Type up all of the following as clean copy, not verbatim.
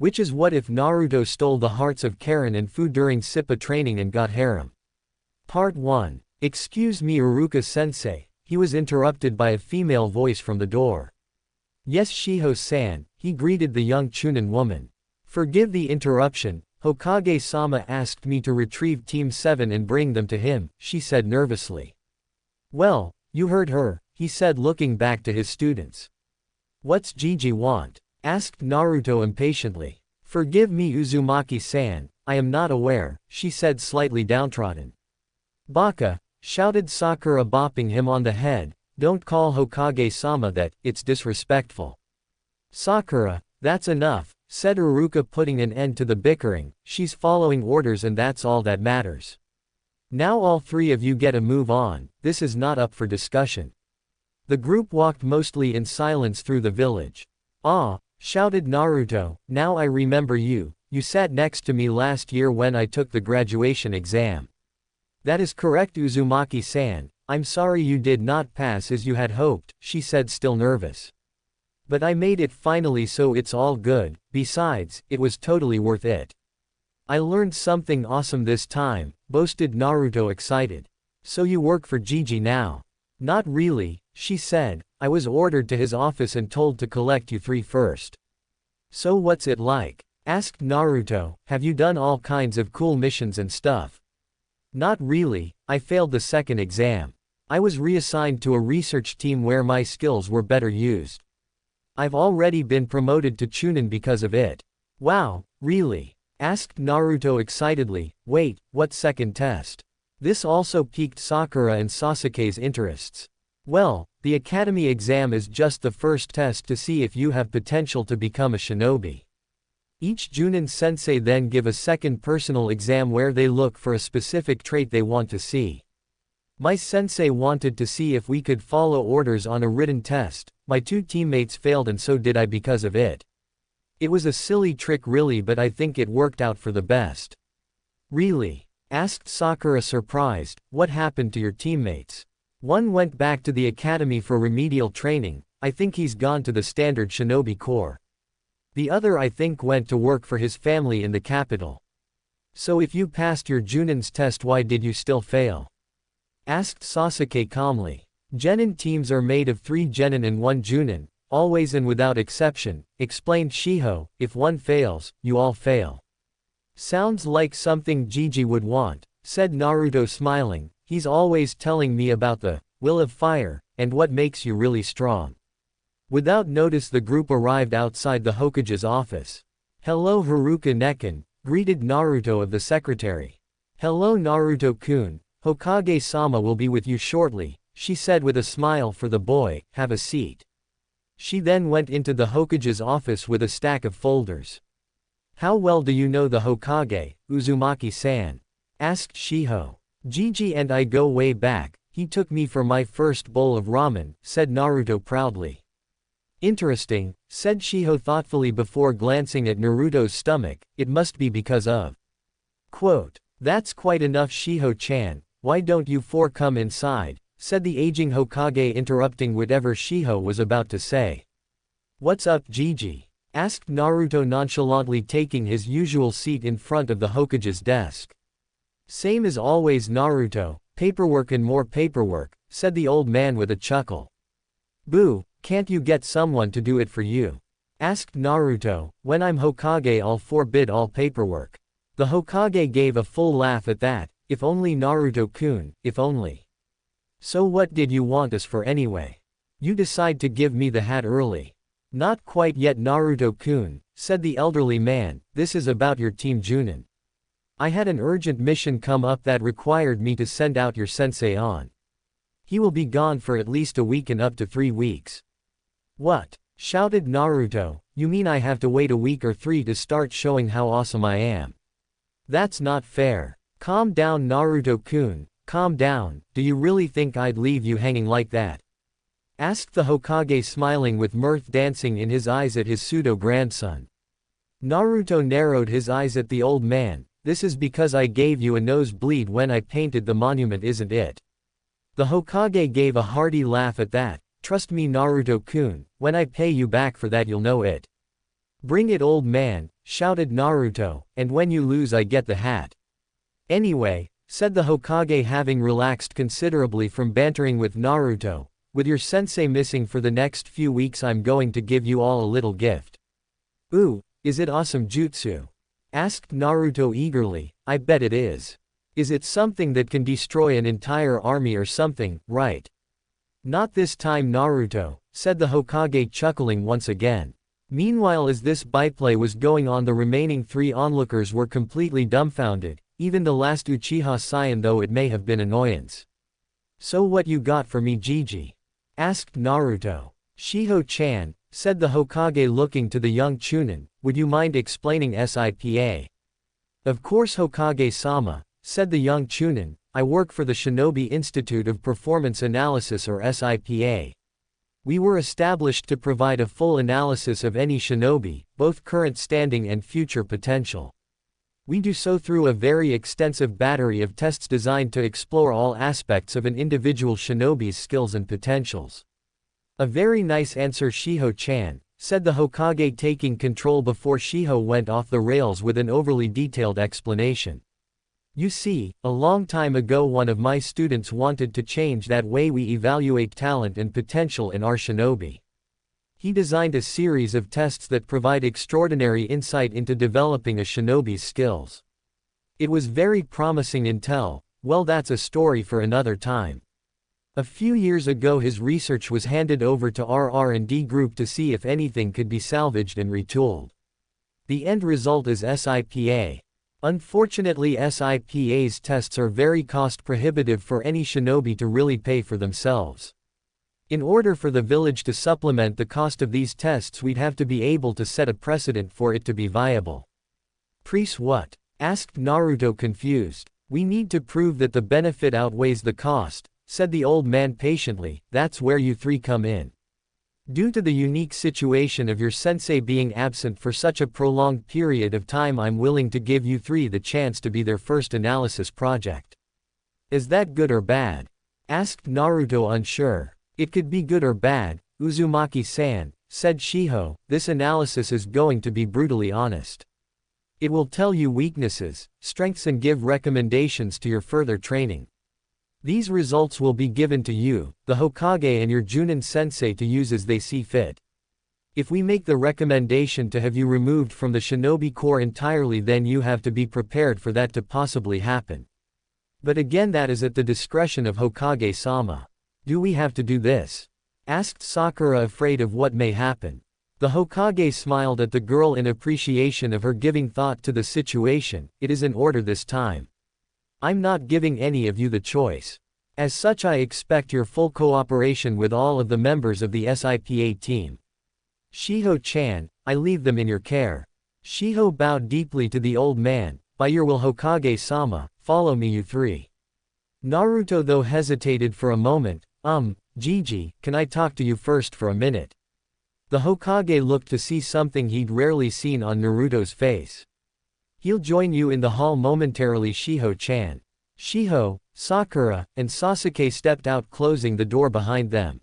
Which is what if Naruto stole the hearts of Karin and Fū during Sipa training and got harem? Part 1. Excuse me Iruka-sensei, he was interrupted by a female voice from the door. Yes Shiho-san, he greeted the young Chunin woman. Forgive the interruption, Hokage-sama asked me to retrieve Team 7 and bring them to him, she said nervously. Well, you heard her, he said looking back to his students. What's Jiji want? Asked Naruto impatiently. Forgive me Uzumaki-san, I am not aware, she said slightly downtrodden. Baka, shouted Sakura bopping him on the head, don't call Hokage-sama that, it's disrespectful. Sakura, that's enough, said Iruka putting an end to the bickering, she's following orders and that's all that matters. Now all three of you get a move on, this is not up for discussion. The group walked mostly in silence through the village. Ah, shouted Naruto, now I remember you, you sat next to me last year when I took the graduation exam. That is correct Uzumaki-san, I'm sorry you did not pass as you had hoped, she said still nervous. But I made it finally so it's all good, besides, it was totally worth it. I learned something awesome this time, boasted Naruto excited. So you work for Jiji now? Not really, she said, I was ordered to his office and told to collect you three first. So what's it like? Asked Naruto, have you done all kinds of cool missions and stuff? Not really, I failed the second exam. I was reassigned to a research team where my skills were better used. I've already been promoted to Chunin because of it. Wow, really? Asked Naruto excitedly, wait, what second test? This also piqued Sakura and Sasuke's interests. Well, the academy exam is just the first test to see if you have potential to become a shinobi. Each Junin sensei then give a second personal exam where they look for a specific trait they want to see. My sensei wanted to see if we could follow orders on a written test, my two teammates failed and so did I because of it. It was a silly trick really but I think it worked out for the best. Really? Asked Sakura surprised, what happened to your teammates? One went back to the academy for remedial training, I think he's gone to the standard shinobi corps. The other I think went to work for his family in the capital. So if you passed your Junin's test why did you still fail? Asked Sasuke calmly. Genin teams are made of 3 Genin and 1 Junin, always and without exception, explained Shiho, if one fails, you all fail. Sounds like something Jiji would want, said Naruto smiling, he's always telling me about the will of fire, and what makes you really strong. Without notice the group arrived outside the Hokage's office. Hello Haruka Nekin, greeted Naruto of the secretary. Hello Naruto-kun, Hokage-sama will be with you shortly, she said with a smile for the boy, have a seat. She then went into the Hokage's office with a stack of folders. How well do you know the Hokage, Uzumaki-san? Asked Shiho. Jiji and I go way back, he took me for my first bowl of ramen, said Naruto proudly. Interesting, said Shiho thoughtfully before glancing at Naruto's stomach, it must be because of. Quote, that's quite enough Shiho-chan, why don't you four come inside, said the aging Hokage interrupting whatever Shiho was about to say. What's up Jiji? Asked Naruto nonchalantly taking his usual seat in front of the Hokage's desk. Same as always Naruto, paperwork and more paperwork, said the old man with a chuckle. Boo, can't you get someone to do it for you? Asked Naruto, when I'm Hokage I'll forbid all paperwork. The Hokage gave a full laugh at that, if only Naruto-kun, if only. So what did you want us for anyway? You decide to give me the hat early. Not quite yet Naruto-kun, said the elderly man, this is about your team Junin. I had an urgent mission come up that required me to send out your sensei on. He will be gone for at least a week and up to 3 weeks. What? Shouted Naruto, you mean I have to wait a week or 3 to start showing how awesome I am? That's not fair. Calm down Naruto-kun, calm down, do you really think I'd leave you hanging like that? Asked the Hokage smiling with mirth dancing in his eyes at his pseudo-grandson. Naruto narrowed his eyes at the old man, this is because I gave you a nosebleed when I painted the monument isn't it? The Hokage gave a hearty laugh at that, trust me Naruto-kun, when I pay you back for that you'll know it. Bring it, old man, shouted Naruto, and when you lose I get the hat. Anyway, said the Hokage, having relaxed considerably from bantering with Naruto, with your sensei missing for the next few weeks I'm going to give you all a little gift. Ooh, is it awesome jutsu? Asked Naruto eagerly. I bet it is. Is it something that can destroy an entire army or something, right? Not this time, Naruto, said the Hokage, chuckling once again. Meanwhile, as this byplay was going on, the remaining 3 onlookers were completely dumbfounded, even the last Uchiha Saiyan, though it may have been annoyance. So what you got for me, Gigi? Asked Naruto. Shiho-chan, said the Hokage, looking to the young Chunin, would you mind explaining Sipa? Of course, Hokage-sama, said the young Chunin, I work for the Shinobi Institute of Performance Analysis, or Sipa. We were established to provide a full analysis of any shinobi, both current standing and future potential. We do so through a very extensive battery of tests designed to explore all aspects of an individual shinobi's skills and potentials. A very nice answer, Shiho-chan, said the Hokage, taking control before Shiho went off the rails with an overly detailed explanation. You see, a long time ago one of my students wanted to change that way we evaluate talent and potential in our shinobi. He designed a series of tests that provide extraordinary insight into developing a shinobi's skills. It was very promising until, well, that's a story for another time. A few years ago his research was handed over to our R&D group to see if anything could be salvaged and retooled. The end result is Sipa. Unfortunately, Sipa's tests are very cost prohibitive for any shinobi to really pay for themselves. In order for the village to supplement the cost of these tests, we'd have to be able to set a precedent for it to be viable. Priest, what? Asked Naruto, confused. We need to prove that the benefit outweighs the cost, said the old man patiently. That's where you 3 come in. Due to the unique situation of your sensei being absent for such a prolonged period of time, I'm willing to give you 3 the chance to be their first analysis project. Is that good or bad? Asked Naruto, unsure. It could be good or bad, Uzumaki-san, said Shiho. This analysis is going to be brutally honest. It will tell you weaknesses, strengths, and give recommendations to your further training. These results will be given to you, the Hokage, and your Junin sensei to use as they see fit. If we make the recommendation to have you removed from the shinobi corps entirely, then you have to be prepared for that to possibly happen. But again, that is at the discretion of Hokage-sama. Do we have to do this? Asked Sakura, afraid of what may happen. The Hokage smiled at the girl in appreciation of her giving thought to the situation. It is an order this time. I'm not giving any of you the choice. As such, I expect your full cooperation with all of the members of the Sipa team. Shiho-chan, I leave them in your care. Shiho bowed deeply to the old man. By your will, Hokage-sama, follow me, you 3. Naruto, though, hesitated for a moment. Gigi, can I talk to you first for a minute? The Hokage looked to see something he'd rarely seen on Naruto's face. He'll join you in the hall momentarily, Shiho-chan. Shiho, Sakura, and Sasuke stepped out, closing the door behind them.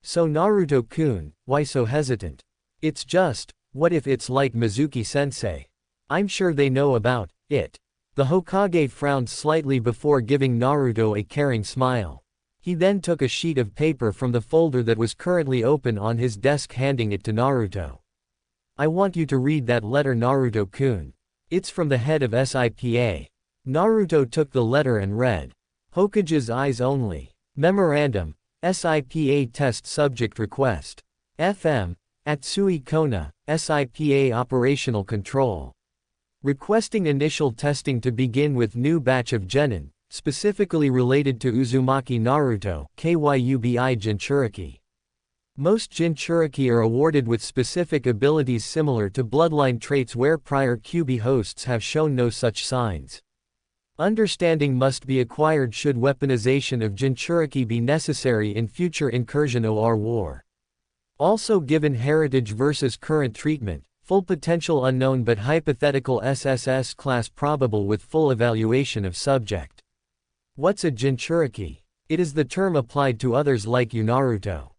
So Naruto-kun, why so hesitant? It's just, what if it's like Mizuki-sensei? I'm sure they know about it. The Hokage frowned slightly before giving Naruto a caring smile. He then took a sheet of paper from the folder that was currently open on his desk, handing it to Naruto. I want you to read that letter, Naruto-kun. It's from the head of Sipa. Naruto took the letter and read. Hokage's eyes only. Memorandum. Sipa test subject request. FM. Atsui Kona, Sipa operational control. Requesting initial testing to begin with new batch of genin, specifically related to Uzumaki Naruto, Kyubi Jinchuriki. Most Jinchuriki are awarded with specific abilities similar to bloodline traits where prior Kyubi hosts have shown no such signs. Understanding must be acquired should weaponization of Jinchuriki be necessary in future incursion or war. Also given heritage versus current treatment, full potential unknown but hypothetical SSS class probable with full evaluation of subject. What's a Jinchuriki? It is the term applied to others like you, Naruto.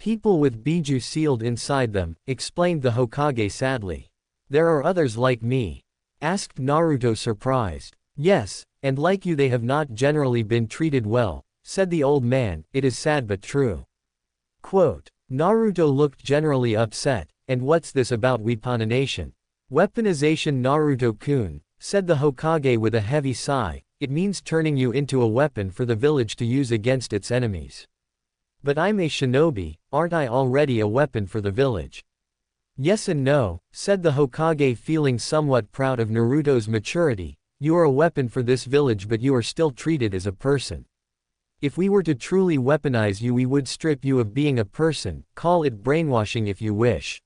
People with biju sealed inside them, explained the Hokage sadly. There are others like me? Asked Naruto surprised. Yes, and like you they have not generally been treated well, said the old man, it is sad but true. Quote. Naruto looked generally upset, and what's this about weaponization? Weaponization Naruto-kun, said the Hokage with a heavy sigh, it means turning you into a weapon for the village to use against its enemies. But I'm a shinobi, aren't I already a weapon for the village? Yes and no, said the Hokage feeling somewhat proud of Naruto's maturity, you are a weapon for this village but you are still treated as a person. If we were to truly weaponize you we would strip you of being a person, call it brainwashing if you wish.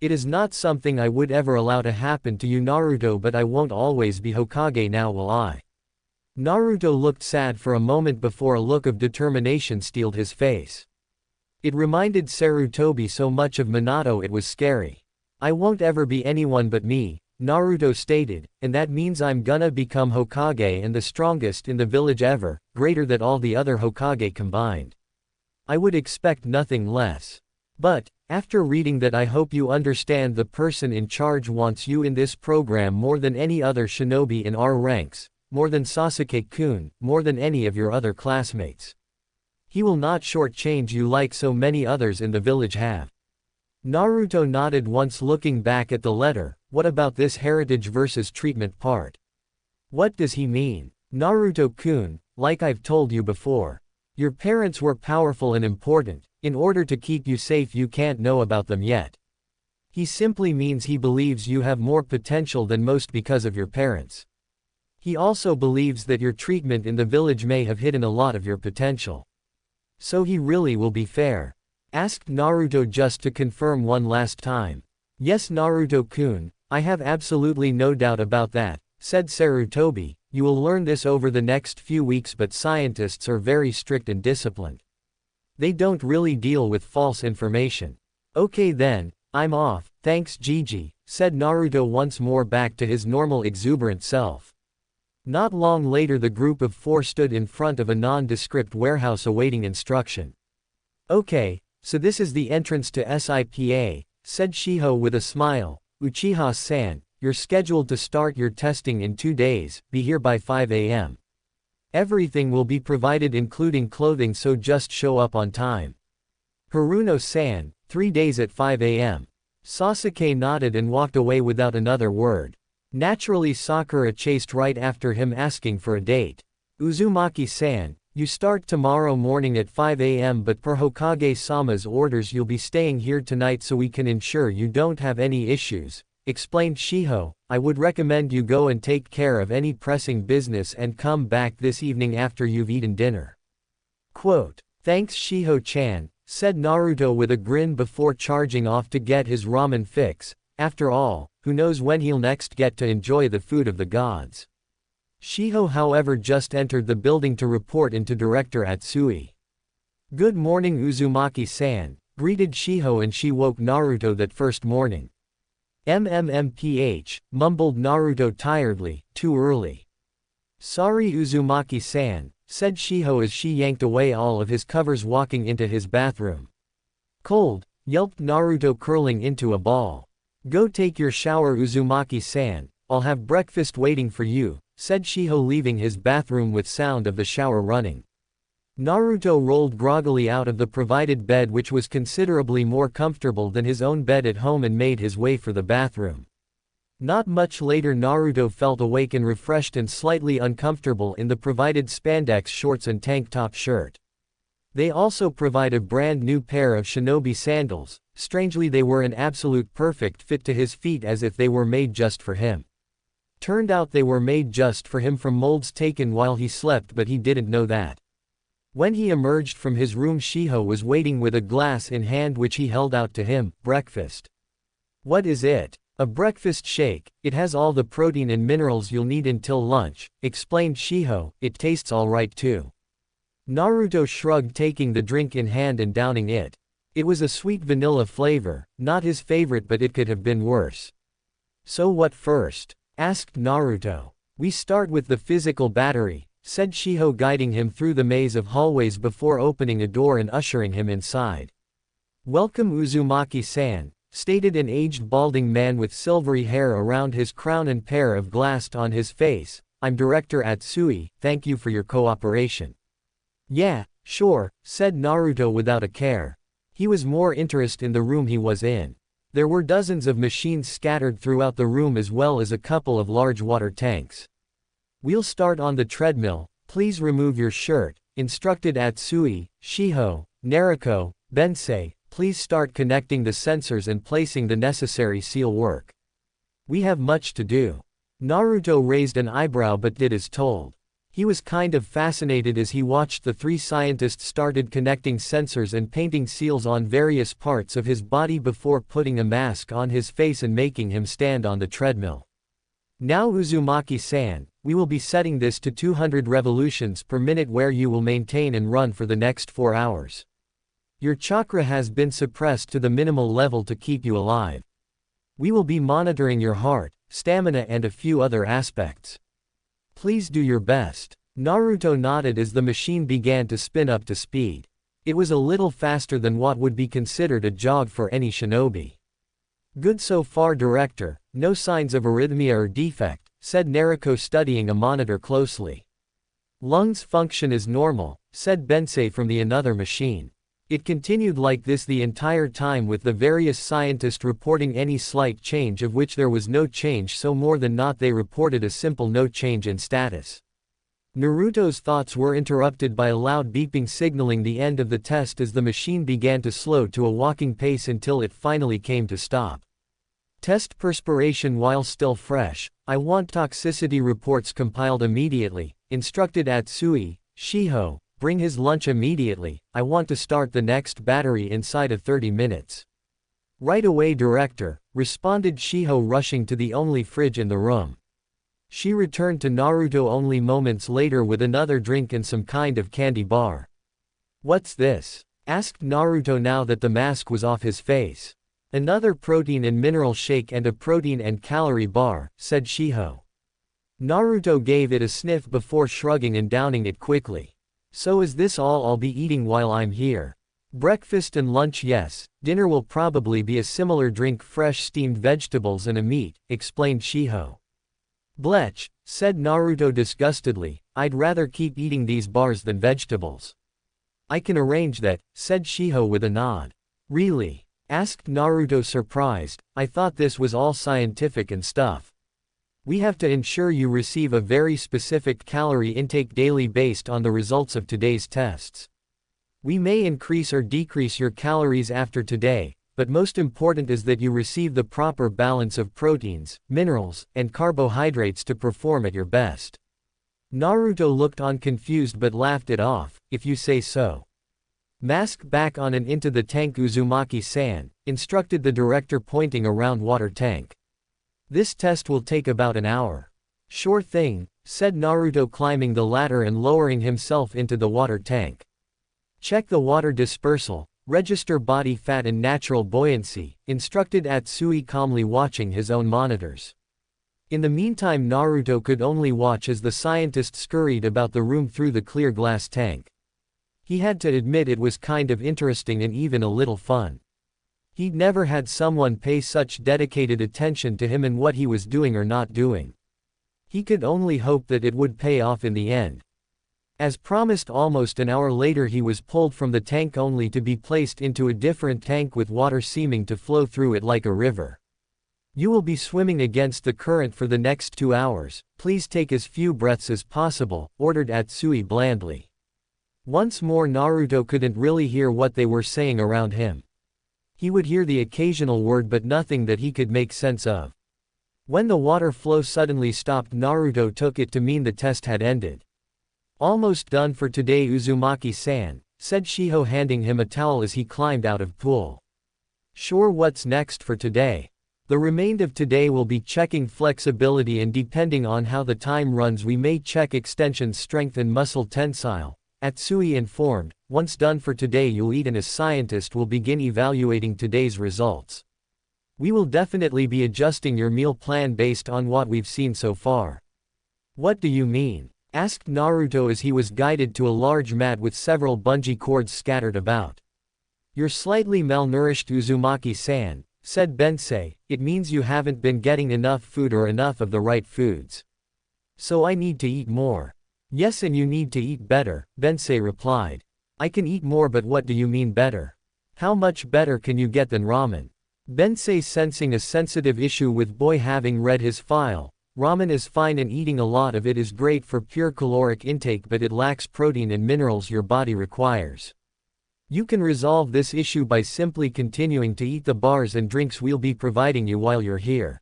It is not something I would ever allow to happen to you Naruto but I won't always be Hokage now will I? Naruto looked sad for a moment before a look of determination steeled his face. It reminded Sarutobi so much of Minato it was scary. I won't ever be anyone but me, Naruto stated, and that means I'm gonna become Hokage and the strongest in the village ever, greater than all the other Hokage combined. I would expect nothing less. But, after reading that I hope you understand the person in charge wants you in this program more than any other shinobi in our ranks, more than Sasuke-kun, more than any of your other classmates. He will not shortchange you like so many others in the village have. Naruto nodded once looking back at the letter, what about this heritage versus treatment part? What does he mean? Naruto-kun, like I've told you before. Your parents were powerful and important, in order to keep you safe you can't know about them yet. He simply means he believes you have more potential than most because of your parents. He also believes that your treatment in the village may have hidden a lot of your potential. So he really will be fair? Asked Naruto just to confirm one last time. Yes Naruto-kun, I have absolutely no doubt about that, said Sarutobi, you will learn this over the next few weeks but scientists are very strict and disciplined. They don't really deal with false information. Okay then, I'm off, thanks Gigi, said Naruto once more back to his normal exuberant self. Not long later the group of four stood in front of a nondescript warehouse awaiting instruction. Okay, so this is the entrance to Sipa, said Shiho with a smile, Uchiha-san, you're scheduled to start your testing in 2 days, be here by 5 a.m. Everything will be provided including clothing so just show up on time. Haruno-san, 3 days at 5 a.m. Sasuke nodded and walked away without another word. Naturally Sakura chased right after him asking for a date. Uzumaki-san, you start tomorrow morning at 5 a.m. but per Hokage-sama's orders you'll be staying here tonight so we can ensure you don't have any issues, explained Shiho. I would recommend you go and take care of any pressing business and come back this evening after you've eaten dinner. Quote. Thanks Shiho-chan, said Naruto with a grin before charging off to get his ramen fix. After all, who knows when he'll next get to enjoy the food of the gods. Shiho however just entered the building to report into Director Atsui. Good morning Uzumaki-san, greeted Shiho and she woke Naruto that first morning. MMMPH, mumbled Naruto tiredly, too early. Sorry Uzumaki-san, said Shiho as she yanked away all of his covers walking into his bathroom. Cold, yelped Naruto curling into a ball. Go take your shower Uzumaki-san, I'll have breakfast waiting for you, said Shiho leaving his bathroom with sound of the shower running. Naruto rolled groggily out of the provided bed which was considerably more comfortable than his own bed at home and made his way for the bathroom. Not much later Naruto felt awake and refreshed and slightly uncomfortable in the provided spandex shorts and tank top shirt. They also provide a brand new pair of shinobi sandals. Strangely they were an absolute perfect fit to his feet as if they were made just for him. Turned out they were made just for him from molds taken while he slept but he didn't know that. When he emerged from his room Shiho was waiting with a glass in hand which he held out to him, breakfast. What is it? A breakfast shake, it has all the protein and minerals you'll need until lunch, explained Shiho, it tastes alright too. Naruto shrugged taking the drink in hand and downing it. It was a sweet vanilla flavor, not his favorite but it could have been worse. So what first? Asked Naruto. We start with the physical battery, said Shiho guiding him through the maze of hallways before opening a door and ushering him inside. Welcome Uzumaki-san, stated an aged balding man with silvery hair around his crown and pair of glasses on his face. I'm Director Atsui, thank you for your cooperation. Yeah, sure, said Naruto without a care. He was more interested in the room he was in. There were dozens of machines scattered throughout the room as well as a couple of large water tanks. We'll start on the treadmill, please remove your shirt, instructed Atsui. Shiho, Naruto, Bensei, please start connecting the sensors and placing the necessary seal work. We have much to do. Naruto raised an eyebrow but did as told. He was kind of fascinated as he watched the three scientists started connecting sensors and painting seals on various parts of his body before putting a mask on his face and making him stand on the treadmill. Now Uzumaki-san, we will be setting this to 200 revolutions per minute where you will maintain and run for the next 4 hours. Your chakra has been suppressed to the minimal level to keep you alive. We will be monitoring your heart, stamina and a few other aspects. Please do your best. Naruto nodded as the machine began to spin up to speed. It was a little faster than what would be considered a jog for any shinobi. Good so far, Director, no signs of arrhythmia or defect, said Naruto studying a monitor closely. Lungs function is normal, said Bensei from the another machine. It continued like this the entire time with the various scientists reporting any slight change of which there was no change, so more than not they reported a simple no change in status. Naruto's thoughts were interrupted by a loud beeping signaling the end of the test as the machine began to slow to a walking pace until it finally came to stop. Test perspiration while still fresh. I want toxicity reports compiled immediately, instructed Atsui. Shiho, bring his lunch immediately, I want to start the next battery inside of 30 minutes. Right away, Director, responded Shiho, rushing to the only fridge in the room. She returned to Naruto only moments later with another drink and some kind of candy bar. What's this? Asked Naruto now that the mask was off his face. Another protein and mineral shake and a protein and calorie bar, said Shiho. Naruto gave it a sniff before shrugging and downing it quickly. So is this all I'll be eating while I'm here? Breakfast and lunch, yes, dinner will probably be a similar drink, fresh steamed vegetables and a meat, explained Shiho. Blech, said Naruto disgustedly, I'd rather keep eating these bars than vegetables. I can arrange that, said Shiho with a nod. Really? Asked Naruto surprised, I thought this was all scientific and stuff. We have to ensure you receive a very specific calorie intake daily based on the results of today's tests. We may increase or decrease your calories after today, but most important is that you receive the proper balance of proteins, minerals, and carbohydrates to perform at your best. Naruto looked on confused but laughed it off, if you say so. Mask back on and into the tank, Uzumaki-san, instructed the director pointing around water tank. This test will take about an hour. Sure thing, said Naruto climbing the ladder and lowering himself into the water tank. Check the water dispersal, register body fat and natural buoyancy, instructed Atsui calmly watching his own monitors. In the meantime Naruto could only watch as the scientist scurried about the room through the clear glass tank. He had to admit it was kind of interesting and even a little fun. He'd never had someone pay such dedicated attention to him and what he was doing or not doing. He could only hope that it would pay off in the end. As promised, almost an hour later he was pulled from the tank only to be placed into a different tank with water seeming to flow through it like a river. You will be swimming against the current for the next 2 hours, please take as few breaths as possible, ordered Atsui blandly. Once more Naruto couldn't really hear what they were saying around him. He would hear the occasional word but nothing that he could make sense of. When the water flow suddenly stopped, Naruto took it to mean the test had ended. Almost done for today, Uzumaki-san, said Shiho, handing him a towel as he climbed out of pool. Sure, what's next for today? The remainder of today will be checking flexibility and depending on how the time runs we may check extension strength and muscle tensile, Atsui informed. Once done for today you'll eat and a scientist will begin evaluating today's results. We will definitely be adjusting your meal plan based on what we've seen so far. What do you mean? Asked Naruto as he was guided to a large mat with several bungee cords scattered about. You're slightly malnourished, Uzumaki-san, said Bensei. It means you haven't been getting enough food or enough of the right foods. So I need to eat more. Yes, and you need to eat better, Bensei replied. I can eat more, but what do you mean better? How much better can you get than ramen? Bensei, sensing a sensitive issue with boy having read his file. Ramen is fine and eating a lot of it is great for pure caloric intake, but it lacks protein and minerals your body requires. You can resolve this issue by simply continuing to eat the bars and drinks we'll be providing you while you're here.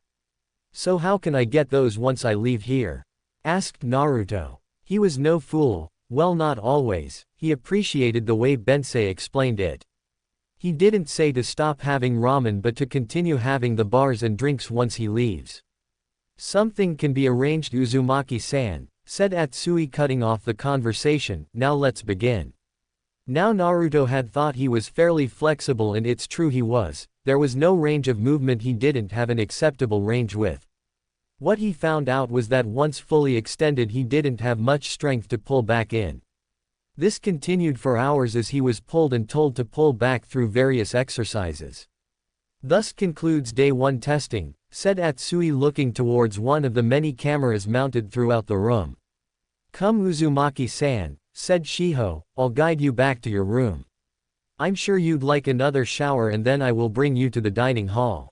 So how can I get those once I leave here? Asked Naruto. He was no fool. Well, not always. He appreciated the way Bensei explained it. He didn't say to stop having ramen but to continue having the bars and drinks once he leaves. Something can be arranged, Uzumaki-san, said Atsui, cutting off the conversation. Now let's begin. Now Naruto had thought he was fairly flexible, and it's true he was. There was no range of movement he didn't have an acceptable range with. What he found out was that once fully extended he didn't have much strength to pull back in. This continued for hours as he was pulled and told to pull back through various exercises. Thus concludes day 1 testing, said Atsui, looking towards one of the many cameras mounted throughout the room. Come, Uzumaki-san, said Shiho, I'll guide you back to your room. I'm sure you'd like another shower and then I will bring you to the dining hall.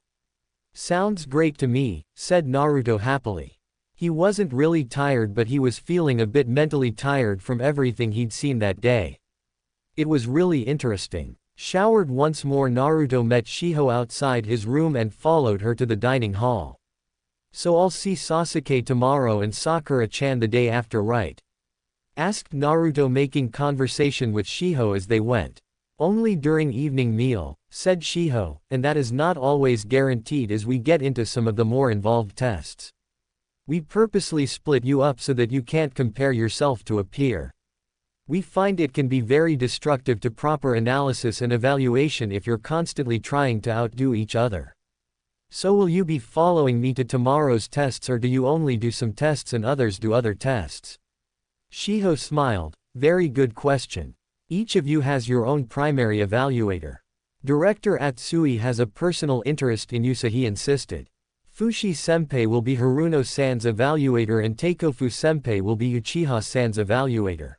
Sounds great to me, said Naruto happily. He wasn't really tired, but he was feeling a bit mentally tired from everything he'd seen that day. It was really interesting. Showered once more, Naruto met Shiho outside his room and followed her to the dining hall. So I'll see Sasuke tomorrow and Sakura-chan the day after, right? Asked Naruto, making conversation with Shiho as they went. Only during evening meal, said Shiho, and that is not always guaranteed as we get into some of the more involved tests. We purposely split you up so that you can't compare yourself to a peer. We find it can be very destructive to proper analysis and evaluation if you're constantly trying to outdo each other. So will you be following me to tomorrow's tests, or do you only do some tests and others do other tests? Shiho smiled. Very good question. Each of you has your own primary evaluator. Director Atsui has a personal interest in you, so he insisted. Fushi-senpai will be Haruno-san's evaluator and Taikofu-senpai will be Uchiha-san's evaluator.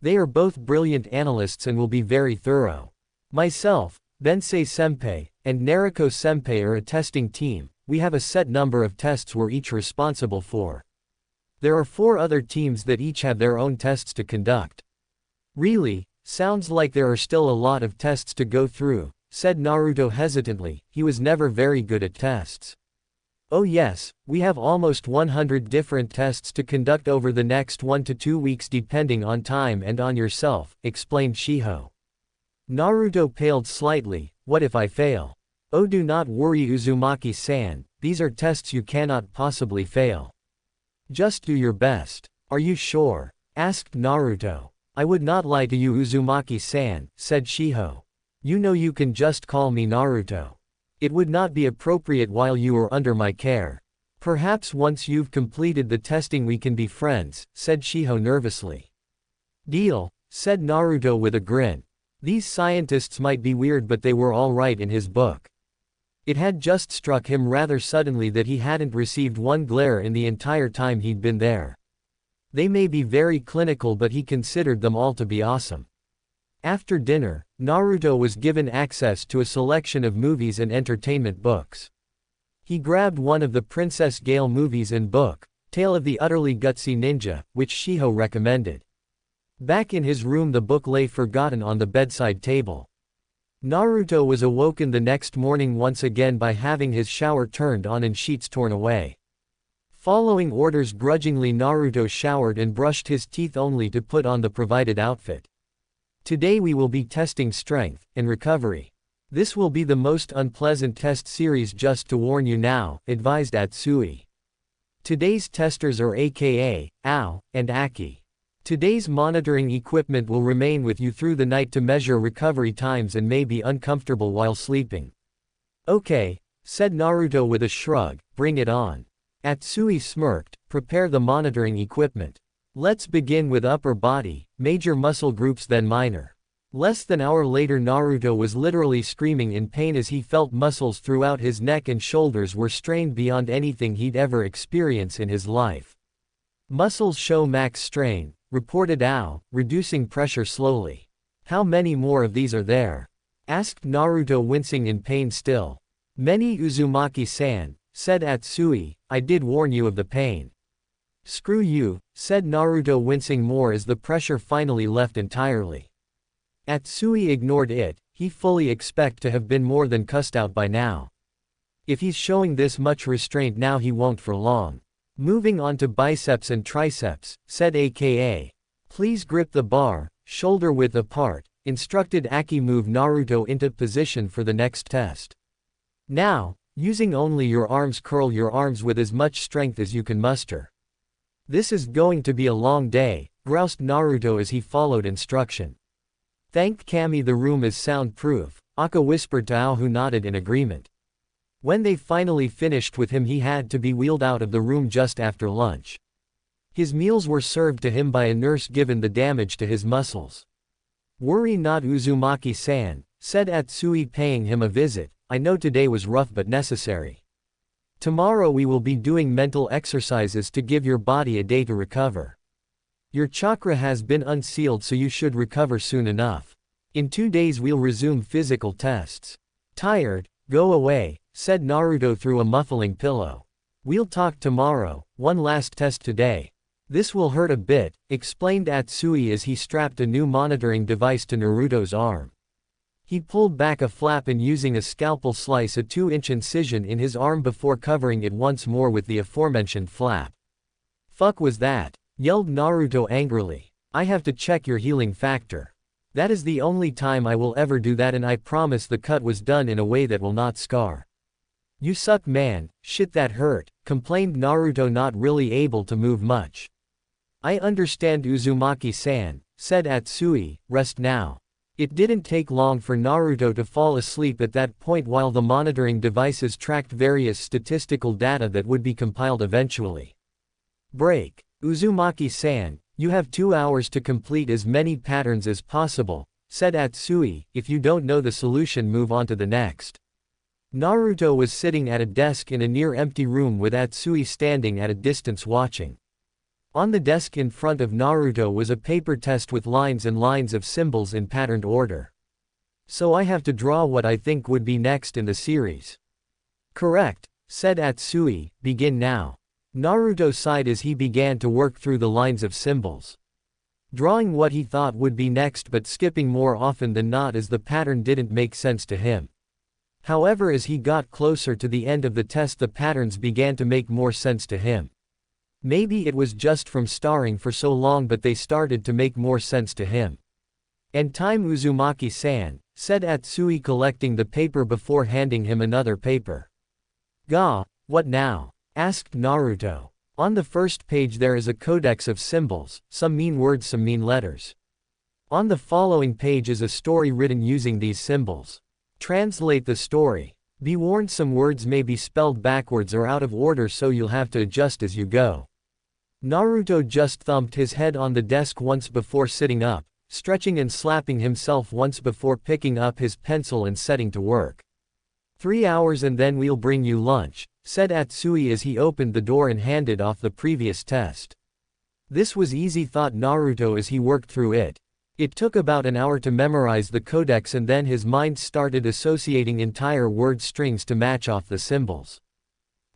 They are both brilliant analysts and will be very thorough. Myself, Bensei-senpai, and Naruto-senpai are a testing team. We have a set number of tests we're each responsible for. There are 4 other teams that each have their own tests to conduct. Really? Sounds like there are still a lot of tests to go through, said Naruto hesitantly. He was never very good at tests. Oh yes, we have almost 100 different tests to conduct over the next 1 to 2 weeks depending on time and on yourself, explained Shiho. Naruto paled slightly. What if I fail? Oh, do not worry, Uzumaki-san, these are tests you cannot possibly fail. Just do your best. Are you sure? Asked Naruto. I would not lie to you, Uzumaki-san, said Shiho. You know you can just call me Naruto. It would not be appropriate while you are under my care. Perhaps once you've completed the testing we can be friends, said Shiho nervously. Deal, said Naruto with a grin. These scientists might be weird, but they were all right in his book. It had just struck him rather suddenly that he hadn't received one glare in the entire time he'd been there. They may be very clinical, but he considered them all to be awesome. After dinner, Naruto was given access to a selection of movies and entertainment books. He grabbed one of the Princess Gale movies and book, Tale of the Utterly Gutsy Ninja, which Shiho recommended. Back in his room, the book lay forgotten on the bedside table. Naruto was awoken the next morning once again by having his shower turned on and sheets torn away. Following orders grudgingly, Naruto showered and brushed his teeth only to put on the provided outfit. Today we will be testing strength and recovery. This will be the most unpleasant test series, just to warn you now, advised Atsui. Today's testers are aka, Ao, and Aki. Today's monitoring equipment will remain with you through the night to measure recovery times and may be uncomfortable while sleeping. Okay, said Naruto with a shrug, bring it on. Atsui smirked. Prepare the monitoring equipment. Let's begin with upper body, major muscle groups then minor. Less than an hour later, Naruto was literally screaming in pain as he felt muscles throughout his neck and shoulders were strained beyond anything he'd ever experienced in his life. Muscles show max strain, reported Ao, reducing pressure slowly. How many more of these are there? Asked Naruto, wincing in pain still. Many, Uzumaki-san, said Atsui, I did warn you of the pain. Screw you, said Naruto, wincing more as the pressure finally left entirely. Atsui ignored it, he fully expect to have been more than cussed out by now. If he's showing this much restraint now, he won't for long. Moving on to biceps and triceps, said aka. Please grip the bar, shoulder width apart, instructed Aki. Move Naruto into position for the next test. Now, using only your arms, curl your arms with as much strength as you can muster. This is going to be a long day, groused Naruto as he followed instruction. Thank Kami, the room is soundproof, Akka whispered to Ao, who nodded in agreement. When they finally finished with him, he had to be wheeled out of the room just after lunch. His meals were served to him by a nurse given the damage to his muscles. Worry not, Uzumaki-san, said Atsui, paying him a visit, I know today was rough but necessary. Tomorrow we will be doing mental exercises to give your body a day to recover. Your chakra has been unsealed, so you should recover soon enough. In 2 days we'll resume physical tests. Tired? Go away, said Naruto through a muffling pillow. We'll talk tomorrow, one last test today. This will hurt a bit, explained Atsui as he strapped a new monitoring device to Naruto's arm. He pulled back a flap and using a scalpel slice a 2-inch incision in his arm before covering it once more with the aforementioned flap. Fuck was that? Yelled Naruto angrily. I have to check your healing factor. That is the only time I will ever do that, and I promise the cut was done in a way that will not scar. You suck, man, shit that hurt, complained Naruto, not really able to move much. I understand, Uzumaki-san, said Atsui, rest now. It didn't take long for Naruto to fall asleep at that point while the monitoring devices tracked various statistical data that would be compiled eventually. Break. Uzumaki-san, you have 2 hours to complete as many patterns as possible, said Atsui. If you don't know the solution, move on to the next. Naruto was sitting at a desk in a near-empty room with Atsui standing at a distance watching. On the desk in front of Naruto was a paper test with lines and lines of symbols in patterned order. So I have to draw what I think would be next in the series. Correct, said Atsui, begin now. Naruto sighed as he began to work through the lines of symbols. Drawing what he thought would be next, but skipping more often than not as the pattern didn't make sense to him. However, as he got closer to the end of the test, the patterns began to make more sense to him. Maybe it was just from starring for so long, but they started to make more sense to him. And time, Uzumaki-san, said Atsui, collecting the paper before handing him another paper. Ga, what now? Asked Naruto. On the first page there is a codex of symbols, some mean words, some mean letters. On the following page is a story written using these symbols. Translate the story. Be warned, some words may be spelled backwards or out of order, so you'll have to adjust as you go. Naruto just thumped his head on the desk once before sitting up, stretching and slapping himself once before picking up his pencil and setting to work. 3 hours and then we'll bring you lunch, said Atsui as he opened the door and handed off the previous test. This was easy, thought Naruto as he worked through it. It took about an hour to memorize the codex, and then his mind started associating entire word strings to match off the symbols.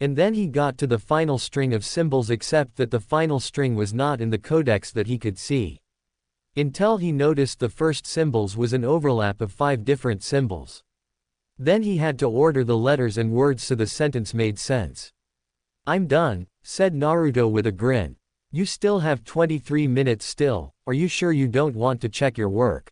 And then he got to the final string of symbols, except that the final string was not in the codex that he could see. Until he noticed the first symbols was an overlap of 5 different symbols. Then he had to order the letters and words so the sentence made sense. I'm done, said Naruto with a grin. You still have 23 minutes still, are you sure you don't want to check your work?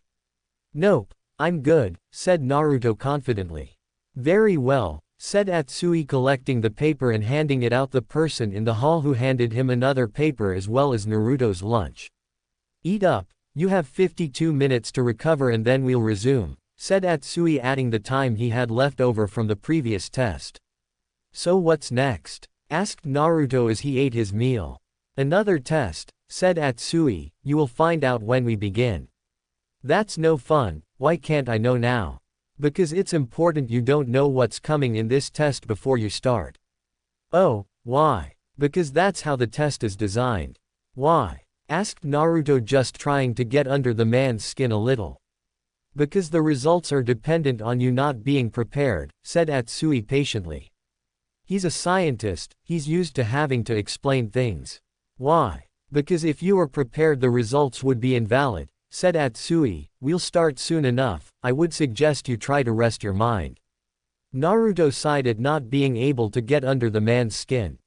Nope, I'm good, said Naruto confidently. Very well, said Atsui, collecting the paper and handing it out the person in the hall, who handed him another paper as well as Naruto's lunch. Eat up, you have 52 minutes to recover and then we'll resume, said Atsui, adding the time he had left over from the previous test. So what's next? Asked Naruto as he ate his meal. Another test, said Atsui, you will find out when we begin. That's no fun. Why can't I know now? Because it's important you don't know what's coming in this test before you start. Oh, why? Because that's how the test is designed. Why? Asked Naruto, just trying to get under the man's skin a little. Because the results are dependent on you not being prepared, said Atsui patiently. He's a scientist, he's used to having to explain things. Why? Because if you were prepared the results would be invalid, said Atsui. We'll start soon enough, I would suggest you try to rest your mind. Naruto sighed at not being able to get under the man's skin.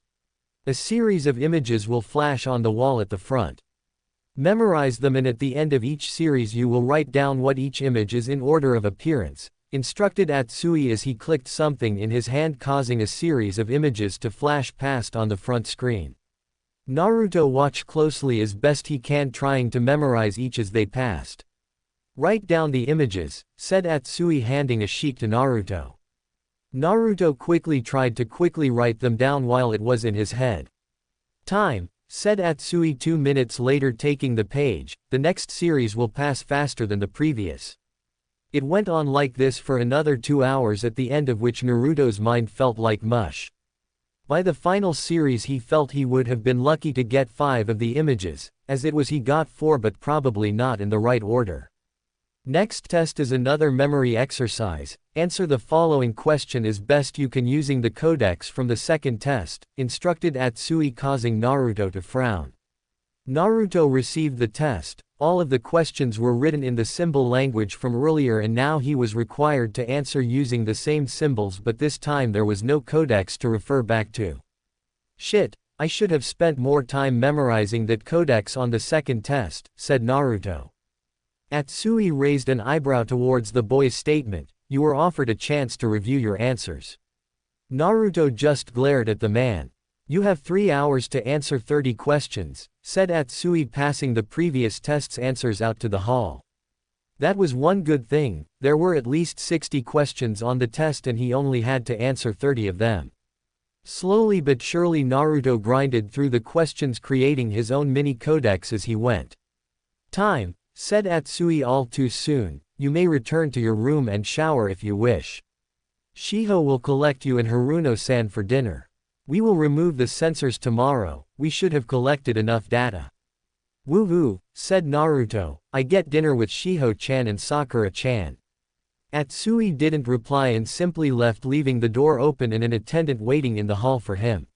A series of images will flash on the wall at the front. Memorize them, and at the end of each series you will write down what each image is in order of appearance, instructed Atsui as he clicked something in his hand, causing a series of images to flash past on the front screen. Naruto watched closely as best he can, trying to memorize each as they passed. Write down the images, said Atsui, handing a sheet to Naruto. Naruto quickly tried to write them down while it was in his head. Time, said Atsui 2 minutes later, taking the page. The next series will pass faster than the previous. It went on like this for another 2 hours, at the end of which Naruto's mind felt like mush. By the final series he felt he would have been lucky to get 5 of the images, as it was he got 4 but probably not in the right order. Next test is another memory exercise. Answer the following question as best you can using the codex from the second test, instructed Atsui, causing Naruto to frown. Naruto received the test. All of the questions were written in the symbol language from earlier, and now he was required to answer using the same symbols, but this time there was no codex to refer back to. Shit, I should have spent more time memorizing that codex on the second test, said Naruto. Atsui raised an eyebrow towards the boy's statement. You were offered a chance to review your answers. Naruto just glared at the man. You have 3 hours to answer 30 questions, said Atsui, passing the previous test's answers out to the hall. That was one good thing. There were at least 60 questions on the test and he only had to answer 30 of them. Slowly but surely Naruto grinded through the questions, creating his own mini codex as he went. Time, said Atsui all too soon. You may return to your room and shower if you wish. Shiho will collect you and Haruno-san for dinner. We will remove the sensors tomorrow. We should have collected enough data. Woo-woo, said Naruto. I get dinner with Shiho-chan and Sakura-chan. Atsui didn't reply and simply left, leaving the door open and an attendant waiting in the hall for him.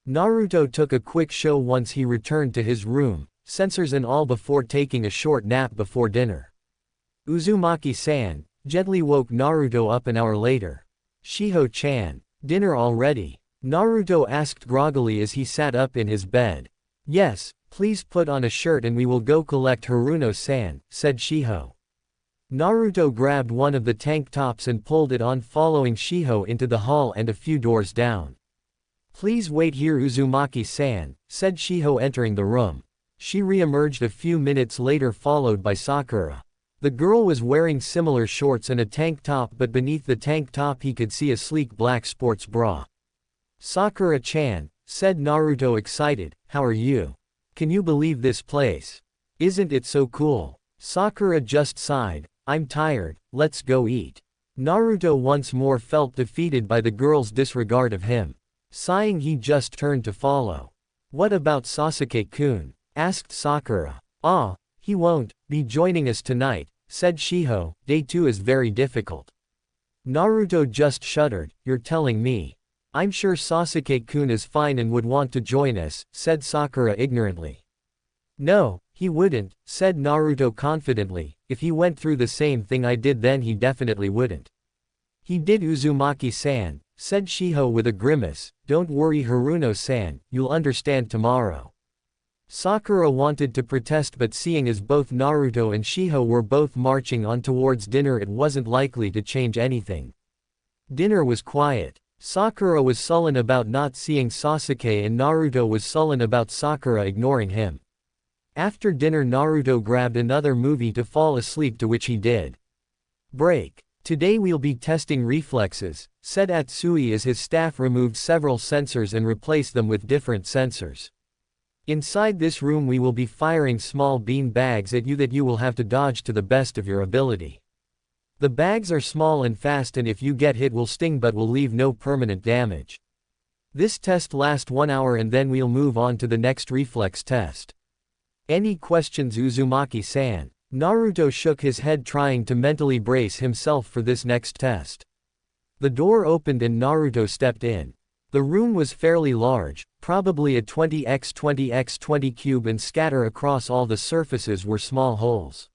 Naruto took a quick show once he returned to his room, sensors and all, before taking a short nap before dinner. Uzumaki-san gently woke Naruto up an hour later. Shiho-chan, dinner already? Naruto asked groggily as he sat up in his bed. Yes, please put on a shirt and we will go collect Haruno-san, said Shiho. Naruto grabbed one of the tank tops and pulled it on, following Shiho into the hall and a few doors down. Please wait here, Uzumaki-san, said Shiho, entering the room. She re-emerged a few minutes later, followed by Sakura. The girl was wearing similar shorts and a tank top, but beneath the tank top he could see a sleek black sports bra. Sakura-chan, said Naruto, excited, how are you? Can you believe this place? Isn't it so cool? Sakura just sighed. I'm tired, let's go eat. Naruto once more felt defeated by the girl's disregard of him. Sighing, he just turned to follow. What about Sasuke-kun? Asked Sakura. Ah, he won't be joining us tonight, said Shiho. Day 2 is very difficult. Naruto just shuddered. You're telling me? I'm sure Sasuke-kun is fine and would want to join us, said Sakura ignorantly. No, he wouldn't, said Naruto confidently. If he went through the same thing I did, then he definitely wouldn't. He did, Uzumaki-san, said Shiho with a grimace. Don't worry, Haruno-san, you'll understand tomorrow. Sakura wanted to protest, but seeing as both Naruto and Shiho were both marching on towards dinner, it wasn't likely to change anything. Dinner was quiet. Sakura was sullen about not seeing Sasuke and Naruto was sullen about Sakura ignoring him. After dinner Naruto grabbed another movie to fall asleep, to which he did. Break. Today we'll be testing reflexes, said Atsui as his staff removed several sensors and replaced them with different sensors. Inside this room we will be firing small bean bags at you that you will have to dodge to the best of your ability. The bags are small and fast, and if you get hit will sting but will leave no permanent damage. This test lasts 1 hour and then we'll move on to the next reflex test. Any questions, Uzumaki-san? Naruto shook his head trying to mentally brace himself for this next test. The door opened and Naruto stepped in. The room was fairly large, probably a 20x20x20 cube, and scatter across all the surfaces were small holes.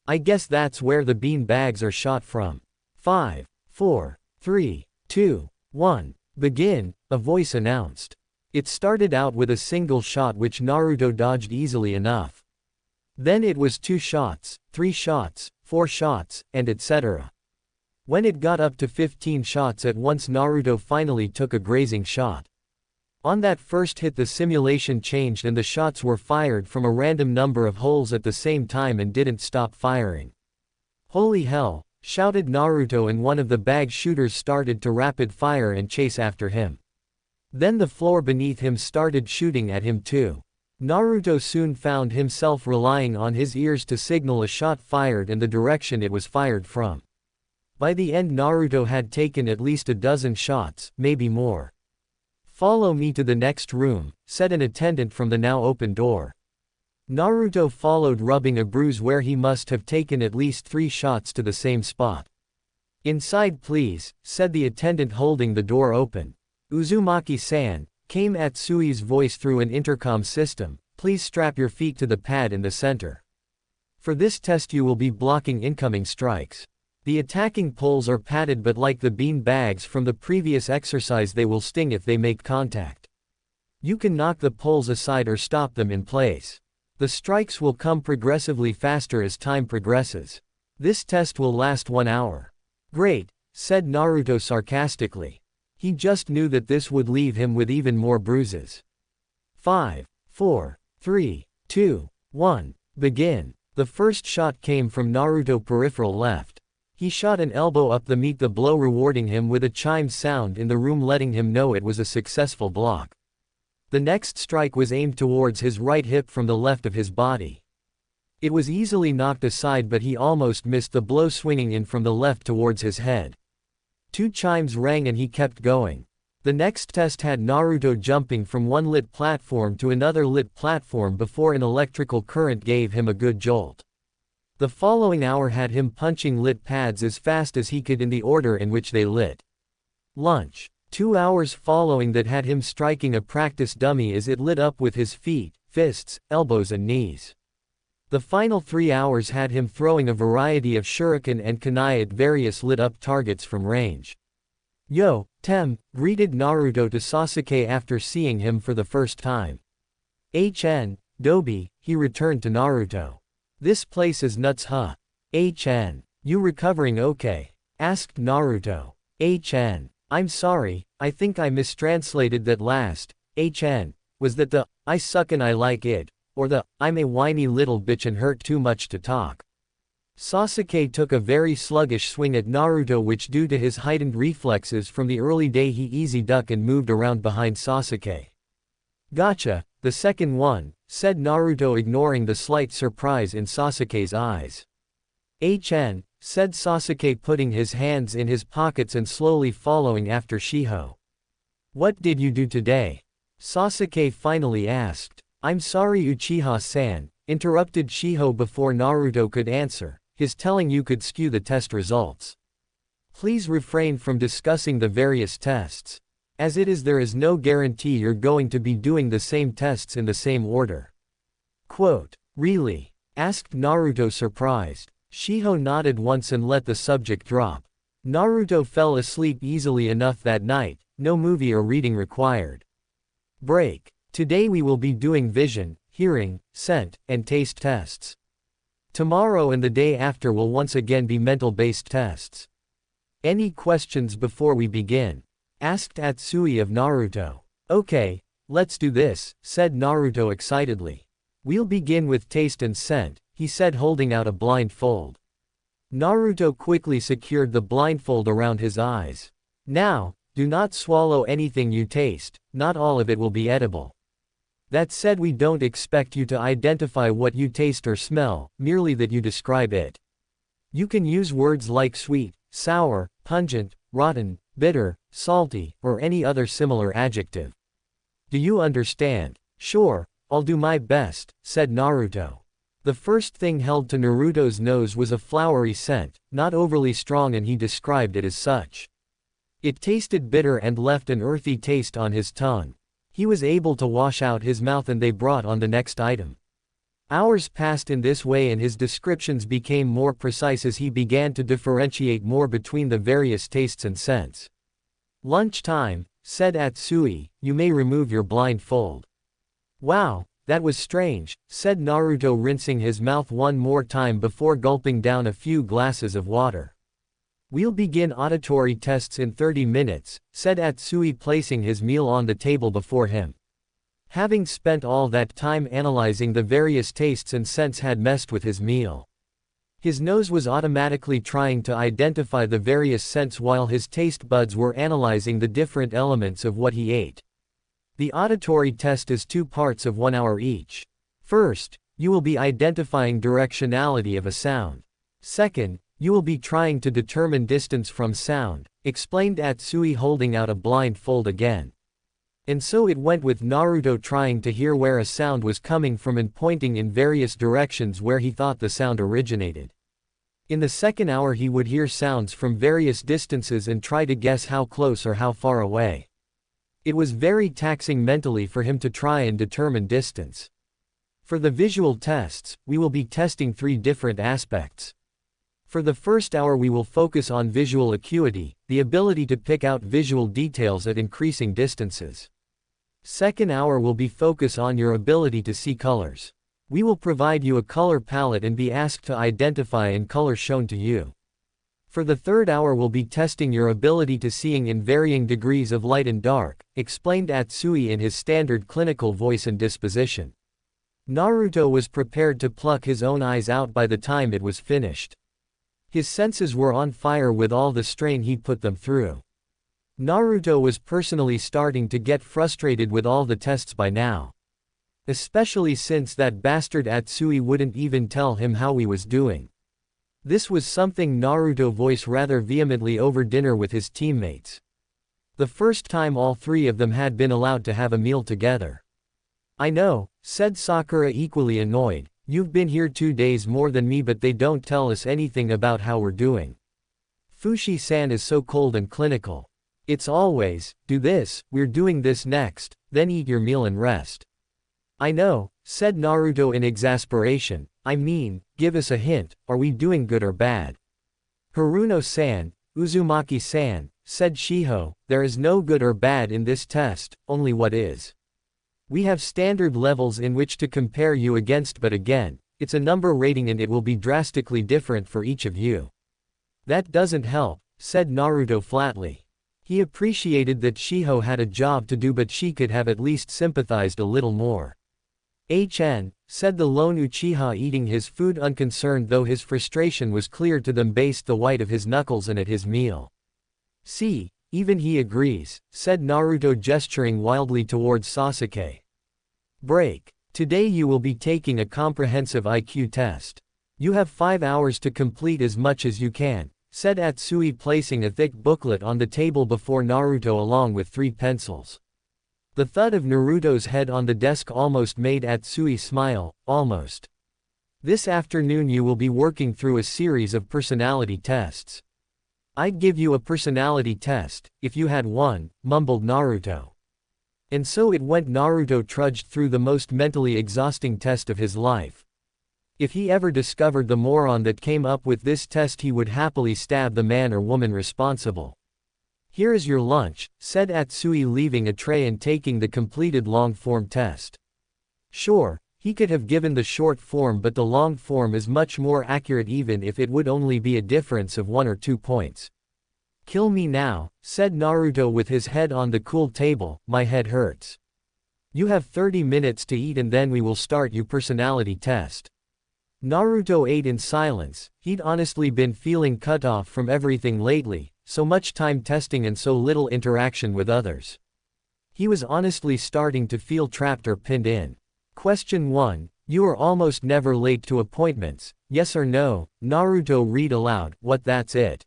I guess that's where the bean bags are shot from. 5, 4, 3, 2, 1, begin, a voice announced. It started out with a single shot which Naruto dodged easily enough. Then it was 2 shots, 3 shots, 4 shots, and etc. When it got up to 15 shots at once, Naruto finally took a grazing shot. On that first hit the simulation changed and the shots were fired from a random number of holes at the same time and didn't stop firing. Holy hell, shouted Naruto, and one of the bag shooters started to rapid fire and chase after him. Then the floor beneath him started shooting at him too. Naruto soon found himself relying on his ears to signal a shot fired and the direction it was fired from. By the end Naruto had taken at least a dozen shots, maybe more. Follow me to the next room, said an attendant from the now open door. Naruto followed, rubbing a bruise where he must have taken at least 3 shots to the same spot. Inside please, said the attendant holding the door open. Uzumaki-san, came Atsui's voice through an intercom system, please strap your feet to the pad in the center. For this test you will be blocking incoming strikes. The attacking poles are padded, but like the bean bags from the previous exercise they will sting if they make contact. You can knock the poles aside or stop them in place. The strikes will come progressively faster as time progresses. This test will last 1 hour. Great, said Naruto sarcastically. He just knew that this would leave him with even more bruises. 5, 4, 3, 2, 1, begin. The first shot came from Naruto peripheral left. He shot an elbow up the meet the blow, rewarding him with a chime sound in the room letting him know it was a successful block. The next strike was aimed towards his right hip from the left of his body. It was easily knocked aside, but he almost missed the blow, swinging in from the left towards his head. 2 chimes rang and he kept going. The next test had Naruto jumping from one lit platform to another lit platform before an electrical current gave him a good jolt. The following hour had him punching lit pads as fast as he could in the order in which they lit. Lunch. 2 hours following that had him striking a practice dummy as it lit up with his feet, fists, elbows and knees. The final 3 hours had him throwing a variety of shuriken and kunai at various lit up targets from range. Yo, Tem, greeted Naruto to Sasuke after seeing him for the first time. HN, Dobi, he returned to Naruto. This place is nuts, huh? HN, you recovering okay? Asked Naruto. HN, I'm sorry, I think I mistranslated that last. HN, was that the, I suck and I like it, or the, I'm a whiny little bitch and hurt too much to talk? Sasuke took a very sluggish swing at Naruto, which due to his heightened reflexes from the early day he easy ducked and moved around behind Sasuke. Gotcha, the second one, said Naruto, ignoring the slight surprise in Sasuke's eyes. HN, said Sasuke, putting his hands in his pockets and slowly following after Shiho. What did you do today? Sasuke finally asked. I'm sorry Uchiha-san, interrupted Shiho before Naruto could answer, his telling you could skew the test results. Please refrain from discussing the various tests. As it is, there is no guarantee you're going to be doing the same tests in the same order. Quote, really? Asked Naruto, surprised. Shiho nodded once and let the subject drop. Naruto fell asleep easily enough that night, no movie or reading required. Break. Today we will be doing vision, hearing, scent, and taste tests. Tomorrow and the day after will once again be mental-based tests. Any questions before we begin? Asked Atsui of Naruto. Okay, let's do this, said Naruto excitedly. We'll begin with taste and scent, he said, holding out a blindfold. Naruto quickly secured the blindfold around his eyes. Now, do not swallow anything you taste, not all of it will be edible. That said, we don't expect you to identify what you taste or smell, merely that you describe it. You can use words like sweet, sour, pungent, rotten, bitter, salty, or any other similar adjective. Do you understand? Sure, I'll do my best, said Naruto. The first thing held to Naruto's nose was a flowery scent, not overly strong, and he described it as such. It tasted bitter and left an earthy taste on his tongue. He was able to wash out his mouth, and they brought on the next item. Hours passed in this way, and his descriptions became more precise as he began to differentiate more between the various tastes and scents. Lunchtime, said Atsui, you may remove your blindfold. Wow, that was strange, said Naruto, rinsing his mouth one more time before gulping down a few glasses of water. We'll begin auditory tests in 30 minutes, said Atsui, placing his meal on the table before him. Having spent all that time analyzing the various tastes and scents had messed with his meal. His nose was automatically trying to identify the various scents while his taste buds were analyzing the different elements of what he ate. The auditory test is 2 parts of 1 hour each. First, you will be identifying directionality of a sound. Second, you will be trying to determine distance from sound, explained Atsui, holding out a blindfold again. And so it went, with Naruto trying to hear where a sound was coming from and pointing in various directions where he thought the sound originated. In the second hour he would hear sounds from various distances and try to guess how close or how far away. It was very taxing mentally for him to try and determine distance. For the visual tests, we will be testing 3 different aspects. For the first hour we will focus on visual acuity, the ability to pick out visual details at increasing distances. Second hour will be focus on your ability to see colors. We will provide you a color palette and be asked to identify in colors shown to you. For the third hour we'll be testing your ability to seeing in varying degrees of light and dark, explained Atsui in his standard clinical voice and disposition. Naruto was prepared to pluck his own eyes out by the time it was finished. His senses were on fire with all the strain he'd put them through. Naruto was personally starting to get frustrated with all the tests by now. Especially since that bastard Atsui wouldn't even tell him how he was doing. This was something Naruto voiced rather vehemently over dinner with his teammates. The first time all 3 of them had been allowed to have a meal together. I know, said Sakura, equally annoyed. You've been here 2 days more than me, but they don't tell us anything about how we're doing. Fushi-san is so cold and clinical. It's always, do this, we're doing this next, then eat your meal and rest. I know, said Naruto in exasperation. I mean, give us a hint, are we doing good or bad? Haruno-san, Uzumaki-san, said Shiho, there is no good or bad in this test, only what is. We have standard levels in which to compare you against, but again, it's a number rating and it will be drastically different for each of you. That doesn't help, said Naruto flatly. He appreciated that Shiho had a job to do, but she could have at least sympathized a little more. HN, said the lone Uchiha, eating his food unconcerned, though his frustration was clear to them based the white of his knuckles and at his meal. See, even he agrees, said Naruto, gesturing wildly towards Sasuke. Break. Today you will be taking a comprehensive IQ test. You have 5 hours to complete as much as you can, said Atsui, placing a thick booklet on the table before Naruto along with 3 pencils. The thud of Naruto's head on the desk almost made Atsui smile, almost. This afternoon you will be working through a series of personality tests. I'd give you a personality test, if you had one, mumbled Naruto. And so it went. Naruto trudged through the most mentally exhausting test of his life. If he ever discovered the moron that came up with this test, he would happily stab the man or woman responsible. Here is your lunch, said Atsui, leaving a tray and taking the completed long-form test. Sure, he could have given the short form, but the long form is much more accurate, even if it would only be a difference of 1 or 2 points. Kill me now, said Naruto with his head on the cool table. My head hurts. You have 30 minutes to eat and then we will start your personality test. Naruto ate in silence. He'd honestly been feeling cut off from everything lately, so much time testing and so little interaction with others. He was honestly starting to feel trapped or pinned in. Question 1. You are almost never late to appointments, yes or no? Naruto read aloud, what that's it?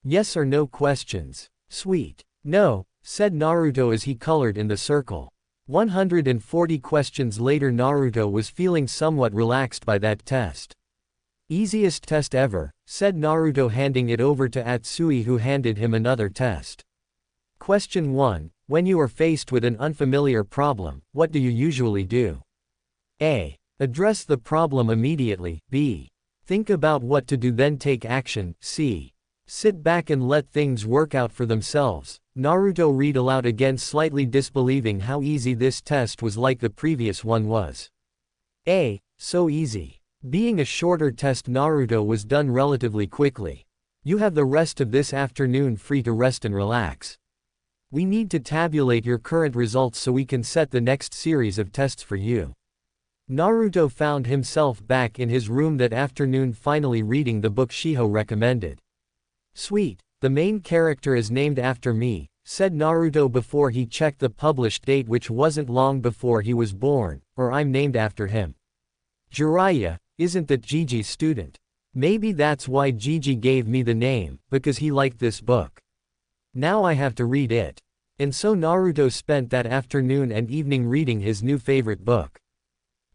Yes or no questions. Sweet. No, said Naruto as he colored in the circle. 140 questions later Naruto was feeling somewhat relaxed by that test. Easiest test ever, said Naruto handing it over to Atsui who handed him another test. Question 1. When you are faced with an unfamiliar problem, what do you usually do? A. Address the problem immediately. B. Think about what to do then take action. C. Sit back and let things work out for themselves. Naruto read aloud again slightly disbelieving how easy this test was like the previous one was. A. So easy. Being a shorter test Naruto was done relatively quickly. You have the rest of this afternoon free to rest and relax. We need to tabulate your current results so we can set the next series of tests for you. Naruto found himself back in his room that afternoon finally reading the book Shiho recommended. Sweet, the main character is named after me, said Naruto before he checked the published date which wasn't long before he was born, or I'm named after him. Jiraiya, isn't that Gigi's student? Maybe that's why Gigi gave me the name, because he liked this book. Now I have to read it. And so Naruto spent that afternoon and evening reading his new favorite book.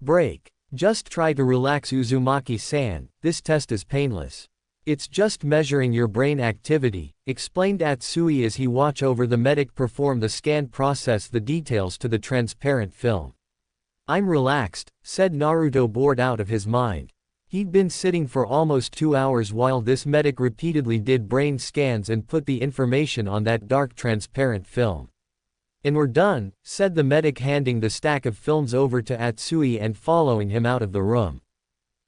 Break. Just try to relax Uzumaki-san, this test is painless. It's just measuring your brain activity, explained Atsui as he watched over the medic perform the scan process the details to the transparent film. I'm relaxed, said Naruto bored out of his mind. He'd been sitting for almost 2 hours while this medic repeatedly did brain scans and put the information on that dark transparent film. And we're done, said the medic handing the stack of films over to Atsui and following him out of the room.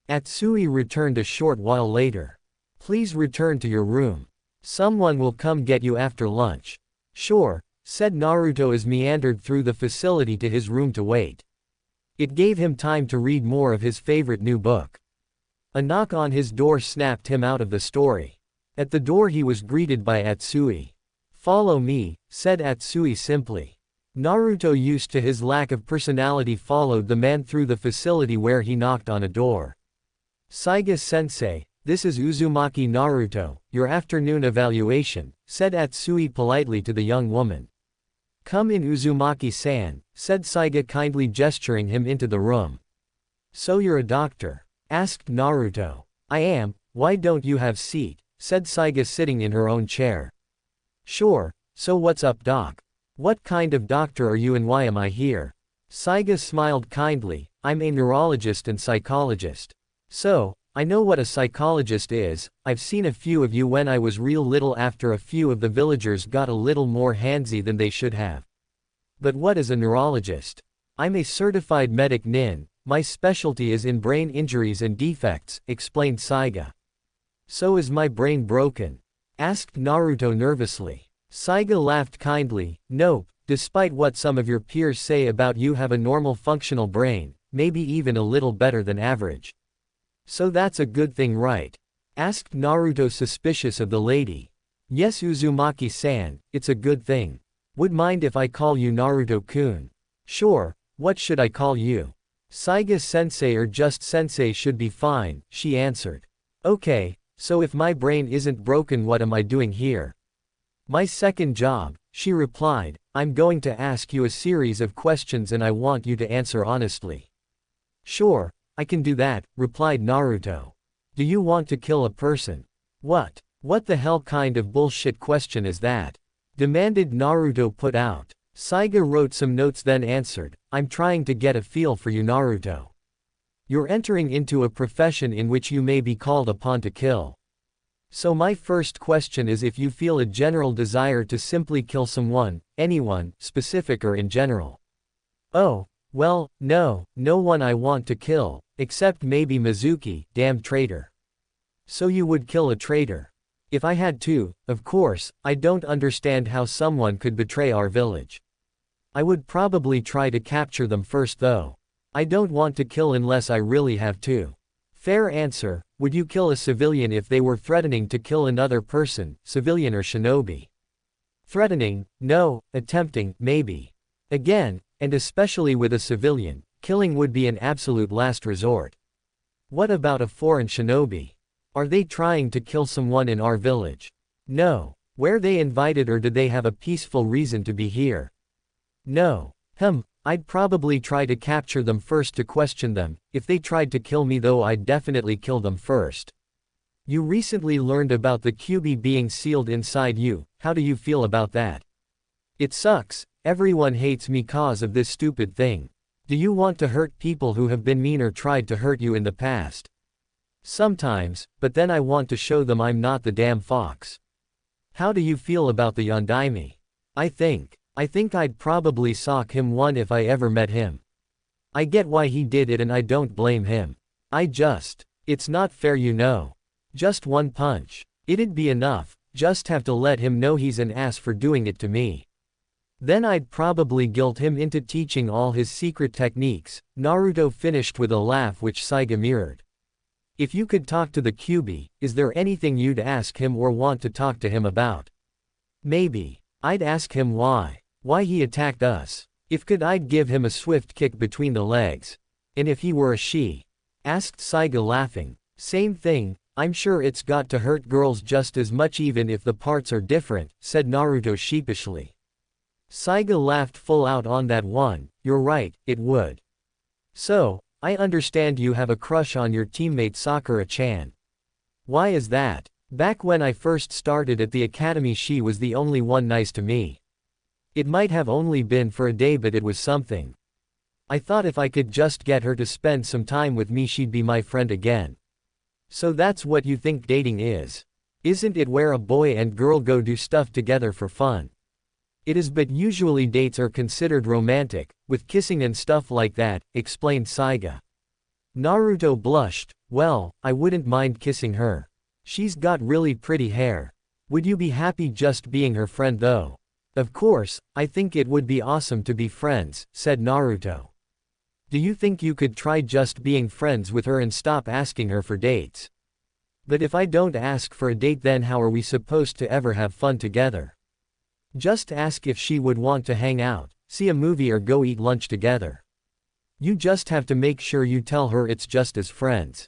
Atsui returned a short while later. Please return to your room. Someone will come get you after lunch. Sure, said Naruto as meandered through the facility to his room to wait. It gave him time to read more of his favorite new book. A knock on his door snapped him out of the story. At the door he was greeted by Atsui. Follow me, said Atsui simply. Naruto, used to his lack of personality, followed the man through the facility where he knocked on a door. Saiga-sensei, this is Uzumaki Naruto, your afternoon evaluation, said Atsui politely to the young woman. Come in Uzumaki-san, said Saiga kindly gesturing him into the room. So you're a doctor? Asked Naruto. I am, why don't you have seat, said Saiga sitting in her own chair. Sure, so what's up doc? What kind of doctor are you and why am I here? Saiga smiled kindly, I'm a neurologist and psychologist. So, I know what a psychologist is, I've seen a few of you when I was real little after a few of the villagers got a little more handsy than they should have. But what is a neurologist? I'm a certified medic nin, my specialty is in brain injuries and defects, explained Saiga. So is my brain broken? Asked Naruto nervously. Saiga laughed kindly, nope, despite what some of your peers say about you have a normal functional brain, maybe even a little better than average. So that's a good thing right? Asked Naruto suspicious of the lady. Yes Uzumaki-san, it's a good thing. Would mind if I call you Naruto-kun? Sure, what should I call you? Saiga-sensei or just sensei should be fine, she answered. Okay, so if my brain isn't broken what am I doing here? My second job, she replied, I'm going to ask you a series of questions and I want you to answer honestly. Sure, I can do that, replied Naruto. Do you want to kill a person? What the hell kind of bullshit question is that? Demanded Naruto put out. Saiga wrote some notes then answered, I'm trying to get a feel for you Naruto. You're entering into a profession in which you may be called upon to kill. So my first question is if you feel a general desire to simply kill someone, anyone, specific or in general. Oh, well, no one I want to kill, except maybe Mizuki, damn traitor. So you would kill a traitor? If I had to, of course, I don't understand how someone could betray our village. I would probably try to capture them first though. I don't want to kill unless I really have to. Fair answer, would you kill a civilian if they were threatening to kill another person, civilian or shinobi? Threatening, no, attempting, maybe. Again, and especially with a civilian, killing would be an absolute last resort. What about a foreign shinobi? Are they trying to kill someone in our village? No. Were they invited or did they have a peaceful reason to be here? No. I'd probably try to capture them first to question them. If they tried to kill me though, I'd definitely kill them first. You recently learned about the QB being sealed inside you. How do you feel about that? It sucks. Everyone hates me cause of this stupid thing. Do you want to hurt people who have been mean or tried to hurt you in the past? Sometimes, but then I want to show them I'm not the damn fox. How do you feel about the Yondaime? I think I'd probably sock him one if I ever met him. I get why he did it and I don't blame him. It's not fair, you know. Just one punch. It'd be enough, just have to let him know he's an ass for doing it to me. Then I'd probably guilt him into teaching all his secret techniques. Naruto finished with a laugh which Saiga mirrored. If you could talk to the QB, is there anything you'd ask him or want to talk to him about? Maybe. I'd ask him why he attacked us. If could, I'd give him a swift kick between the legs. And if he were a she? Asked Saiga laughing. Same thing, I'm sure it's got to hurt girls just as much even if the parts are different, said Naruto sheepishly. Saiga laughed full out on that one. You're right, it would. So, I understand you have a crush on your teammate Sakura-chan. Why is that? Back when I first started at the academy, she was the only one nice to me. It might have only been for a day, but it was something. I thought if I could just get her to spend some time with me, she'd be my friend again. So that's what you think dating is? Isn't it where a boy and girl go do stuff together for fun? It is, but usually dates are considered romantic, with kissing and stuff like that, explained Saiga. Naruto blushed. Well, I wouldn't mind kissing her. She's got really pretty hair. Would you be happy just being her friend though? Of course, I think it would be awesome to be friends, said Naruto. Do you think you could try just being friends with her and stop asking her for dates? But if I don't ask for a date, then how are we supposed to ever have fun together? Just ask if she would want to hang out, see a movie or go eat lunch together. You just have to make sure you tell her it's just as friends.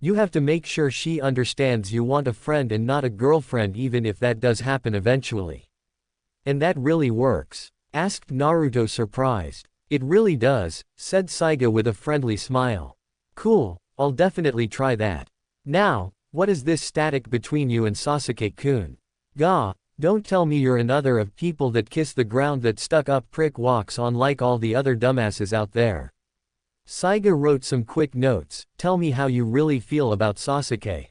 You have to make sure she understands you want a friend and not a girlfriend, even if that does happen eventually. And that really works? Asked Naruto, surprised. It really does, said Saiga with a friendly smile. Cool, I'll definitely try that. Now, what is this static between you and Sasuke-kun? Gah, don't tell me you're another of people that kiss the ground that stuck-up prick walks on like all the other dumbasses out there. Saiga wrote some quick notes. Tell me how you really feel about Sasuke.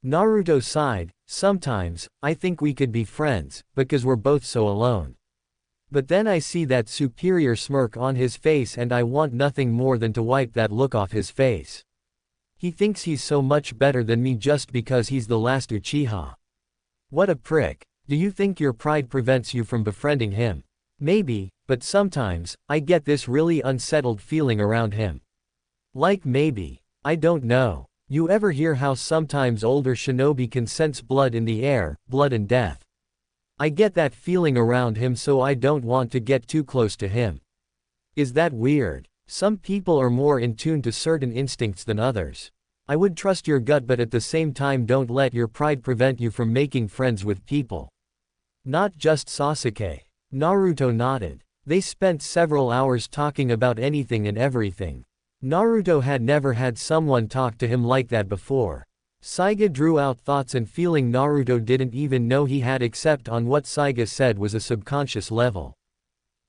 Naruto sighed. Sometimes, I think we could be friends, because we're both so alone. But then I see that superior smirk on his face and I want nothing more than to wipe that look off his face. He thinks he's so much better than me just because he's the last Uchiha. What a prick. Do you think your pride prevents you from befriending him? Maybe, but sometimes, I get this really unsettled feeling around him. Like maybe, I don't know. You ever hear how sometimes older shinobi can sense blood in the air, blood and death? I get that feeling around him, so I don't want to get too close to him. Is that weird? Some people are more in tune to certain instincts than others. I would trust your gut, but at the same time don't let your pride prevent you from making friends with people. Not just Sasuke. Naruto nodded. They spent several hours talking about anything and everything. Naruto had never had someone talk to him like that before. Saiga drew out thoughts and feeling Naruto didn't even know he had, except on what Saiga said was a subconscious level.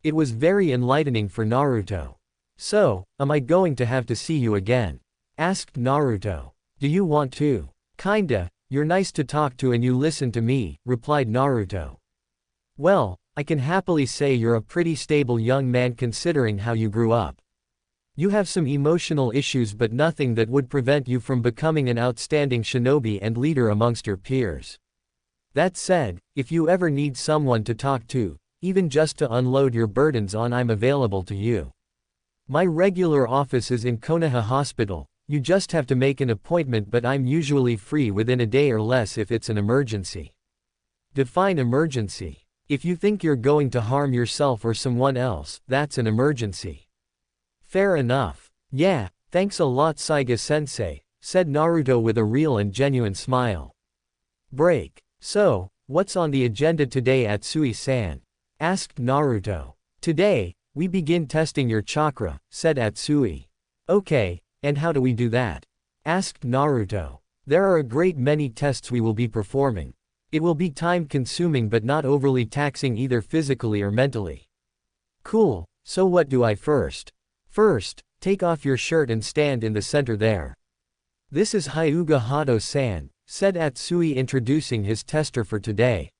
It was very enlightening for Naruto. So, am I going to have to see you again? Asked Naruto. Do you want to? Kinda, you're nice to talk to and you listen to me, replied Naruto. Well, I can happily say you're a pretty stable young man considering how you grew up. You have some emotional issues, but nothing that would prevent you from becoming an outstanding shinobi and leader amongst your peers. That said, if you ever need someone to talk to, even just to unload your burdens on, I'm available to you. My regular office is in Konoha Hospital. You just have to make an appointment, but I'm usually free within a day or less if it's an emergency. Define emergency. If you think you're going to harm yourself or someone else, that's an emergency. Fair enough. Yeah, thanks a lot Saiga-sensei, said Naruto with a real and genuine smile. Break. So, what's on the agenda today Atsui-san? Asked Naruto. Today, we begin testing your chakra, said Atsui. Okay, and how do we do that? Asked Naruto. There are a great many tests we will be performing. It will be time-consuming but not overly taxing either physically or mentally. Cool, so what do I first? First, take off your shirt and stand in the center there. This is Hyuga Hado-san, said Atsui introducing his tester for today.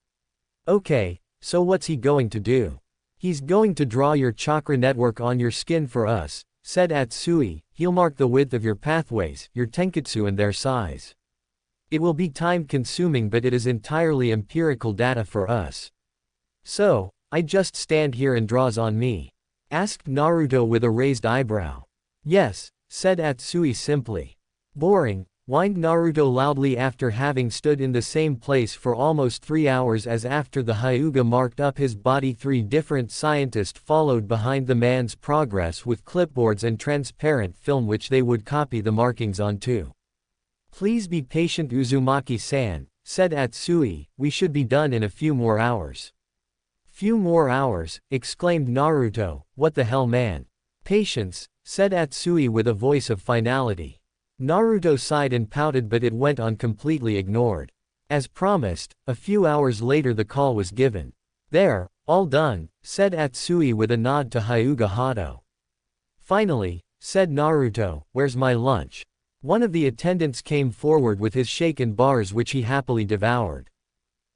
Okay, so what's he going to do? He's going to draw your chakra network on your skin for us, said Atsui. He'll mark the width of your pathways, your tenketsu and their size. It will be time-consuming but it is entirely empirical data for us. So, I just stand here and draws on me? Asked Naruto with a raised eyebrow. Yes, said Atsui simply. Boring, whined Naruto loudly after having stood in the same place for almost 3 hours as after the Hyuga marked up his body 3 different scientists followed behind the man's progress with clipboards and transparent film which they would copy the markings onto. Please be patient Uzumaki-san, said Atsui, we should be done in a few more hours. Few more hours, exclaimed Naruto, what the hell man? Patience, said Atsui with a voice of finality. Naruto sighed and pouted but it went on completely ignored. As promised, a few hours later the call was given. There, all done, said Atsui with a nod to Hyuga Hado. Finally, said Naruto, where's my lunch? One of the attendants came forward with his shaken bars which he happily devoured.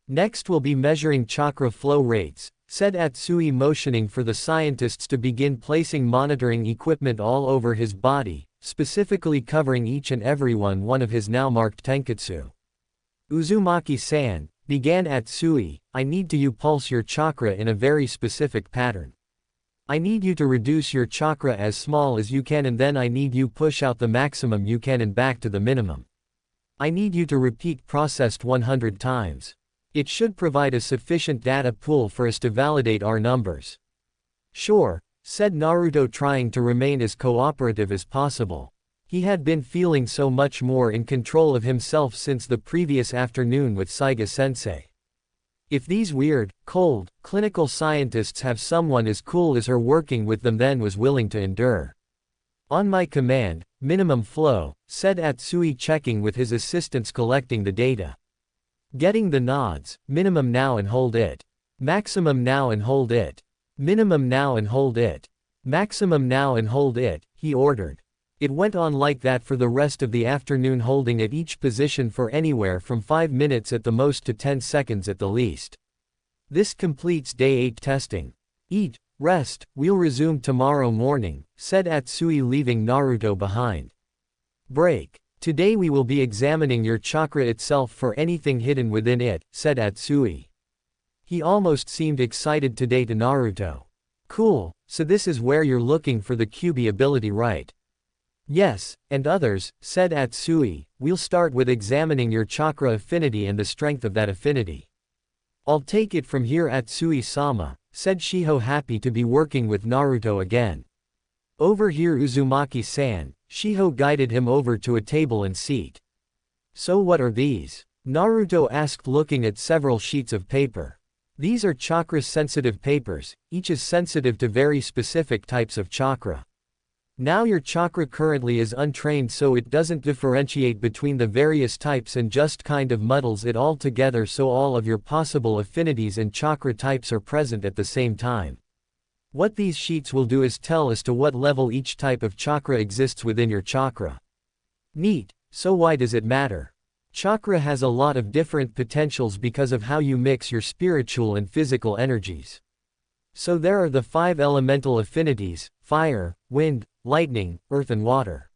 Next we'll be measuring chakra flow rates, said Atsui motioning for the scientists to begin placing monitoring equipment all over his body, specifically covering each and every one of his now marked tenketsu. Uzumaki-san, began Atsui, I need you pulse your chakra in a very specific pattern. I need you to reduce your chakra as small as you can and then I need you push out the maximum you can and back to the minimum. I need you to repeat processed 100 times. It should provide a sufficient data pool for us to validate our numbers. Sure, said Naruto trying to remain as cooperative as possible. He had been feeling so much more in control of himself since the previous afternoon with Saiga-sensei. If these weird, cold, clinical scientists have someone as cool as her working with them then was willing to endure. On my command, minimum flow, said Atsui checking with his assistants collecting the data. Getting the nods, minimum now and hold it. Maximum now and hold it. Minimum now and hold it. Maximum now and hold it, he ordered. It went on like that for the rest of the afternoon holding at each position for anywhere from 5 minutes at the most to 10 seconds at the least. This completes day 8 testing. Eat, rest, we'll resume tomorrow morning, said Atsui leaving Naruto behind. Break. Today we will be examining your chakra itself for anything hidden within it, said Atsui. He almost seemed excited today to Naruto. Cool, so this is where you're looking for the Kyuubi ability right? Yes, and others, said Atsui, we'll start with examining your chakra affinity and the strength of that affinity. I'll take it from here Atsui-sama, said Shiho happy to be working with Naruto again. Over here Uzumaki-san, Shiho guided him over to a table and seat. So what are these? Naruto asked looking at several sheets of paper. These are chakra-sensitive papers, each is sensitive to very specific types of chakra. Now your chakra currently is untrained so it doesn't differentiate between the various types and just kind of muddles it all together so all of your possible affinities and chakra types are present at the same time. What these sheets will do is tell as to what level each type of chakra exists within your chakra. Neat, so why does it matter? Chakra has a lot of different potentials because of how you mix your spiritual and physical energies. So there are the 5 elemental affinities, fire, wind, lightning, earth and water.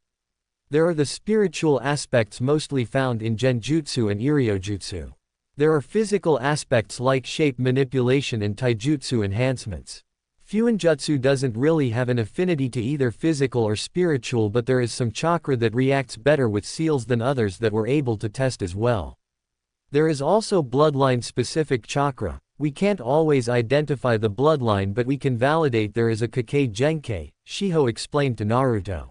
There are the spiritual aspects mostly found in Genjutsu and Iryojutsu. There are physical aspects like shape manipulation and taijutsu enhancements. Fuinjutsu doesn't really have an affinity to either physical or spiritual but there is some chakra that reacts better with seals than others that we're able to test as well. There is also bloodline-specific chakra, We can't always identify the bloodline, but we can validate there is a Kake Genkei, Shiho explained to Naruto.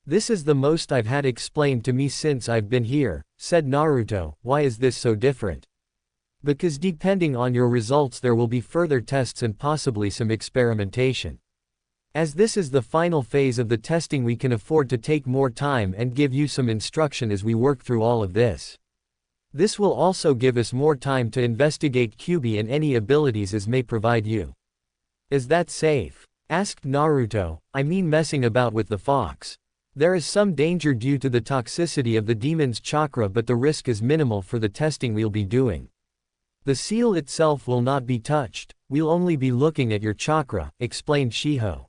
This is the most I've had explained to me since I've been here, said Naruto. Why is this so different? Because depending on your results there will be further tests and possibly some experimentation. As this is the final phase of the testing, we can afford to take more time and give you some instruction as we work through all of this. This will also give us more time to investigate Kyuubi and any abilities as may provide you. Is that safe? Asked Naruto. I mean messing about with the fox. There is some danger due to the toxicity of the demon's chakra, but the risk is minimal for the testing we'll be doing. The seal itself will not be touched, we'll only be looking at your chakra, explained Shiho.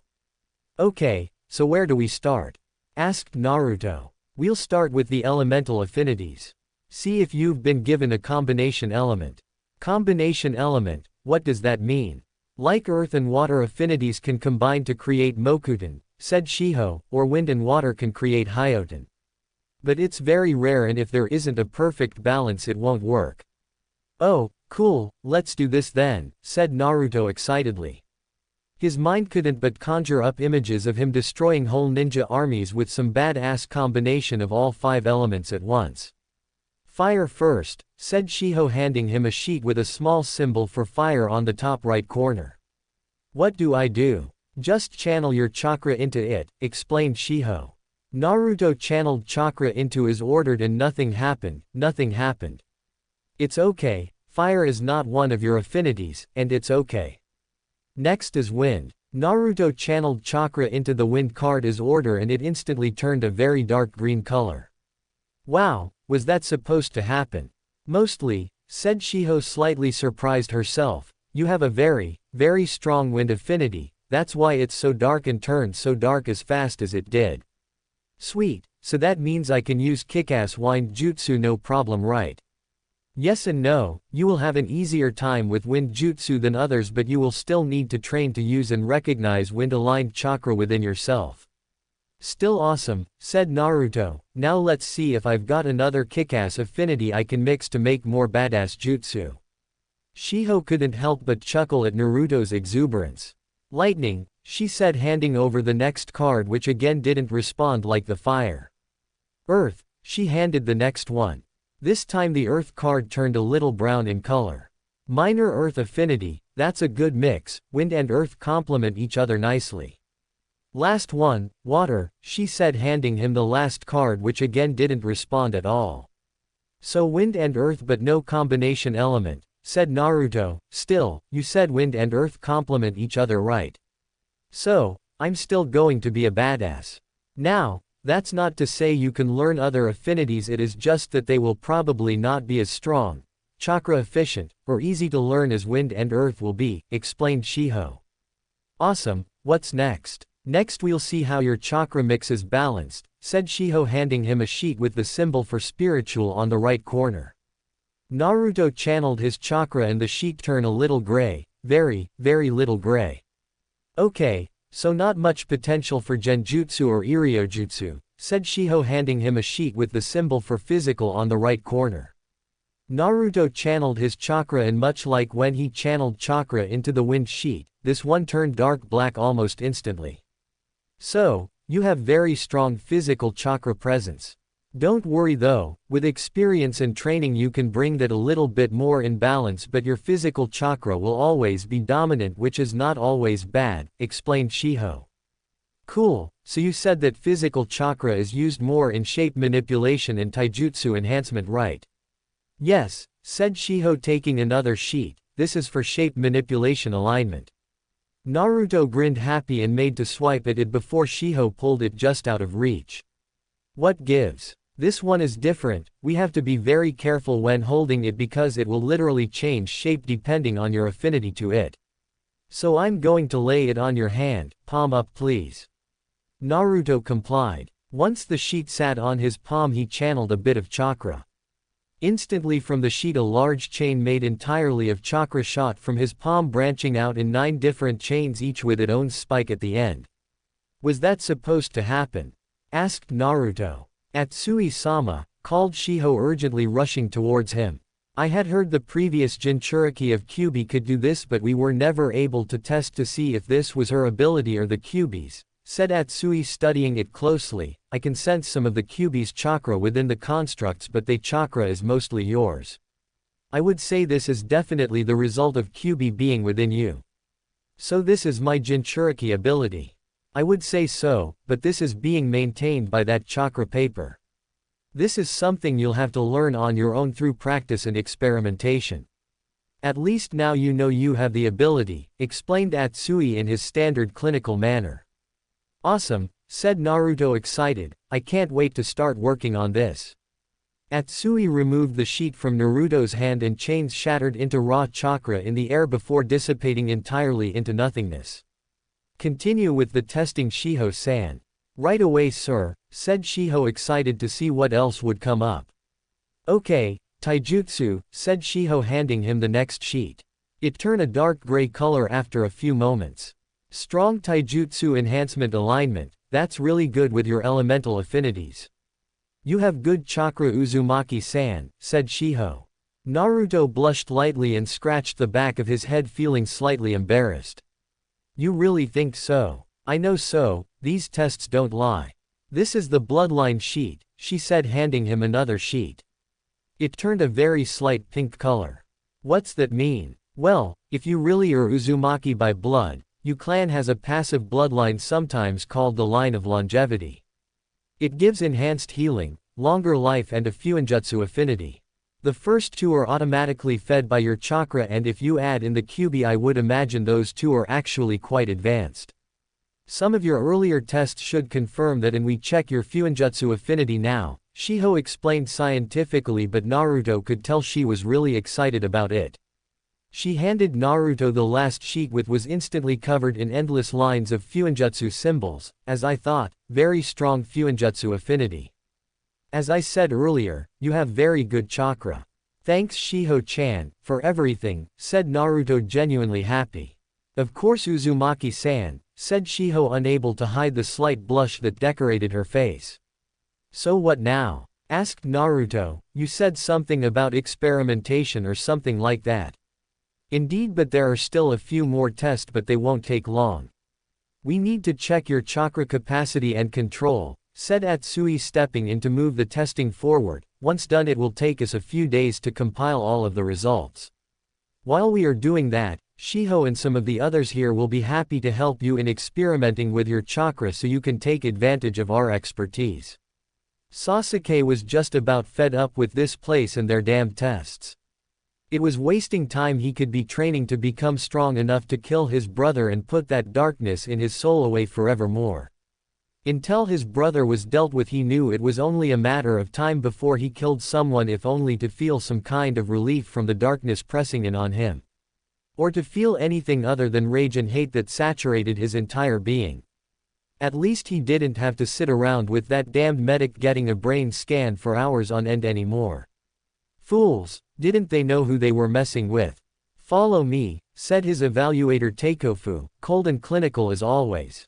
Okay, so where do we start? Asked Naruto. We'll start with the elemental affinities. See if you've been given a combination element. Combination element, what does that mean? Like earth and water affinities can combine to create Mokuton, said Shiho, or wind and water can create Hyoten. But it's very rare, and if there isn't a perfect balance it won't work. Oh, cool, let's do this then, said Naruto excitedly. His mind couldn't but conjure up images of him destroying whole ninja armies with some badass combination of all 5 elements at once. Fire first, said Shiho, handing him a sheet with a small symbol for fire on the top right corner. What do I do? Just channel your chakra into it, explained Shiho. Naruto channeled chakra into his ordered and nothing happened. It's okay, fire is not one of your affinities, and it's okay. Next is wind. Naruto channeled chakra into the wind card as order and it instantly turned a very dark green color. Wow, was that supposed to happen? Mostly, said Shiho, slightly surprised herself. You have a very, very strong wind affinity. That's why it's so dark and turned so dark as fast as it did. Sweet, so that means I can use kick-ass wind jutsu no problem, right? Yes and no, you will have an easier time with wind jutsu than others, but you will still need to train to use and recognize wind-aligned chakra within yourself. Still awesome, said Naruto. Now let's see if I've got another kick-ass affinity I can mix to make more badass jutsu. Shiho couldn't help but chuckle at Naruto's exuberance. Lightning, she said, handing over the next card, which again didn't respond like the fire. Earth, she handed the next one. This time the earth card turned a little brown in color. Minor earth affinity, that's a good mix, wind and earth complement each other nicely. Last one, water, she said, handing him the last card, which again didn't respond at all. So wind and earth but no combination element, said Naruto. Still, you said wind and earth complement each other, right? So, I'm still going to be a badass. Now, that's not to say you can learn other affinities, it is just that they will probably not be as strong, chakra efficient, or easy to learn as wind and earth will be, explained Shiho. Awesome, what's next? Next we'll see how your chakra mix is balanced, said Shiho, handing him a sheet with the symbol for spiritual on the right corner. Naruto channeled his chakra and the sheet turned a little gray, very, very little gray. Okay, so not much potential for genjutsu or iriojutsu, said Shiho, handing him a sheet with the symbol for physical on the right corner. Naruto channeled his chakra, and much like when he channeled chakra into the wind sheet, this one turned dark black almost instantly. So, you have very strong physical chakra presence. Don't worry though, with experience and training you can bring that a little bit more in balance, but your physical chakra will always be dominant, which is not always bad, explained Shiho. Cool, so you said that physical chakra is used more in shape manipulation and taijutsu enhancement, right? Yes, said Shiho, taking another sheet. This is for shape manipulation alignment. Naruto grinned happy and made to swipe at it before Shiho pulled it just out of reach. What gives? This one is different, we have to be very careful when holding it because it will literally change shape depending on your affinity to it. So I'm going to lay it on your hand, palm up please. Naruto complied. Once the sheet sat on his palm he channeled a bit of chakra. Instantly from the sheet a large chain made entirely of chakra shot from his palm, branching out in 9 different chains, each with its own spike at the end. Was that supposed to happen? Asked Naruto. Atsui-sama, called Shiho urgently, rushing towards him. I had heard the previous Jinchuriki of Kyuubi could do this, but we were never able to test to see if this was her ability or the Kyuubi's, said Atsui, studying it closely. I can sense some of the Kyuubi's chakra within the constructs, but the chakra is mostly yours. I would say this is definitely the result of Kyuubi being within you. So this is my Jinchuriki ability. I would say so, but this is being maintained by that chakra paper. This is something you'll have to learn on your own through practice and experimentation. At least now you know you have the ability, explained Atsui in his standard clinical manner. Awesome, said Naruto, excited. I can't wait to start working on this. Atsui removed the sheet from Naruto's hand and chains shattered into raw chakra in the air before dissipating entirely into nothingness. Continue with the testing, Shiho-san. Right away, sir, said Shiho, excited to see what else would come up. Okay, taijutsu, said Shiho, handing him the next sheet. It turned a dark gray color after a few moments. Strong taijutsu enhancement alignment, that's really good with your elemental affinities. You have good chakra, Uzumaki-san, said Shiho. Naruto blushed lightly and scratched the back of his head, feeling slightly embarrassed. You really think so? I know so, these tests don't lie. This is the bloodline sheet, she said, handing him another sheet. It turned a very slight pink color. What's that mean? Well, if you really are Uzumaki by blood, your clan has a passive bloodline, sometimes called the line of longevity. It gives enhanced healing, longer life, and a fuinjutsu affinity. The first two are automatically fed by your chakra, and if you add in the Kyuubi, I would imagine those two are actually quite advanced. Some of your earlier tests should confirm that, and we check your fuinjutsu affinity now, Shiho explained scientifically, but Naruto could tell she was really excited about it. She handed Naruto the last sheet, which was instantly covered in endless lines of fuinjutsu symbols. As I thought, very strong fuinjutsu affinity. As I said earlier, you have very good chakra. Thanks, Shiho-chan, for everything, said Naruto, genuinely happy. Of course, Uzumaki-san, said Shiho, unable to hide the slight blush that decorated her face. So what now? Asked Naruto. You said something about experimentation or something like that. Indeed, but there are still a few more tests, but they won't take long. We need to check your chakra capacity and control, said Atsui, stepping in to move the testing forward. Once done, it will take us a few days to compile all of the results. While we are doing that, Shiho and some of the others here will be happy to help you in experimenting with your chakra so you can take advantage of our expertise. Sasuke was just about fed up with this place and their damn tests. It was wasting time. He could be training to become strong enough to kill his brother and put that darkness in his soul away forevermore. Until his brother was dealt with, he knew it was only a matter of time before he killed someone, if only to feel some kind of relief from the darkness pressing in on him. Or to feel anything other than rage and hate that saturated his entire being. At least he didn't have to sit around with that damned medic getting a brain scan for hours on end anymore. Fools, didn't they know who they were messing with? Follow me, said his evaluator Takeofu, cold and clinical as always.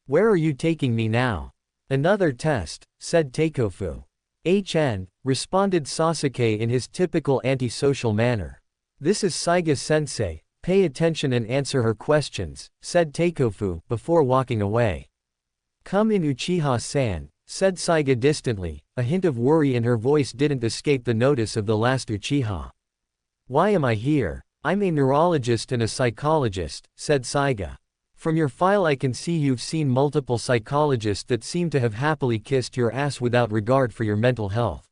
Where are you taking me now? Another test, said Takeofu. HN, responded Sasuke in his typical antisocial manner. This is Saiga-sensei, pay attention and answer her questions, said Takeofu, before walking away. Come in, Uchiha-san, said Saiga distantly. A hint of worry in her voice didn't escape the notice of the last Uchiha. Why am I here? I'm a neurologist and a psychologist, said Saiga. From your file I can see you've seen multiple psychologists that seem to have happily kissed your ass without regard for your mental health.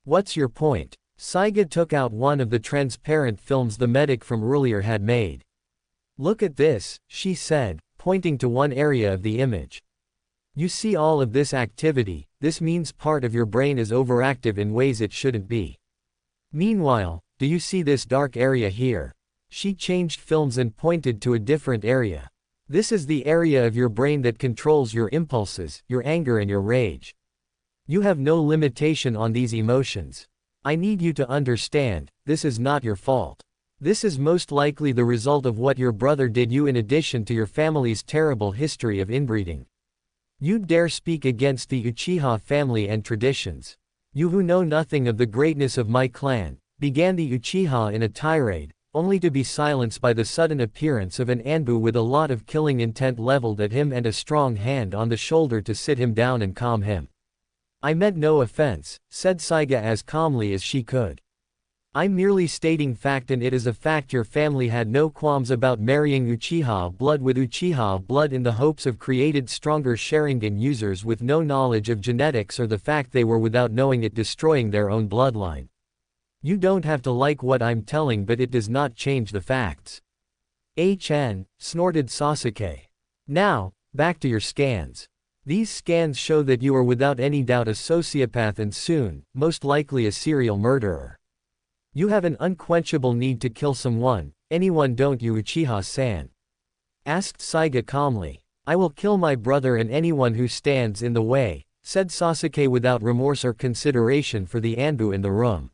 What's your point? Saiga took out one of the transparent films the medic from earlier had made. Look at this, she said, pointing to one area of the image. You see all of this activity? This means part of your brain is overactive in ways it shouldn't be. Meanwhile, do you see this dark area here? She changed films and pointed to a different area. This is the area of your brain that controls your impulses, your anger and your rage. You have no limitation on these emotions. I need you to understand, this is not your fault. This is most likely the result of what your brother did you in addition to your family's terrible history of inbreeding. You dare speak against the Uchiha family and traditions. You who know nothing of the greatness of my clan, began the Uchiha in a tirade, only to be silenced by the sudden appearance of an Anbu with a lot of killing intent leveled at him and a strong hand on the shoulder to sit him down and calm him. "I meant no offense," said Saiga as calmly as she could. "I'm merely stating fact, and it is a fact your family had no qualms about marrying Uchiha blood with Uchiha blood in the hopes of created stronger Sharingan users with no knowledge of genetics or the fact they were without knowing it destroying their own bloodline. You don't have to like what I'm telling, but it does not change the facts." snorted Sasuke. "Now, back to your scans. These scans show that you are without any doubt a sociopath and soon, most likely a serial murderer. You have an unquenchable need to kill someone, anyone, don't you, Uchiha-san?" asked Saiga calmly. "I will kill my brother and anyone who stands in the way," said Sasuke without remorse or consideration for the Anbu in the room.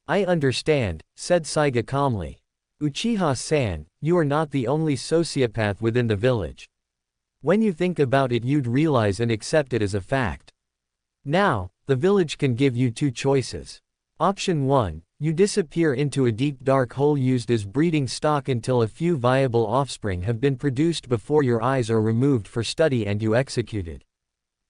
"I understand," said Saiga calmly. "Uchiha-san, you are not the only sociopath within the village. When you think about it, you'd realize and accept it as a fact. Now, the village can give you two choices. Option 1, you disappear into a deep dark hole used as breeding stock until a few viable offspring have been produced before your eyes are removed for study and you executed.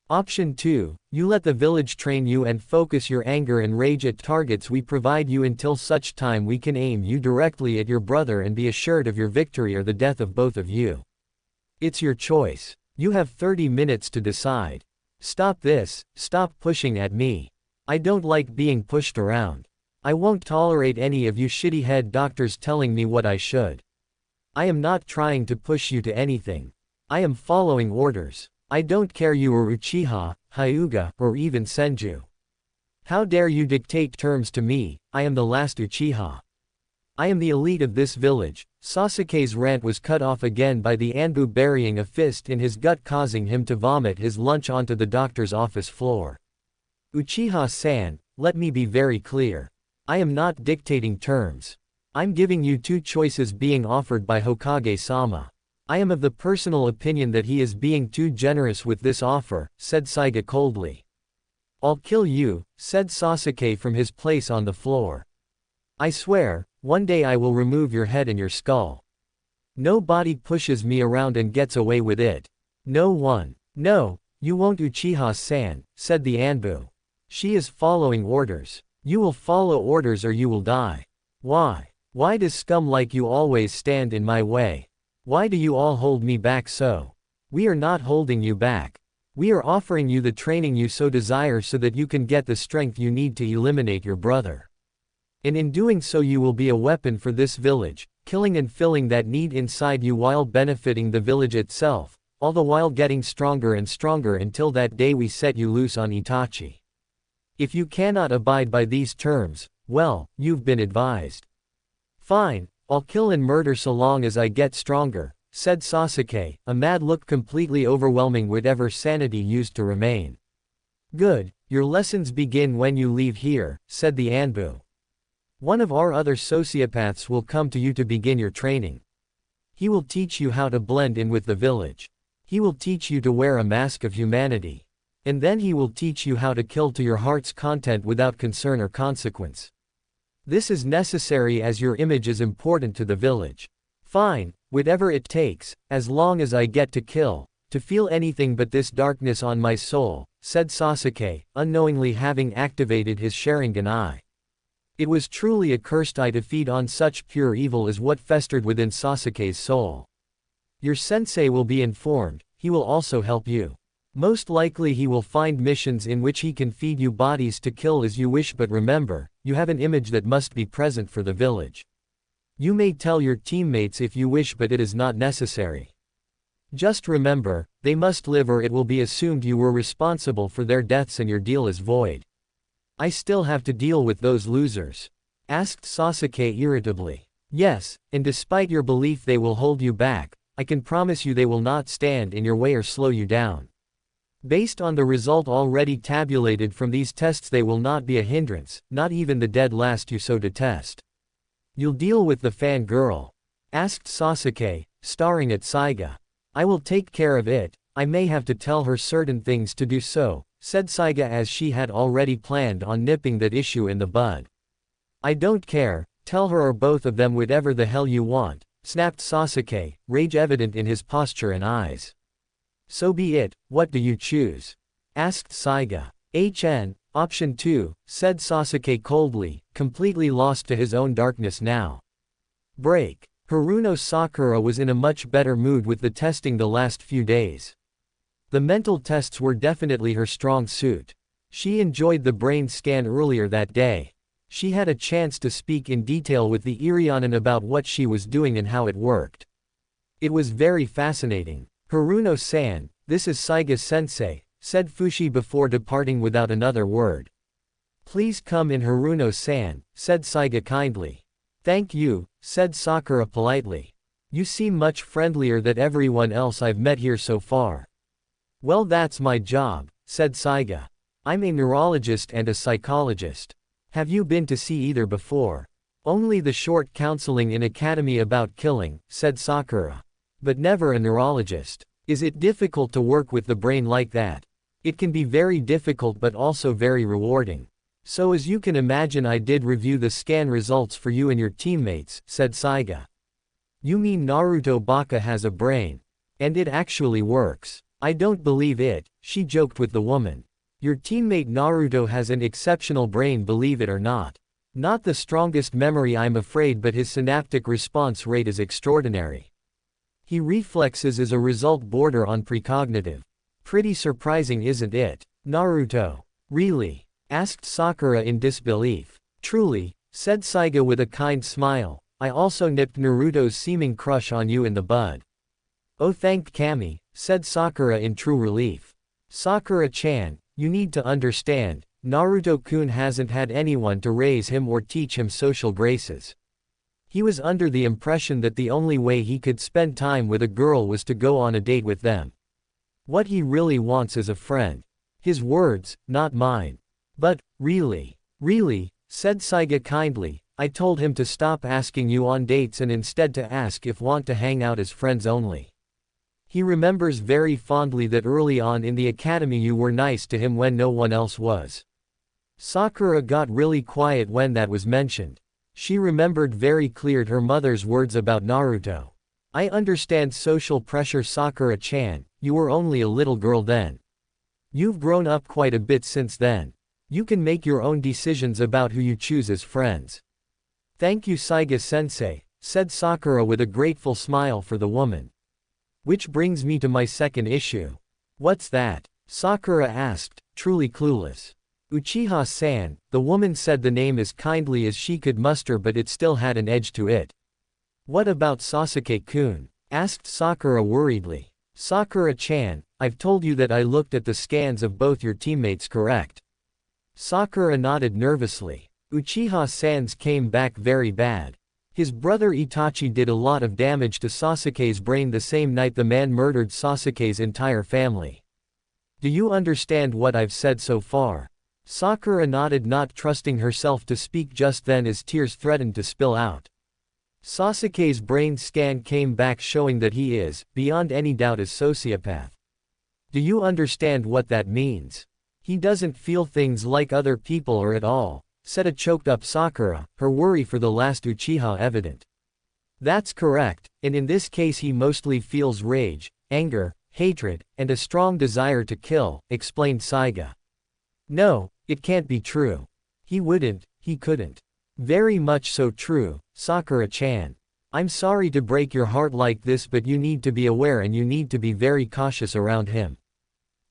Option 2, you let the village train you and focus your anger and rage at targets we provide you until such time we can aim you directly at your brother and be assured of your victory or the death of both of you. It's your choice. You have 30 minutes to decide. Stop this, stop pushing at me. I don't like being pushed around. I won't tolerate any of you shitty head doctors telling me what I should. I am not trying to push you to anything. I am following orders. I don't care you are Uchiha, Hyuga, or even Senju. How dare you dictate terms to me? I am the last Uchiha. I am the elite of this village." Sasuke's rant was cut off again by the Anbu burying a fist in his gut, causing him to vomit his lunch onto the doctor's office floor. "Uchiha-san, let me be very clear. I am not dictating terms. I'm giving you two choices being offered by Hokage-sama. I am of the personal opinion that he is being too generous with this offer," said Saiga coldly. "I'll kill you," said Sasuke from his place on the floor. "I swear, one day I will remove your head and your skull. Nobody pushes me around and gets away with it. No one." "No, you won't, Uchiha-san," said the Anbu. "She is following orders. You will follow orders or you will die. Why? Why does scum like you always stand in my way? Why do you all hold me back so? We are not holding you back. We are offering you the training you so desire so that you can get the strength you need to eliminate your brother. And in doing so you will be a weapon for this village, killing and filling that need inside you while benefiting the village itself, all the while getting stronger and stronger until that day we set you loose on Itachi. If you cannot abide by these terms, well, you've been advised." "Fine, I'll kill and murder so long as I get stronger," said Sasuke, a mad look completely overwhelming whatever sanity used to remain. "Good, your lessons begin when you leave here," said the Anbu. "One of our other sociopaths will come to you to begin your training. He will teach you how to blend in with the village. He will teach you to wear a mask of humanity. And then he will teach you how to kill to your heart's content without concern or consequence. This is necessary as your image is important to the village. Fine, whatever it takes, as long as I get to kill, to feel anything but this darkness on my soul," said Sasuke, unknowingly having activated his Sharingan eye. It was truly a cursed eye to feed on such pure evil as what festered within Sasuke's soul. "Your sensei will be informed, he will also help you. Most likely he will find missions in which he can feed you bodies to kill as you wish, but remember, you have an image that must be present for the village. You may tell your teammates if you wish, but it is not necessary. Just remember, they must live or it will be assumed you were responsible for their deaths and your deal is void." "I still have to deal with those losers?" asked Sasuke irritably. "Yes, and despite your belief they will hold you back, I can promise you they will not stand in your way or slow you down. Based on the result already tabulated from these tests, they will not be a hindrance, not even the dead last you so detest." "You'll deal with the fangirl?" asked Sasuke, staring at Saiga. "I will take care of it. I may have to tell her certain things to do so," said Saiga as she had already planned on nipping that issue in the bud. I don't care, tell her or both of them whatever the hell you want, snapped Sasuke, rage evident in his posture and eyes. So be it, what do you choose? Asked Saiga. Option 2, said Sasuke coldly, completely lost to his own darkness now. Break. Haruno Sakura was in a much better mood with the testing the last few days. The mental tests were definitely her strong suit. She enjoyed the brain scan earlier that day. She had a chance to speak in detail with the Irionen about what she was doing and how it worked. It was very fascinating. Haruno-san, this is Saiga-sensei, said Fushi before departing without another word. Please come in, Haruno-san, said Saiga kindly. Thank you, said Sakura politely. You seem much friendlier than everyone else I've met here so far. Well, that's my job, said Saiga. I'm a neurologist and a psychologist. Have you been to see either before? Only the short counseling in academy about killing, said Sakura. But never a neurologist. Is it difficult to work with the brain like that? It can be very difficult but also very rewarding. So as you can imagine, I did review the scan results for you and your teammates, said Saiga. You mean Naruto Baka has a brain? And it actually works. I don't believe it, she joked with the woman. Your teammate Naruto has an exceptional brain, believe it or not. Not the strongest memory, I'm afraid, but his synaptic response rate is extraordinary. He reflexes as a result border on precognitive. Pretty surprising, isn't it? Naruto. Really? Asked Sakura in disbelief. Truly, said Saiga with a kind smile, I also nipped Naruto's seeming crush on you in the bud. Oh, thanked Kami, said Sakura in true relief. Sakura-chan, you need to understand, Naruto-kun hasn't had anyone to raise him or teach him social graces. He was under the impression that the only way he could spend time with a girl was to go on a date with them. What he really wants is a friend. His words, not mine. But, really, said Saiga kindly, I told him to stop asking you on dates and instead to ask if want to hang out as friends only. He remembers very fondly that early on in the academy you were nice to him when no one else was. Sakura got really quiet when that was mentioned. She remembered very clear her mother's words about Naruto. I understand social pressure, Sakura-chan, you were only a little girl then. You've grown up quite a bit since then. You can make your own decisions about who you choose as friends. Thank you, Saiga-sensei, said Sakura with a grateful smile for the woman. Which brings me to my second issue. What's that? Sakura asked, truly clueless. Uchiha-san, the woman said the name as kindly as she could muster, but it still had an edge to it. What about Sasuke-kun? Asked Sakura worriedly. Sakura-chan, I've told you that I looked at the scans of both your teammates, correct? Sakura nodded nervously. Uchiha-san's came back very bad. His brother Itachi did a lot of damage to Sasuke's brain the same night the man murdered Sasuke's entire family. Do you understand what I've said so far? Sakura nodded, not trusting herself to speak just then as tears threatened to spill out. Sasuke's brain scan came back showing that he is, beyond any doubt, a sociopath. Do you understand what that means? He doesn't feel things like other people or at all, said a choked-up Sakura, her worry for the last Uchiha evident. That's correct, and in this case he mostly feels rage, anger, hatred, and a strong desire to kill, explained Saiga. No, it can't be true. He couldn't. Very much so true, Sakura-chan. I'm sorry to break your heart like this, but you need to be aware and you need to be very cautious around him.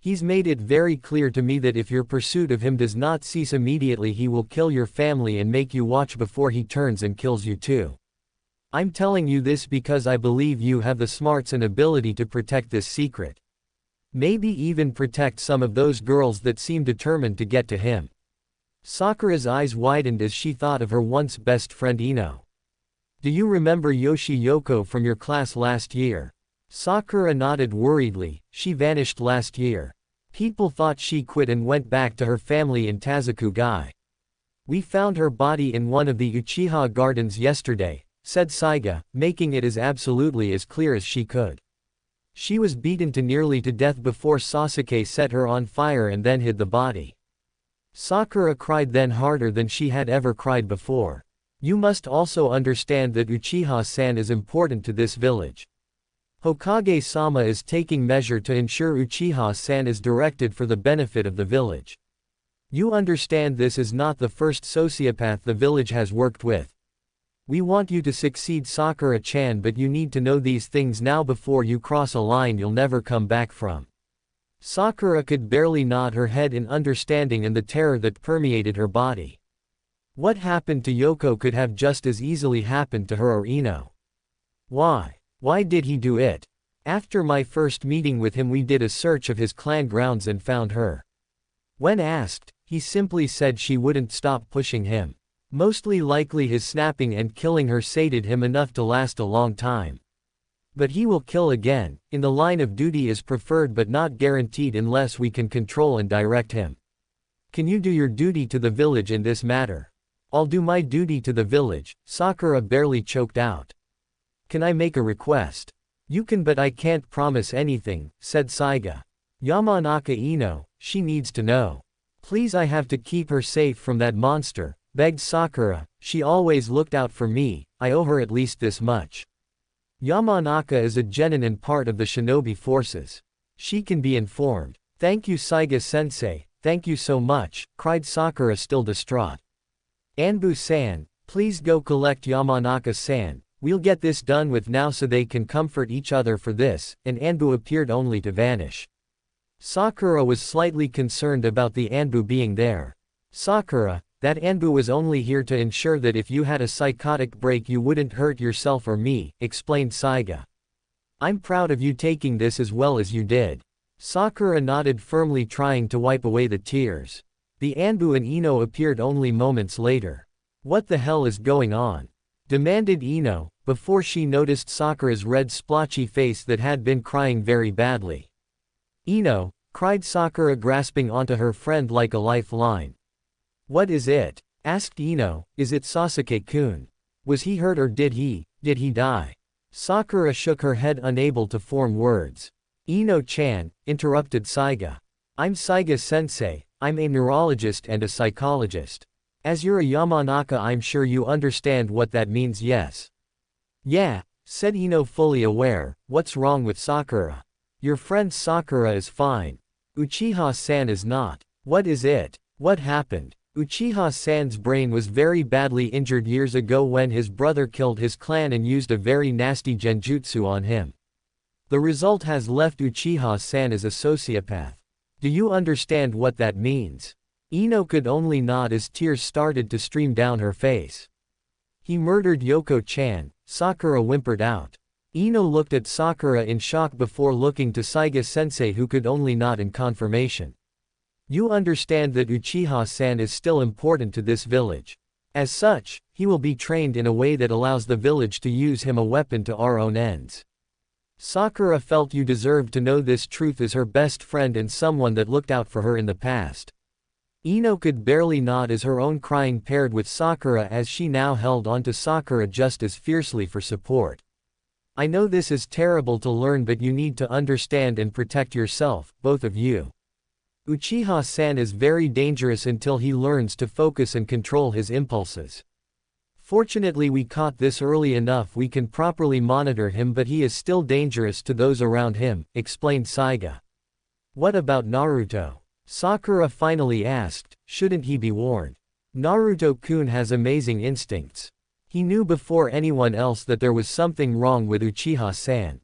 He's made it very clear to me that if your pursuit of him does not cease immediately, he will kill your family and make you watch before he turns and kills you too. I'm telling you this because I believe you have the smarts and ability to protect this secret. Maybe even protect some of those girls that seem determined to get to him. Sakura's eyes widened as she thought of her once best friend Ino. Do you remember Yoshi Yoko from your class last year? Sakura nodded worriedly. She vanished last year. People thought she quit and went back to her family in Tazuku-gai. We found her body in one of the Uchiha gardens yesterday, said Saiga, making it as absolutely as clear as she could. She was beaten to nearly to death before Sasuke set her on fire and then hid the body. Sakura cried then harder than she had ever cried before. You must also understand that Uchiha-san is important to this village. Hokage-sama is taking measure to ensure Uchiha-san is directed for the benefit of the village. You understand this is not the first sociopath the village has worked with. We want you to succeed Sakura-chan, but you need to know these things now before you cross a line you'll never come back from. Sakura could barely nod her head in understanding and the terror that permeated her body. What happened to Yoko could have just as easily happened to her or Ino. Why? Why did he do it? After my first meeting with him we did a search of his clan grounds and found her. When asked, he simply said she wouldn't stop pushing him. Mostly likely his snapping and killing her sated him enough to last a long time. But he will kill again. In the line of duty is preferred but not guaranteed unless we can control and direct him. Can you do your duty to the village in this matter? I'll do my duty to the village, Sakura barely choked out. Can I make a request? You can, but I can't promise anything, said Saiga. Yamanaka Ino, she needs to know. Please, I have to keep her safe from that monster, begged Sakura. She always looked out for me, I owe her at least this much. Yamanaka is a genin and part of the shinobi forces. She can be informed. Thank you Saiga-sensei, thank you so much, cried Sakura still distraught. Anbu-san, please go collect Yamanaka-san, we'll get this done with now so they can comfort each other for this, and Anbu appeared only to vanish. Sakura was slightly concerned about the Anbu being there. Sakura, that Anbu was only here to ensure that if you had a psychotic break you wouldn't hurt yourself or me, explained Saiga. I'm proud of you taking this as well as you did. Sakura nodded firmly, trying to wipe away the tears. The Anbu and Ino appeared only moments later. What the hell is going on? Demanded Ino, before she noticed Sakura's red splotchy face that had been crying very badly. Ino, cried Sakura, grasping onto her friend like a lifeline. What is it? Asked Ino. Is it Sasuke-kun? Was he hurt or did he die? Sakura shook her head, unable to form words. Ino-chan, interrupted Saiga. I'm Saiga-sensei, I'm a neurologist and a psychologist. As you're a Yamanaka I'm sure you understand what that means, yes? Yeah, said Ino, fully aware. What's wrong with Sakura? Your friend Sakura is fine. Uchiha-san is not. What is it? What happened? Uchiha-san's brain was very badly injured years ago when his brother killed his clan and used a very nasty genjutsu on him. The result has left Uchiha-san as a sociopath. Do you understand what that means? Ino could only nod as tears started to stream down her face. He murdered Yoko-chan, Sakura whimpered out. Ino looked at Sakura in shock before looking to Saiga-sensei, who could only nod in confirmation. You understand that Uchiha-san is still important to this village. As such, he will be trained in a way that allows the village to use him a weapon to our own ends. Sakura felt you deserved to know this truth as her best friend and someone that looked out for her in the past. Ino could barely nod as her own crying paired with Sakura as she now held on to Sakura just as fiercely for support. I know this is terrible to learn, but you need to understand and protect yourself, both of you. Uchiha-san is very dangerous until he learns to focus and control his impulses. Fortunately we caught this early enough we can properly monitor him, but he is still dangerous to those around him, explained Saiga. What about Naruto? Sakura finally asked. Shouldn't he be warned? Naruto-kun has amazing instincts. He knew before anyone else that there was something wrong with Uchiha-san.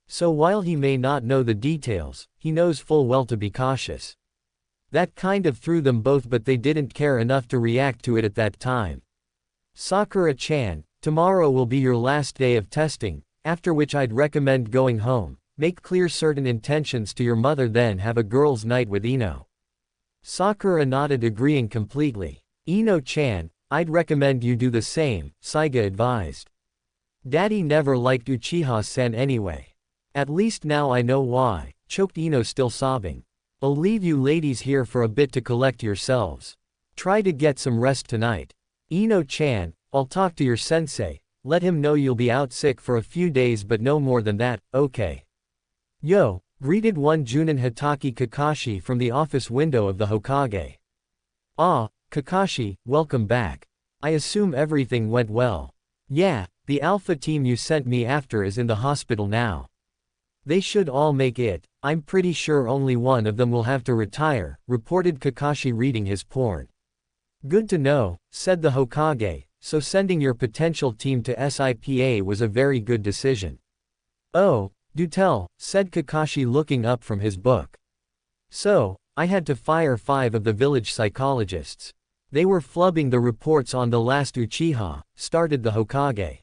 So while he may not know the details, he knows full well to be cautious. That kind of threw them both, but they didn't care enough to react to it at that time. Sakura-chan, tomorrow will be your last day of testing, after which I'd recommend going home, make clear certain intentions to your mother, then have a girls' night with Ino. Sakura nodded, agreeing completely. Ino-chan, I'd recommend you do the same, Saiga advised. Daddy never liked Uchiha-san anyway. At least now I know why, choked Ino, still sobbing. I'll leave you ladies here for a bit to collect yourselves. Try to get some rest tonight. Ino-chan, I'll talk to your sensei, let him know you'll be out sick for a few days but no more than that, okay? Yo, greeted one Junin Hitaki Kakashi from the office window of the Hokage. Ah, Kakashi, welcome back. I assume everything went well. Yeah, the Alpha team you sent me after is in the hospital now. They should all make it. I'm pretty sure only one of them will have to retire, reported Kakashi reading his porn. Good to know, said the Hokage, so sending your potential team to Sipa was a very good decision. Oh, do tell, said Kakashi looking up from his book. So, I had to fire 5 of the village psychologists. They were flubbing the reports on the last Uchiha, started the Hokage.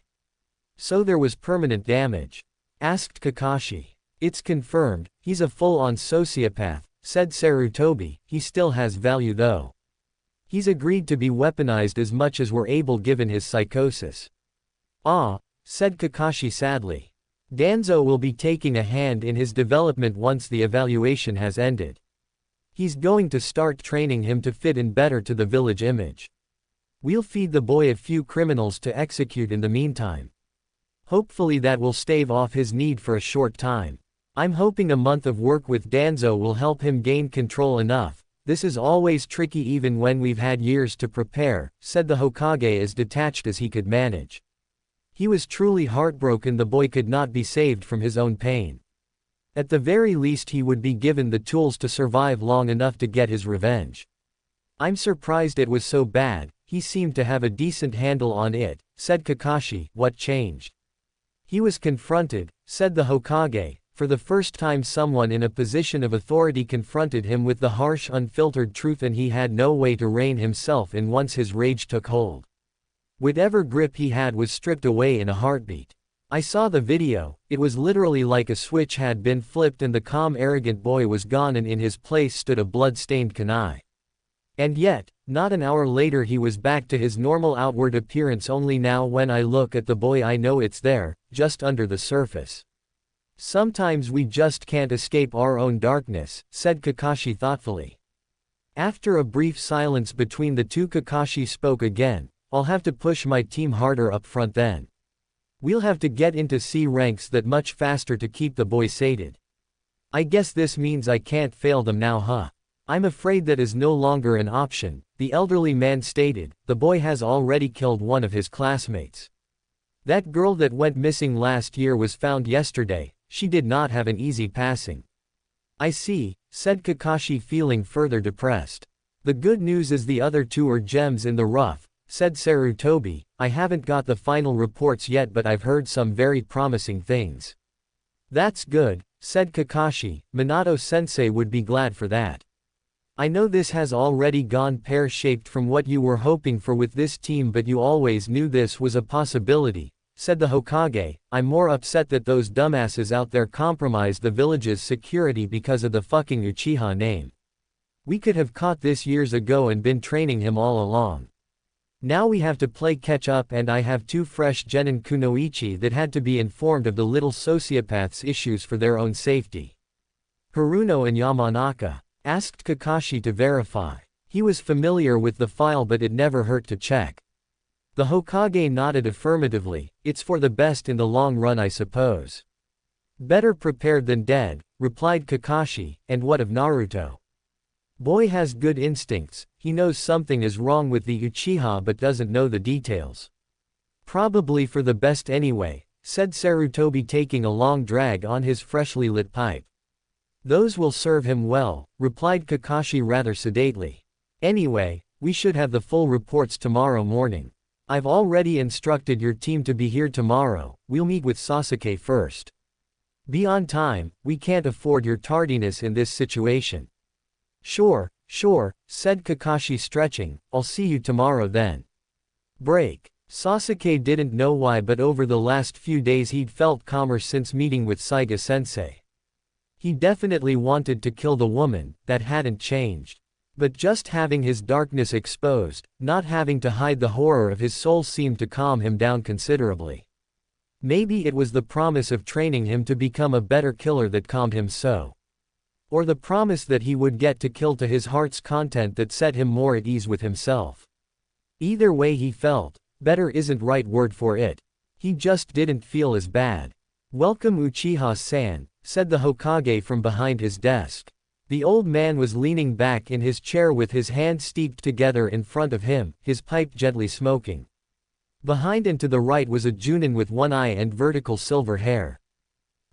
So there was permanent damage? Asked Kakashi. It's confirmed, he's a full-on sociopath, said Sarutobi, he still has value though. He's agreed to be weaponized as much as we're able given his psychosis. Ah, said Kakashi sadly. Danzo will be taking a hand in his development once the evaluation has ended. He's going to start training him to fit in better to the village image. We'll feed the boy a few criminals to execute in the meantime. Hopefully that will stave off his need for a short time. I'm hoping a month of work with Danzo will help him gain control enough. This is always tricky even when we've had years to prepare, said the Hokage as detached as he could manage. He was truly heartbroken the boy could not be saved from his own pain. At the very least he would be given the tools to survive long enough to get his revenge. I'm surprised it was so bad, he seemed to have a decent handle on it, said Kakashi. What changed? He was confronted, said the Hokage. For the first time someone in a position of authority confronted him with the harsh unfiltered truth and he had no way to rein himself in once his rage took hold. Whatever grip he had was stripped away in a heartbeat. I saw the video, it was literally like a switch had been flipped and the calm arrogant boy was gone and in his place stood a blood-stained kunai. And yet, not an hour later he was back to his normal outward appearance only now when I look at the boy I know it's there, just under the surface. Sometimes we just can't escape our own darkness, said Kakashi thoughtfully. After a brief silence between the two Kakashi spoke again, I'll have to push my team harder up front then. We'll have to get into C ranks that much faster to keep the boy sated. I guess this means I can't fail them now huh? I'm afraid that is no longer an option, the elderly man stated. The boy has already killed one of his classmates. That girl that went missing last year was found yesterday. She did not have an easy passing. I see, said Kakashi feeling further depressed. The good news is the other 2 are gems in the rough, said Sarutobi. I haven't got the final reports yet but I've heard some very promising things. That's good, said Kakashi. Minato-sensei would be glad for that. I know this has already gone pear-shaped from what you were hoping for with this team but you always knew this was a possibility, said the Hokage. I'm more upset that those dumbasses out there compromised the village's security because of the fucking Uchiha name. We could have caught this years ago and been training him all along. Now we have to play catch up and I have 2 fresh genin kunoichi that had to be informed of the little sociopath's issues for their own safety. Haruno and Yamanaka? Asked Kakashi to verify. He was familiar with the file but it never hurt to check. The Hokage nodded affirmatively. It's for the best in the long run I suppose. Better prepared than dead, replied Kakashi. And what of Naruto? Boy has good instincts, he knows something is wrong with the Uchiha but doesn't know the details. Probably for the best anyway, said Sarutobi taking a long drag on his freshly lit pipe. Those will serve him well, replied Kakashi rather sedately. Anyway, we should have the full reports tomorrow morning. I've already instructed your team to be here tomorrow. We'll meet with Sasuke first. Be on time, we can't afford your tardiness in this situation. Sure, said Kakashi stretching. I'll see you tomorrow then. Break. Sasuke didn't know why but over the last few days he'd felt calmer since meeting with Saiga-sensei. He definitely wanted to kill the woman, that hadn't changed. But just having his darkness exposed, not having to hide the horror of his soul seemed to calm him down considerably. Maybe it was the promise of training him to become a better killer that calmed him so. Or the promise that he would get to kill to his heart's content that set him more at ease with himself. Either way he felt, better isn't right word for it. He just didn't feel as bad. Welcome Uchiha-san, said the Hokage from behind his desk. The old man was leaning back in his chair with his hands steeped together in front of him, his pipe gently smoking. Behind and to the right was a Junin with one eye and vertical silver hair.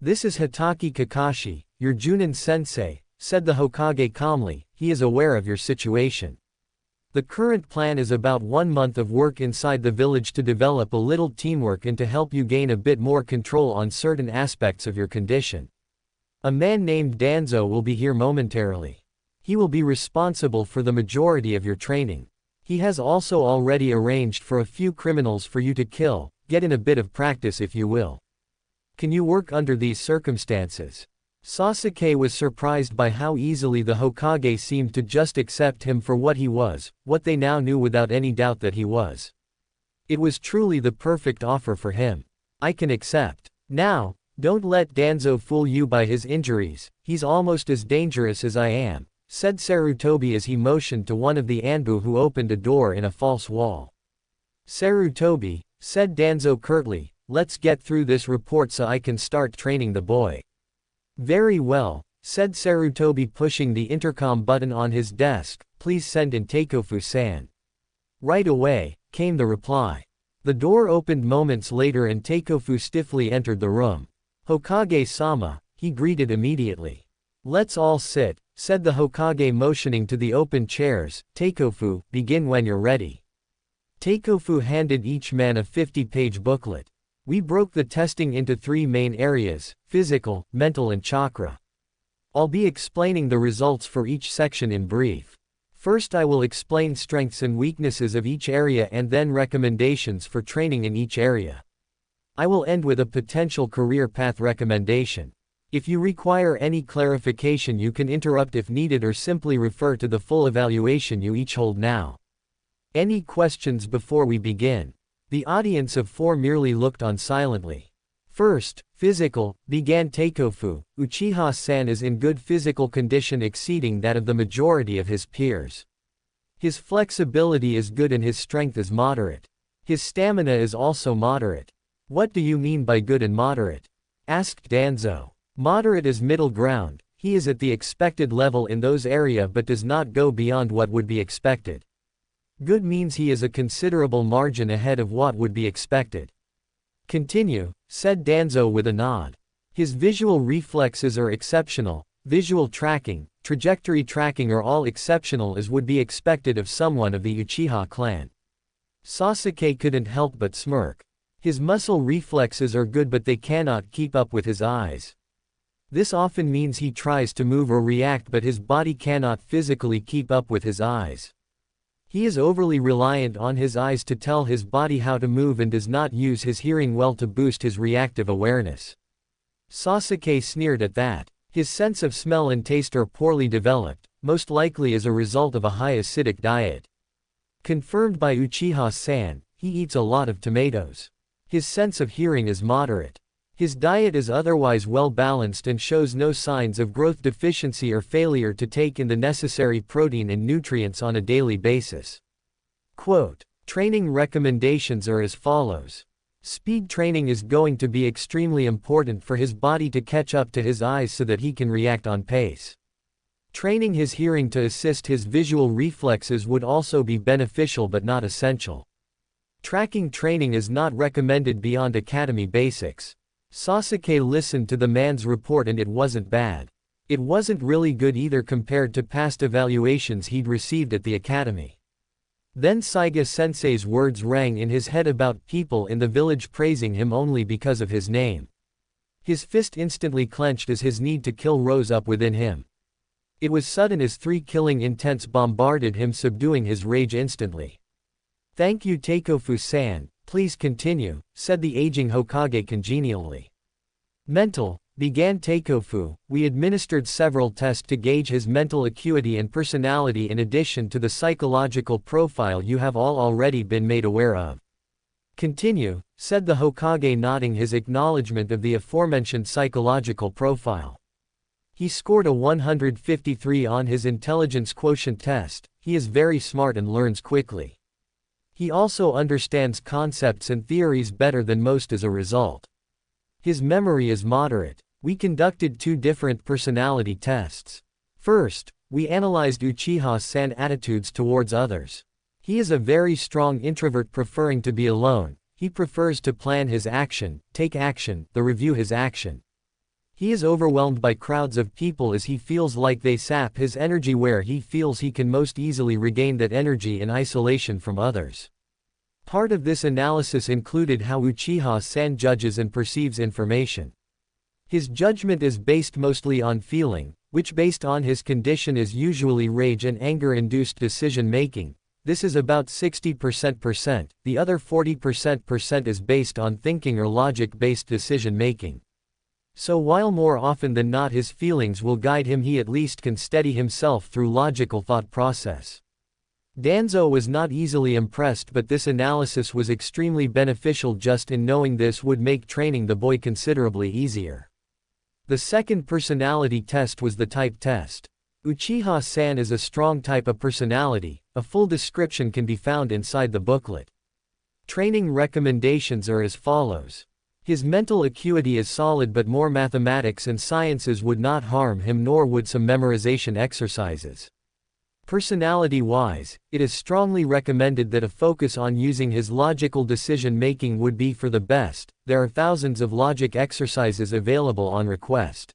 "This is Hitaki Kakashi, your Junin sensei," said the Hokage calmly. "He is aware of your situation. The current plan is about 1 month of work inside the village to develop a little teamwork and to help you gain a bit more control on certain aspects of your condition. A man named Danzo will be here momentarily. He will be responsible for the majority of your training. He has also already arranged for a few criminals for you to kill. Get in a bit of practice if you will. Can you work under these circumstances?" Sasuke was surprised by how easily the Hokage seemed to just accept him for what he was, what they now knew without any doubt that he was. It was truly the perfect offer for him. "I can accept. Now, don't let Danzo fool you by his injuries, he's almost as dangerous as I am," said Sarutobi as he motioned to one of the Anbu who opened a door in a false wall. "Sarutobi," said Danzo curtly, "let's get through this report so I can start training the boy." "Very well," said Sarutobi pushing the intercom button on his desk, "please send in Takefu-san." "Right away," came the reply. The door opened moments later and Takefu stiffly entered the room. "Hokage-sama," he greeted immediately. "Let's all sit," said the Hokage motioning to the open chairs. "Takefu, begin when you're ready." Takefu handed each man a 50-page booklet. "We broke the testing into 3 main areas: physical, mental and chakra. I'll be explaining the results for each section in brief. First I will explain strengths and weaknesses of each area and then recommendations for training in each area. I will end with a potential career path recommendation. If you require any clarification you can interrupt if needed or simply refer to the full evaluation you each hold now. Any questions before we begin?" The audience of 4 merely looked on silently. "First, physical," began Takefu. "Uchiha-san is in good physical condition exceeding that of the majority of his peers. His flexibility is good and his strength is moderate. His stamina is also moderate." "What do you mean by good and moderate?" asked Danzo. "Moderate is middle ground. He is at the expected level in those areas but does not go beyond what would be expected. Good means he is a considerable margin ahead of what would be expected." "Continue," said Danzo with a nod. "His visual reflexes are exceptional, visual tracking, trajectory tracking are all exceptional as would be expected of someone of the Uchiha clan." Sasuke couldn't help but smirk. "His muscle reflexes are good but they cannot keep up with his eyes. This often means he tries to move or react but his body cannot physically keep up with his eyes. He is overly reliant on his eyes to tell his body how to move and does not use his hearing well to boost his reactive awareness." Sasuke sneered at that. "His sense of smell and taste are poorly developed, most likely as a result of a high acidic diet. Confirmed by Uchiha-san, he eats a lot of tomatoes. His sense of hearing is moderate. His diet is otherwise well balanced and shows no signs of growth deficiency or failure to take in the necessary protein and nutrients on a daily basis." Quote, "Training recommendations are as follows. Speed training is going to be extremely important for his body to catch up to his eyes so that he can react on pace. Training his hearing to assist his visual reflexes would also be beneficial but not essential. Tracking training is not recommended beyond academy basics." Sasuke listened to the man's report and it wasn't bad. It wasn't really good either compared to past evaluations he'd received at the academy. Then Saiga-sensei's words rang in his head about people in the village praising him only because of his name. His fist instantly clenched as his need to kill rose up within him. It was sudden as 3 killing intents bombarded him, subduing his rage instantly. "Thank you Takefu-san, please continue," said the aging Hokage congenially. "Mental," began Takefu, "we administered several tests to gauge his mental acuity and personality in addition to the psychological profile you have all already been made aware of." "Continue," said the Hokage nodding his acknowledgement of the aforementioned psychological profile. "He scored a 153 on his intelligence quotient test. He is very smart and learns quickly. He also understands concepts and theories better than most as a result. His memory is moderate. We conducted 2 different personality tests. First, we analyzed Uchiha-san attitudes towards others. He is a very strong introvert preferring to be alone. He prefers to plan his action, take action, review his action. He is overwhelmed by crowds of people as he feels like they sap his energy where he feels he can most easily regain that energy in isolation from others. Part of this analysis included how Uchiha-san judges and perceives information. His judgment is based mostly on feeling, which based on his condition is usually rage and anger-induced decision-making. This is about 60%. The other 40% is based on thinking or logic-based decision-making. So while more often than not his feelings will guide him, he at least can steady himself through logical thought process. Danzo was not easily impressed, but this analysis was extremely beneficial. Just in knowing this would make training the boy considerably easier. The second personality test was the type test. Uchiha-san is a strong type of personality. A full description can be found inside the booklet. Training recommendations are as follows. His mental acuity is solid, but more mathematics and sciences would not harm him, nor would some memorization exercises. Personality-wise, it is strongly recommended that a focus on using his logical decision-making would be for the best. There are thousands of logic exercises available on request.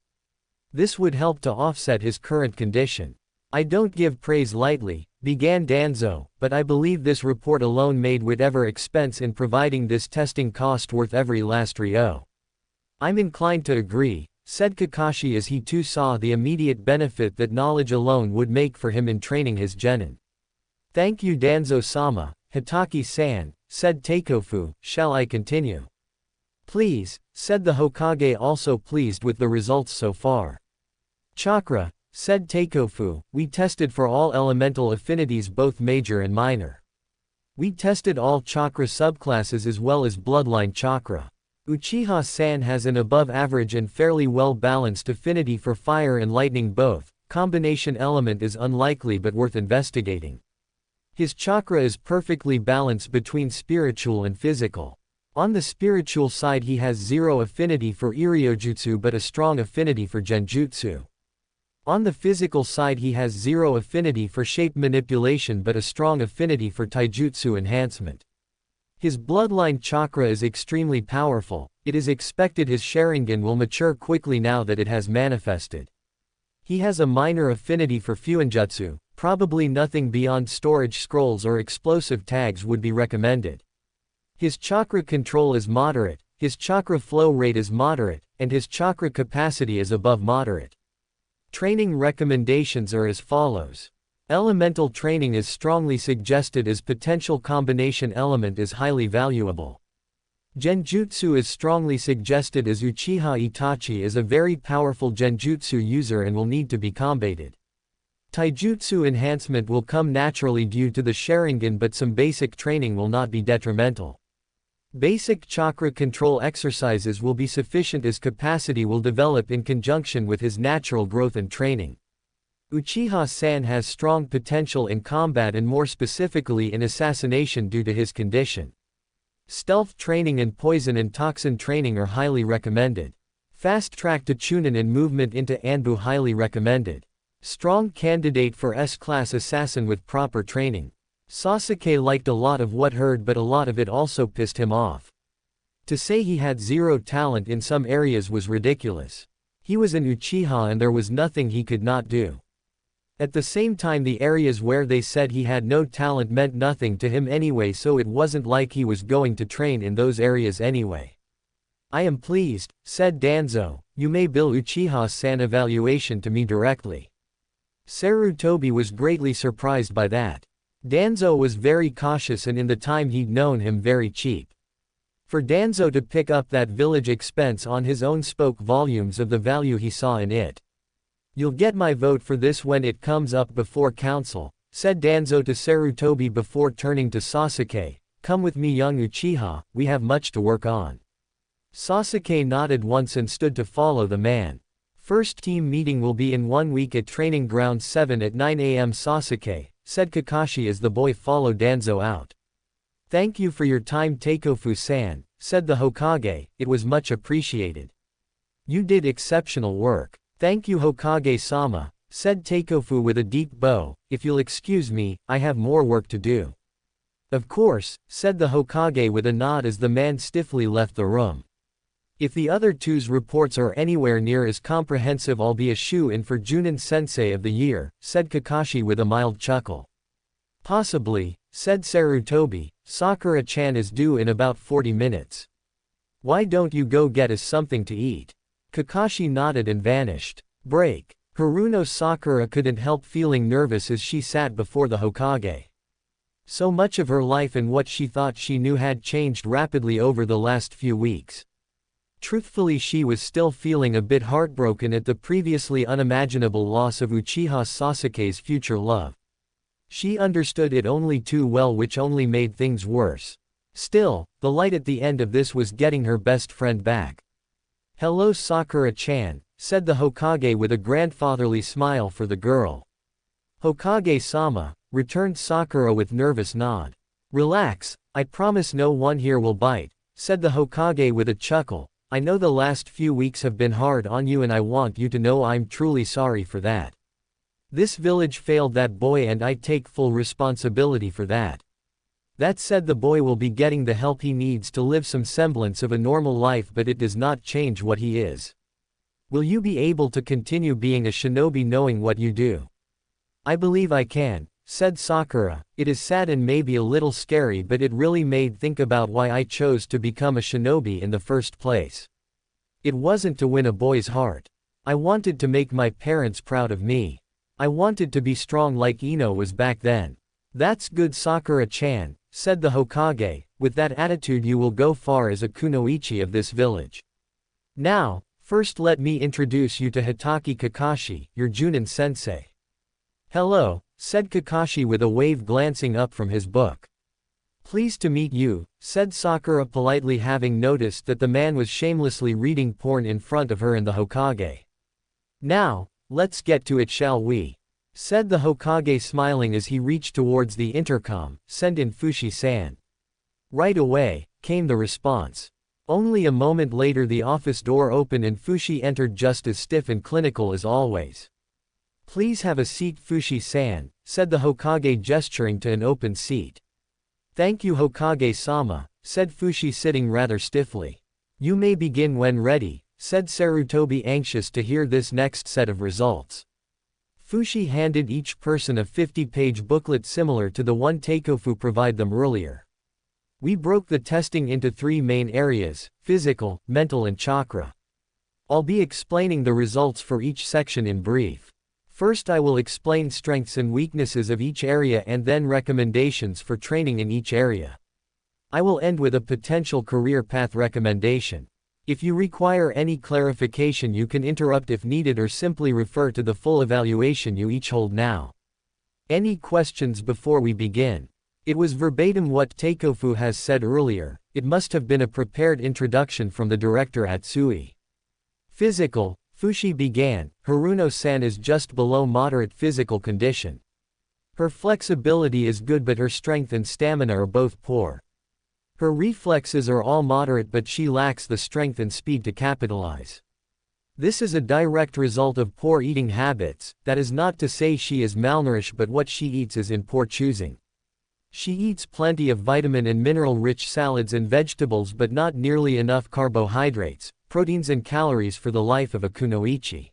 This would help to offset his current condition. I don't give praise lightly, began Danzo, but I believe this report alone made whatever expense in providing this testing cost worth every last ryo. I'm inclined to agree, said Kakashi as he too saw the immediate benefit that knowledge alone would make for him in training his genin. Thank you Danzo-sama, Hitaki-san, said Teikofu, shall I continue? Please, said the Hokage, also pleased with the results so far. Chakra, said Teikofu, we tested for all elemental affinities, both major and minor. We tested all chakra subclasses as well as bloodline chakra. Uchiha-san has an above average and fairly well balanced affinity for fire and lightning both. Combination element is unlikely but worth investigating. His chakra is perfectly balanced between spiritual and physical. On the spiritual side he has zero affinity for Iryojutsu but a strong affinity for Genjutsu. On the physical side he has zero affinity for shape manipulation but a strong affinity for taijutsu enhancement. His bloodline chakra is extremely powerful. It is expected his Sharingan will mature quickly now that it has manifested. He has a minor affinity for Fuinjutsu, probably nothing beyond storage scrolls or explosive tags would be recommended. His chakra control is moderate, his chakra flow rate is moderate, and his chakra capacity is above moderate. Training recommendations are as follows. Elemental training is strongly suggested as potential combination element is highly valuable. Genjutsu is strongly suggested as Uchiha Itachi is a very powerful Genjutsu user and will need to be combated. Taijutsu enhancement will come naturally due to the Sharingan, but some basic training will not be detrimental. Basic chakra control exercises will be sufficient as capacity will develop in conjunction with his natural growth and training. Uchiha-san has strong potential in combat and more specifically in assassination due to his condition. Stealth training and poison and toxin training are highly recommended. Fast track to Chunin and movement into Anbu highly recommended. Strong candidate for S-class assassin with proper training. Sasuke liked a lot of what heard, but a lot of it also pissed him off. To say he had zero talent in some areas was ridiculous. He was an Uchiha and there was nothing he could not do. At the same time, the areas where they said he had no talent meant nothing to him anyway, so it wasn't like he was going to train in those areas anyway. I am pleased, said Danzo, you may bill Uchiha-san evaluation to me directly. Sarutobi was greatly surprised by that. Danzo was very cautious and in the time he'd known him very cheap. For Danzo to pick up that village expense on his own spoke volumes of the value he saw in it. You'll get my vote for this when it comes up before council, said Danzo to Sarutobi before turning to Sasuke. Come with me young Uchiha, we have much to work on. Sasuke nodded once and stood to follow the man. First team meeting will be in 1 week at Training Ground 7 at 9 a.m. Sasuke, said Kakashi as the boy followed Danzo out. Thank you for your time Teikofu-san, said the Hokage, it was much appreciated. You did exceptional work. Thank you Hokage-sama, said Takefu with a deep bow. If you'll excuse me, I have more work to do. Of course, said the Hokage with a nod as the man stiffly left the room. If the other two's reports are anywhere near as comprehensive, I'll be a shoo-in for Junin Sensei of the Year, said Kakashi with a mild chuckle. Possibly, said Sarutobi. Sakura-chan is due in about 40 minutes. Why don't you go get us something to eat? Kakashi nodded and vanished. Break. Haruno Sakura couldn't help feeling nervous as she sat before the Hokage. So much of her life and what she thought she knew had changed rapidly over the last few weeks. Truthfully, she was still feeling a bit heartbroken at the previously unimaginable loss of Uchiha Sasuke's future love. She understood it only too well, which only made things worse. Still, the light at the end of this was getting her best friend back. Hello Sakura-chan, said the Hokage with a grandfatherly smile for the girl. Hokage-sama, returned Sakura with nervous nod. Relax, I promise no one here will bite, said the Hokage with a chuckle. I know the last few weeks have been hard on you and I want you to know I'm truly sorry for that. This village failed that boy and I take full responsibility for that. That said, the boy will be getting the help he needs to live some semblance of a normal life, but it does not change what he is. Will you be able to continue being a shinobi knowing what you do? I believe I can, said Sakura. It is sad and maybe a little scary, but it really made think about why I chose to become a shinobi in the first place. It wasn't to win a boy's heart. I wanted to make my parents proud of me. I wanted to be strong like Ino was back then. That's good Sakura-chan, said the Hokage. With that attitude you will go far as a kunoichi of this village. Now, first let me introduce you to Hitaki Kakashi, your Junin sensei. Hello, said Kakashi with a wave glancing up from his book. Pleased to meet you, said Sakura politely, having noticed that the man was shamelessly reading porn in front of her and the Hokage. Now, let's get to it, shall we? Said the Hokage smiling as he reached towards the intercom. Send in Fushi-san. Right away, came the response. Only a moment later the office door opened and Fushi entered just as stiff and clinical as always. Please have a seat Fushi-san, said the Hokage gesturing to an open seat. Thank you Hokage-sama, said Fushi sitting rather stiffly. You may begin when ready, said Sarutobi, anxious to hear this next set of results. Fushi handed each person a 50-page booklet similar to the one Takefu provided them earlier. We broke the testing into 3 main areas: physical, mental and chakra. I'll be explaining the results for each section in brief. First I will explain strengths and weaknesses of each area and then recommendations for training in each area. I will end with a potential career path recommendation. If you require any clarification you can interrupt if needed or simply refer to the full evaluation you each hold now. Any questions before we begin? It was verbatim what Takefu has said earlier. It must have been a prepared introduction from the director Atsui. Physical, Fushi began. Haruno-san is just below moderate physical condition. Her flexibility is good but her strength and stamina are both poor. Her reflexes are all moderate but she lacks the strength and speed to capitalize. This is a direct result of poor eating habits. That is not to say she is malnourished, but what she eats is in poor choosing. She eats plenty of vitamin and mineral-rich salads and vegetables but not nearly enough carbohydrates, proteins and calories for the life of a kunoichi.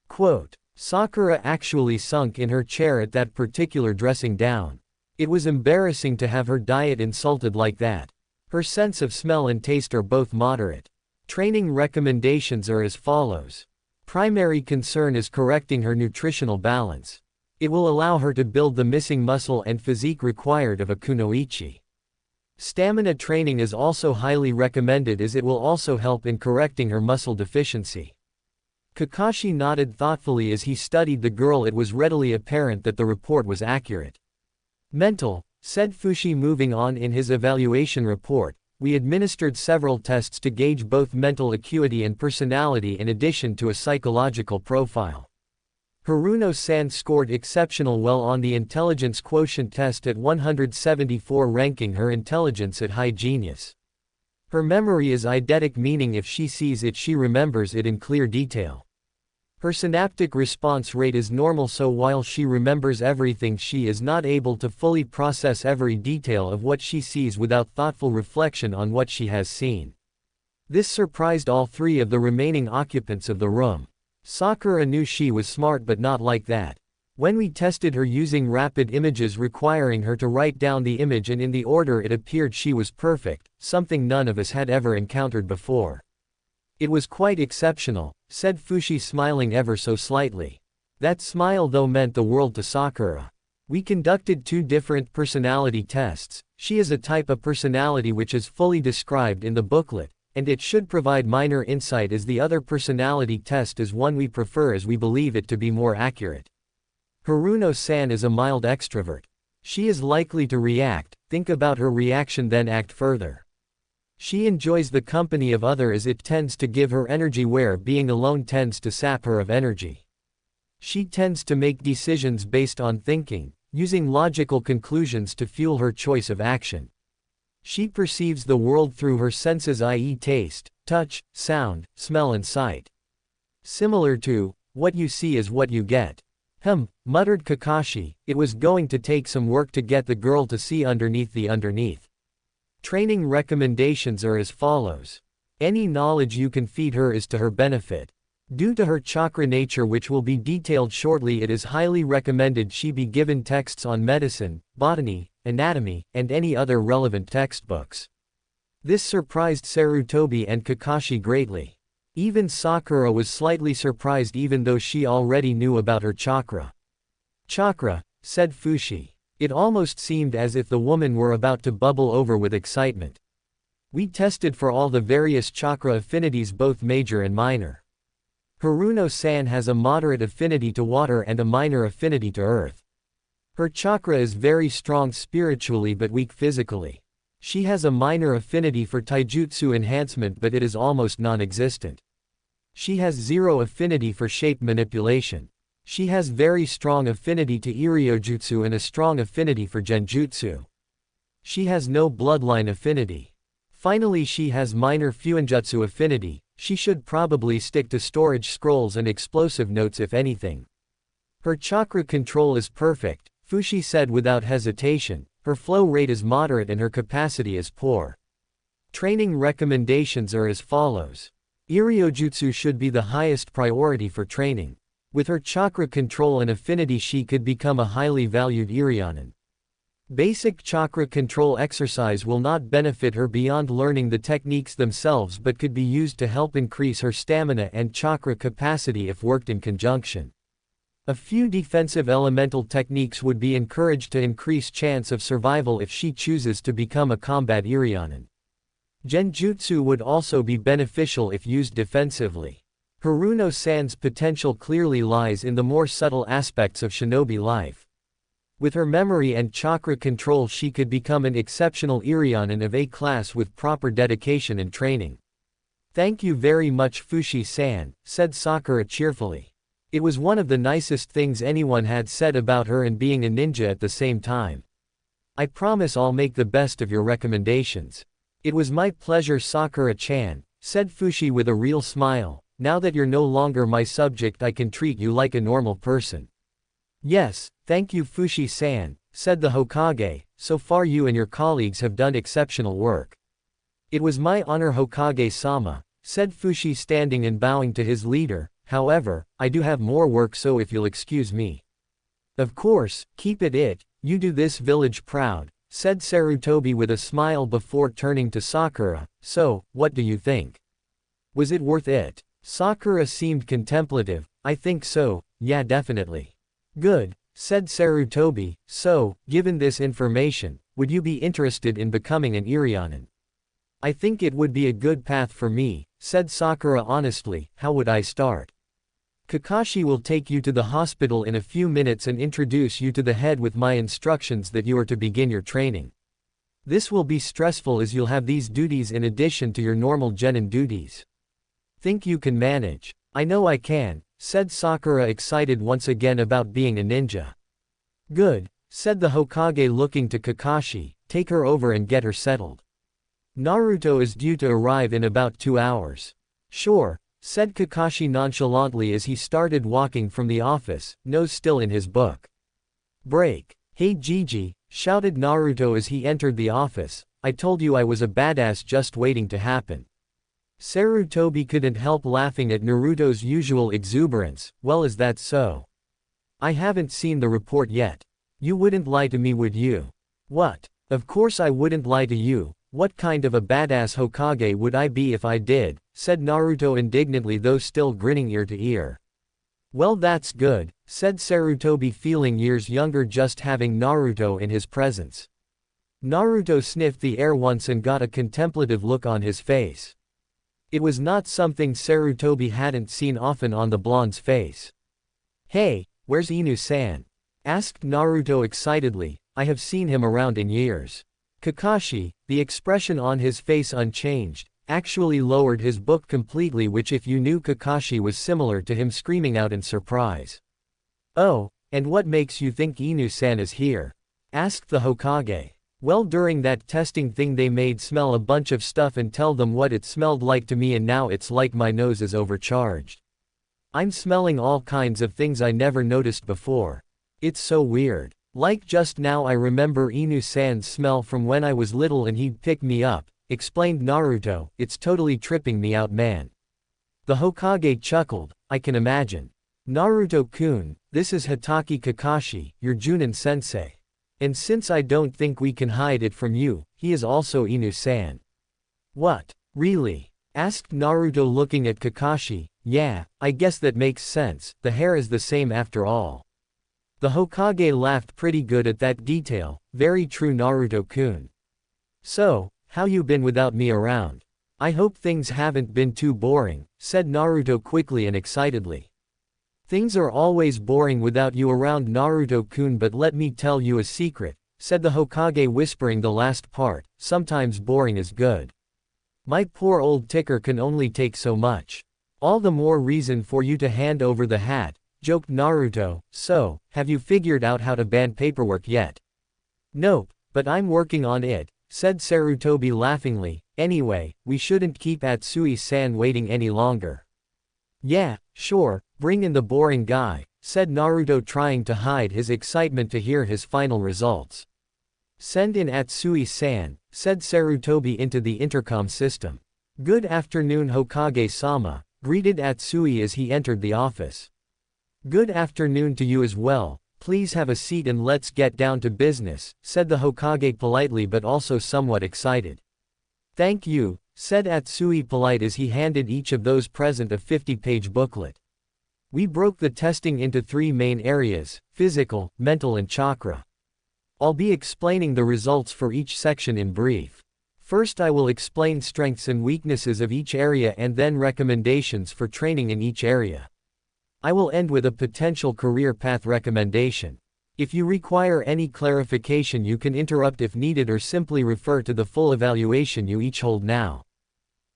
Quote, Sakura actually sunk in her chair at that particular dressing down. It was embarrassing to have her diet insulted like that. Her sense of smell and taste are both moderate. Training recommendations are as follows. Primary concern is correcting her nutritional balance. It will allow her to build the missing muscle and physique required of a kunoichi. Stamina training is also highly recommended as it will also help in correcting her muscle deficiency. Kakashi nodded thoughtfully as he studied the girl. It was readily apparent that the report was accurate. Mental, said Fushi moving on in his evaluation report, we administered several tests to gauge both mental acuity and personality in addition to a psychological profile. Haruno-san scored exceptional well on the intelligence quotient test at 174, ranking her intelligence at high genius. Her memory is eidetic, meaning if she sees it she remembers it in clear detail. Her synaptic response rate is normal, so while she remembers everything, she is not able to fully process every detail of what she sees without thoughtful reflection on what she has seen. This surprised all three of the remaining occupants of the room. Sakura knew she was smart, but not like that. When we tested her using rapid images requiring her to write down the image and in the order it appeared, she was perfect, something none of us had ever encountered before. It was quite exceptional, said Fushi, smiling ever so slightly. That smile though meant the world to Sakura. We conducted 2 different personality tests. She is a type of personality which is fully described in the booklet, and it should provide minor insight, as the other personality test is one we prefer as we believe it to be more accurate. Haruno-san is a mild extrovert. She is likely to react, think about her reaction then act further. She enjoys the company of others as it tends to give her energy, where being alone tends to sap her of energy. She tends to make decisions based on thinking, using logical conclusions to fuel her choice of action. She perceives the world through her senses, i.e. taste, touch, sound, smell and sight. Similar to, what you see is what you get. Muttered Kakashi, it was going to take some work to get the girl to see underneath the underneath. Training recommendations are as follows. Any knowledge you can feed her is to her benefit. Due to her chakra nature, which will be detailed shortly, it is highly recommended she be given texts on medicine, botany, anatomy, and any other relevant textbooks. This surprised Sarutobi and Kakashi greatly. Even Sakura was slightly surprised, even though she already knew about her chakra. Chakra, said Fushi. It almost seemed as if the woman were about to bubble over with excitement. We tested for all the various chakra affinities, both major and minor. Haruno-san has a moderate affinity to water and a minor affinity to earth. Her chakra is very strong spiritually but weak physically. She has a minor affinity for taijutsu enhancement, but it is almost non-existent. She has 0 affinity for shape manipulation. She has very strong affinity to Iryojutsu and a strong affinity for Genjutsu. She has no bloodline affinity. Finally, she has minor Fuinjutsu affinity. She should probably stick to storage scrolls and explosive notes if anything. Her chakra control is perfect, Fushi said without hesitation. Her flow rate is moderate and her capacity is poor. Training recommendations are as follows. Iryojutsu should be the highest priority for training. With her chakra control and affinity, she could become a highly valued Iryonin. Basic chakra control exercise will not benefit her beyond learning the techniques themselves, but could be used to help increase her stamina and chakra capacity if worked in conjunction. A few defensive elemental techniques would be encouraged to increase chance of survival if she chooses to become a combat Iryonin. Genjutsu would also be beneficial if used defensively. Haruno-san's potential clearly lies in the more subtle aspects of shinobi life. With her memory and chakra control, she could become an exceptional Iryonin of A class with proper dedication and training. Thank you very much, Fushi-san, said Sakura cheerfully. It was one of the nicest things anyone had said about her and being a ninja at the same time. I promise I'll make the best of your recommendations. It was my pleasure, Sakura-chan, said Fushi with a real smile. Now that you're no longer my subject, I can treat you like a normal person. Yes, thank you, Fushi-san, said the Hokage. So far you and your colleagues have done exceptional work. It was my honor, Hokage-sama, said Fushi, standing and bowing to his leader. However, I do have more work, so if you'll excuse me. Of course, keep it, you do this village proud, said Sarutobi with a smile before turning to Sakura. So, what do you think? Was it worth it? Sakura seemed contemplative. I think so, yeah, definitely. Good, said Sarutobi. So, given this information, would you be interested in becoming an Iryonin? I think it would be a good path for me, said Sakura honestly. How would I start? Kakashi will take you to the hospital in a few minutes and introduce you to the head with my instructions that you are to begin your training. This will be stressful as you'll have these duties in addition to your normal genin duties. Think you can manage? I know I can, said Sakura, excited once again about being a ninja. Good, said the Hokage, looking to Kakashi. Take her over and get her settled. Naruto is due to arrive in about 2 hours. Sure, said Kakashi nonchalantly as he started walking from the office, nose still in his book. Break. Hey Gigi, shouted Naruto as he entered the office, I told you I was a badass just waiting to happen. Sarutobi couldn't help laughing at Naruto's usual exuberance. Well, is that so? I haven't seen the report yet. You wouldn't lie to me, would you? What? Of course I wouldn't lie to you. What kind of a badass Hokage would I be if I did? Said Naruto indignantly, though still grinning ear to ear. Well, that's good, said Sarutobi, feeling years younger just having Naruto in his presence. Naruto sniffed the air once and got a contemplative look on his face. It was not something Sarutobi hadn't seen often on the blonde's face. Hey, where's Inu-san? Asked Naruto excitedly. I have seen him around in years. Kakashi, the expression on his face unchanged, actually lowered his book completely, which if you knew Kakashi was similar to him screaming out in surprise. Oh, and what makes you think Inu-san is here? Asked the Hokage. Well, during that testing thing they made smell a bunch of stuff and tell them what it smelled like to me, and now it's like my nose is overcharged. I'm smelling all kinds of things I never noticed before. It's so weird. Like just now I remember Inu-san's smell from when I was little and he'd pick me up, explained Naruto. It's totally tripping me out, man. The Hokage chuckled. I can imagine. Naruto-kun, this is Hitaki Kakashi, your Junin sensei. And since I don't think we can hide it from you, he is also Inu-san. What? Really? Asked Naruto, looking at Kakashi. Yeah, I guess that makes sense, the hair is the same after all. The Hokage laughed pretty good at that detail. Very true, Naruto-kun. So, how you been without me around? I hope things haven't been too boring, said Naruto quickly and excitedly. Things are always boring without you around, Naruto-kun, but let me tell you a secret, said the Hokage, whispering the last part. Sometimes boring is good. My poor old ticker can only take so much. All the more reason for you to hand over the hat, joked Naruto. So, have you figured out how to ban paperwork yet? Nope, but I'm working on it, said Sarutobi laughingly. Anyway, we shouldn't keep Atsui-san waiting any longer. Yeah, sure, bring in the boring guy, said Naruto, trying to hide his excitement to hear his final results. Send in Atsui-san, said Sarutobi into the intercom system. Good afternoon, Hokage-sama, greeted Atsui as he entered the office. Good afternoon to you as well, please have a seat and let's get down to business, said the Hokage politely but also somewhat excited. Thank you, said Atsui, polite as he handed each of those present a 50-page booklet. We broke the testing into 3 main areas: physical, mental and chakra. I'll be explaining the results for each section in brief. First I will explain strengths and weaknesses of each area and then recommendations for training in each area. I will end with a potential career path recommendation. If you require any clarification you can interrupt if needed or simply refer to the full evaluation you each hold now.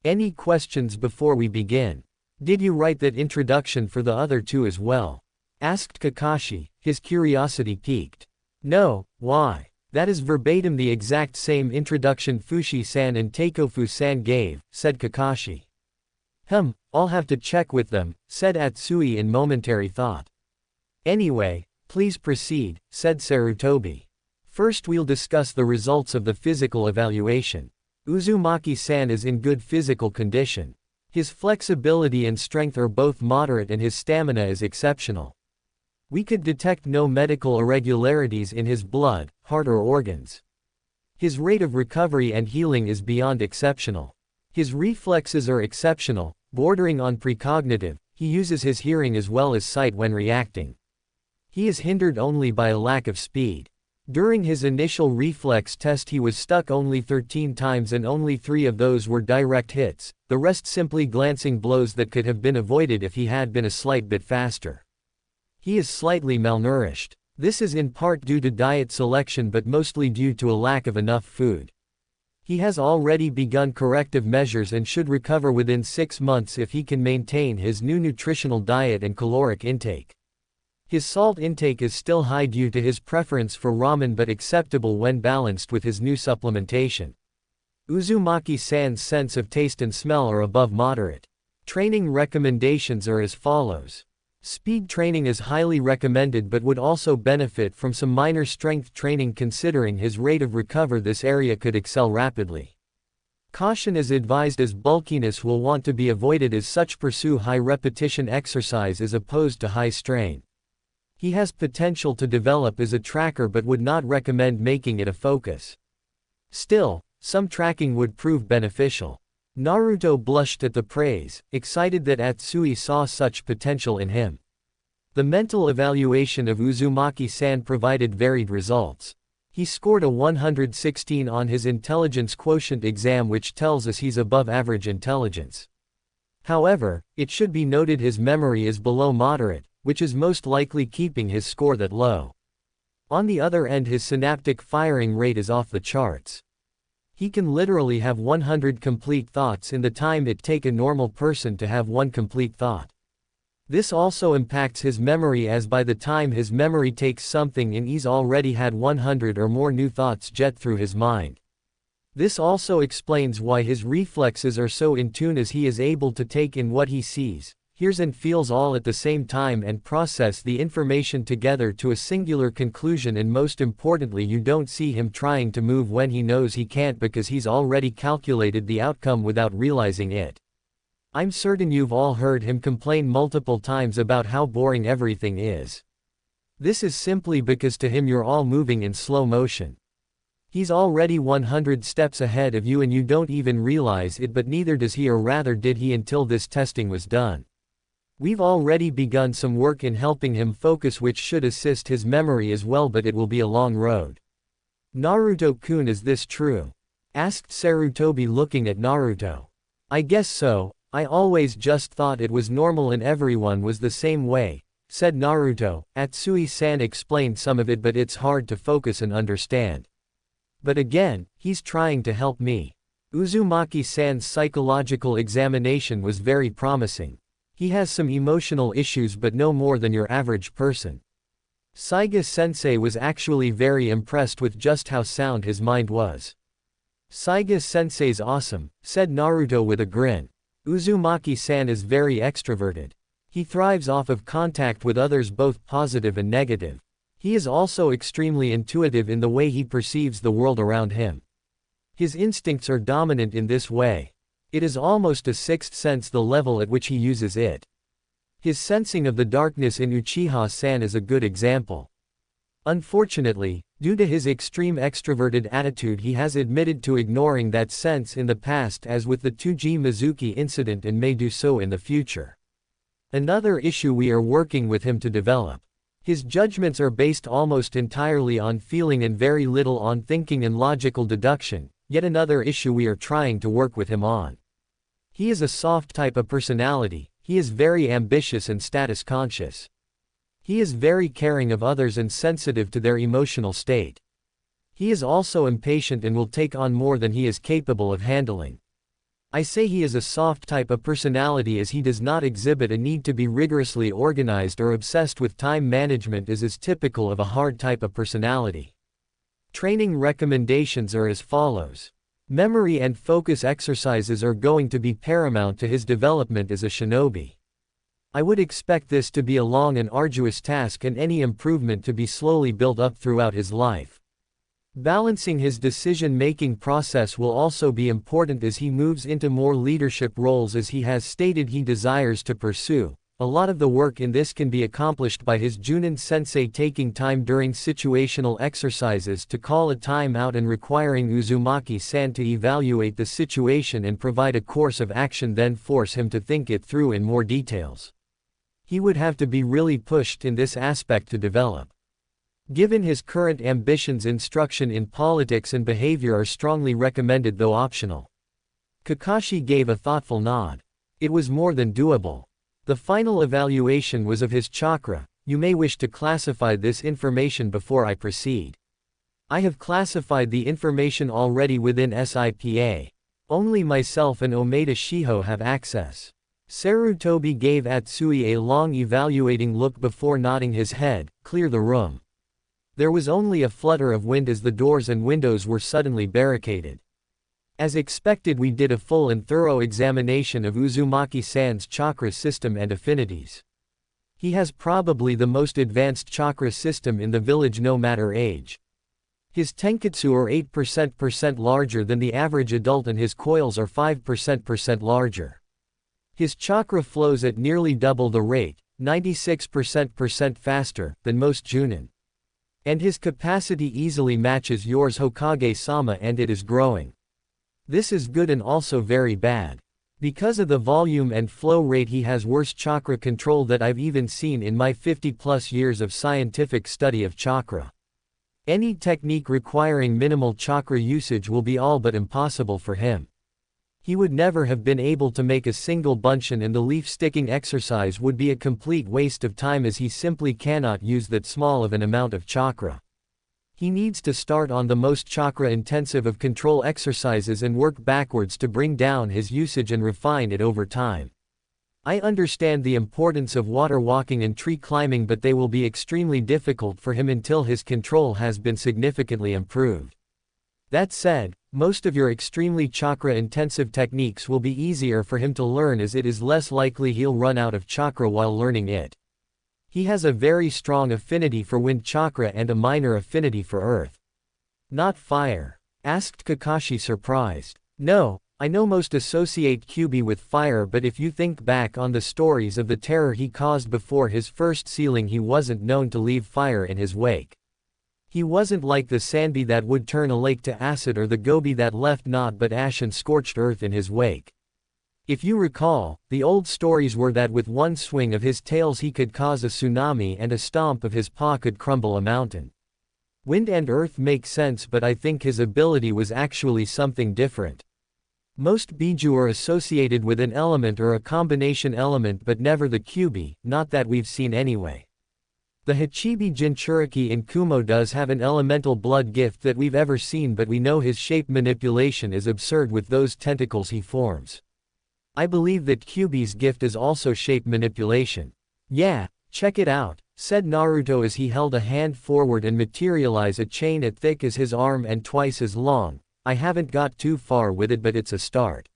Any questions before we begin? Did you write that introduction for the other 2 as well? Asked Kakashi, his curiosity piqued. No, why? That is verbatim the exact same introduction Fushi-san and Taikofu-san gave, said Kakashi. I'll have to check with them, said Atsui in momentary thought. Anyway, please proceed, said Sarutobi. First we'll discuss the results of the physical evaluation. Uzumaki-san is in good physical condition. His flexibility and strength are both moderate and his stamina is exceptional. We could detect no medical irregularities in his blood, heart or organs. His rate of recovery and healing is beyond exceptional. His reflexes are exceptional, bordering on precognitive. He uses his hearing as well as sight when reacting. He is hindered only by a lack of speed. During his initial reflex test he was stuck only 13 times and only 3 of those were direct hits, the rest simply glancing blows that could have been avoided if he had been a slight bit faster. He is slightly malnourished. This is in part due to diet selection but mostly due to a lack of enough food. He has already begun corrective measures and should recover within 6 months if he can maintain his new nutritional diet and caloric intake. His salt intake is still high due to his preference for ramen but acceptable when balanced with his new supplementation. Uzumaki-san's sense of taste and smell are above moderate. Training recommendations are as follows. Speed training is highly recommended but would also benefit from some minor strength training considering his rate of recovery. This area could excel rapidly. Caution is advised as bulkiness will want to be avoided as such pursue high repetition exercise as opposed to high strain. He has potential to develop as a tracker but would not recommend making it a focus. Still, some tracking would prove beneficial. Naruto blushed at the praise, excited that Atsui saw such potential in him. The mental evaluation of Uzumaki-san provided varied results. He scored a 116 on his intelligence quotient exam, which tells us he's above average intelligence. However, it should be noted his memory is below moderate, which is most likely keeping his score that low. On the other end, his synaptic firing rate is off the charts. He can literally have 100 complete thoughts in the time it take a normal person to have one complete thought. This also impacts his memory, as by the time his memory takes something in, he's already had 100 or more new thoughts jet through his mind. This also explains why his reflexes are so in tune, as he is able to take in what he sees, hears and feels all at the same time and process the information together to a singular conclusion. And most importantly, you don't see him trying to move when he knows he can't, because he's already calculated the outcome without realizing it. I'm certain you've all heard him complain multiple times about how boring everything is. This is simply because to him you're all moving in slow motion. He's already 100 steps ahead of you and you don't even realize it, but neither does he, or rather did he, until this testing was done. We've already begun some work in helping him focus, which should assist his memory as well, but it will be a long road. Naruto-kun, is this true? Asked Sarutobi, looking at Naruto. I guess so, I always just thought it was normal and everyone was the same way, said Naruto. Atsui-san explained some of it, but it's hard to focus and understand. But again, he's trying to help me. Uzumaki-san's psychological examination was very promising. He has some emotional issues but no more than your average person. Saiga-sensei was actually very impressed with just how sound his mind was. Saiga-sensei's awesome, said Naruto with a grin. Uzumaki-san is very extroverted. He thrives off of contact with others, both positive and negative. He is also extremely intuitive in the way he perceives the world around him. His instincts are dominant in this way. It is almost a sixth sense, the level at which he uses it. His sensing of the darkness in Uchiha-san is a good example. Unfortunately, due to his extreme extroverted attitude, he has admitted to ignoring that sense in the past, as with the 2G Mizuki incident, and may do so in the future. Another issue we are working with him to develop. His judgments are based almost entirely on feeling and very little on thinking and logical deduction, yet another issue we are trying to work with him on. He is a soft type of personality. He is very ambitious and status conscious. He is very caring of others and sensitive to their emotional state. He is also impatient and will take on more than he is capable of handling. I say he is a soft type of personality as he does not exhibit a need to be rigorously organized or obsessed with time management, as is typical of a hard type of personality. Training recommendations are as follows. Memory and focus exercises are going to be paramount to his development as a shinobi. I would expect this to be a long and arduous task, and any improvement to be slowly built up throughout his life. Balancing his decision-making process will also be important as he moves into more leadership roles, as he has stated he desires to pursue. A lot of the work in this can be accomplished by his Junin-sensei taking time during situational exercises to call a timeout and requiring Uzumaki-san to evaluate the situation and provide a course of action, then force him to think it through in more details. He would have to be really pushed in this aspect to develop. Given his current ambitions, instruction in politics and behavior are strongly recommended, though optional. Kakashi gave a thoughtful nod. It was more than doable. The final evaluation was of his chakra. You may wish to classify this information before I proceed. I have classified the information already within SIPA. Only myself and Omeda Shiho have access. Sarutobi gave Atsui a long evaluating look before nodding his head. Clear the room. There was only a flutter of wind as the doors and windows were suddenly barricaded. As expected, we did a full and thorough examination of Uzumaki-san's chakra system and affinities. He has probably the most advanced chakra system in the village no matter age. His tenketsu are 8% larger than the average adult and his coils are 5% larger. His chakra flows at nearly double the rate, 96% faster, than most Junin. And his capacity easily matches yours, Hokage-sama, and it is growing. This is good and also very bad. Because of the volume and flow rate, he has worse chakra control that I've even seen in my 50+ years of scientific study of chakra. Any technique requiring minimal chakra usage will be all but impossible for him. He would never have been able to make a single bunshin, and the leaf sticking exercise would be a complete waste of time as he simply cannot use that small of an amount of chakra. He needs to start on the most chakra-intensive of control exercises and work backwards to bring down his usage and refine it over time. I understand the importance of water walking and tree climbing, but they will be extremely difficult for him until his control has been significantly improved. That said, most of your extremely chakra-intensive techniques will be easier for him to learn, as it is less likely he'll run out of chakra while learning it. He has a very strong affinity for wind chakra and a minor affinity for earth. Not fire? Asked Kakashi, surprised. No, I know most associate Kyuubi with fire, but if you think back on the stories of the terror he caused before his first sealing, he wasn't known to leave fire in his wake. He wasn't like the Sanbi that would turn a lake to acid, or the Gobi that left naught but ash and scorched earth in his wake. If you recall, the old stories were that with one swing of his tails he could cause a tsunami and a stomp of his paw could crumble a mountain. Wind and earth make sense, but I think his ability was actually something different. Most Biju are associated with an element or a combination element, but never the Kyuubi, not that we've seen anyway. The Hachibi Jinchuriki in Kumo does have an elemental blood gift that we've ever seen, but we know his shape manipulation is absurd with those tentacles he forms. I believe that Kyuubi's gift is also shape manipulation. Yeah, check it out, said Naruto as he held a hand forward and materialized a chain as thick as his arm and twice as long. I haven't got too far with it, but it's a start.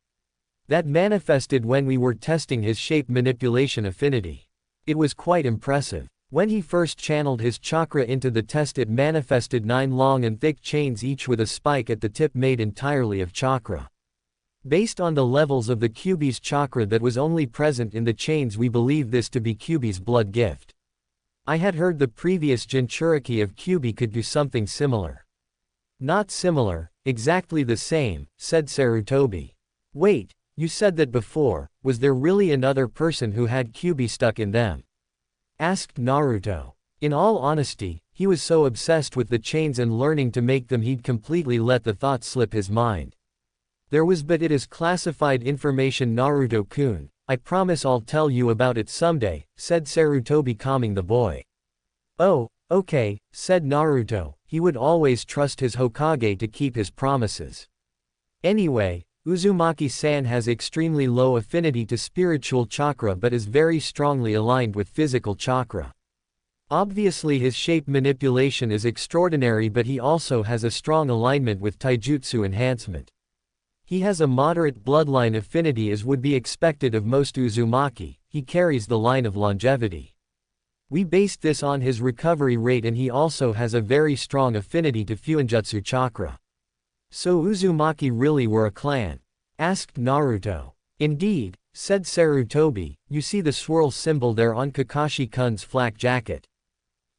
That manifested when we were testing his shape manipulation affinity. It was quite impressive. When he first channeled his chakra into the test, it manifested 9 long and thick chains, each with a spike at the tip made entirely of chakra. Based on the levels of the Kyuubi's chakra that was only present in the chains, we believe this to be Kyuubi's blood gift. I had heard the previous Jinchuriki of Kyuubi could do something similar. Not similar, exactly the same, said Sarutobi. Wait, you said that before. Was there really another person who had Kyuubi stuck in them? Asked Naruto. In all honesty, he was so obsessed with the chains and learning to make them he'd completely let the thought slip his mind. There was, but it is classified information, Naruto-kun. I promise I'll tell you about it someday, said Sarutobi, calming the boy. Oh, okay, said Naruto. He would always trust his Hokage to keep his promises. Anyway, Uzumaki-san has extremely low affinity to spiritual chakra but is very strongly aligned with physical chakra. Obviously his shape manipulation is extraordinary, but he also has a strong alignment with taijutsu enhancement. He has a moderate bloodline affinity, as would be expected of most Uzumaki. He carries the line of longevity. We based this on his recovery rate, and he also has a very strong affinity to Fuinjutsu chakra. So Uzumaki really were a clan? Asked Naruto. Indeed, said Sarutobi. You see the swirl symbol there on Kakashi-kun's flak jacket?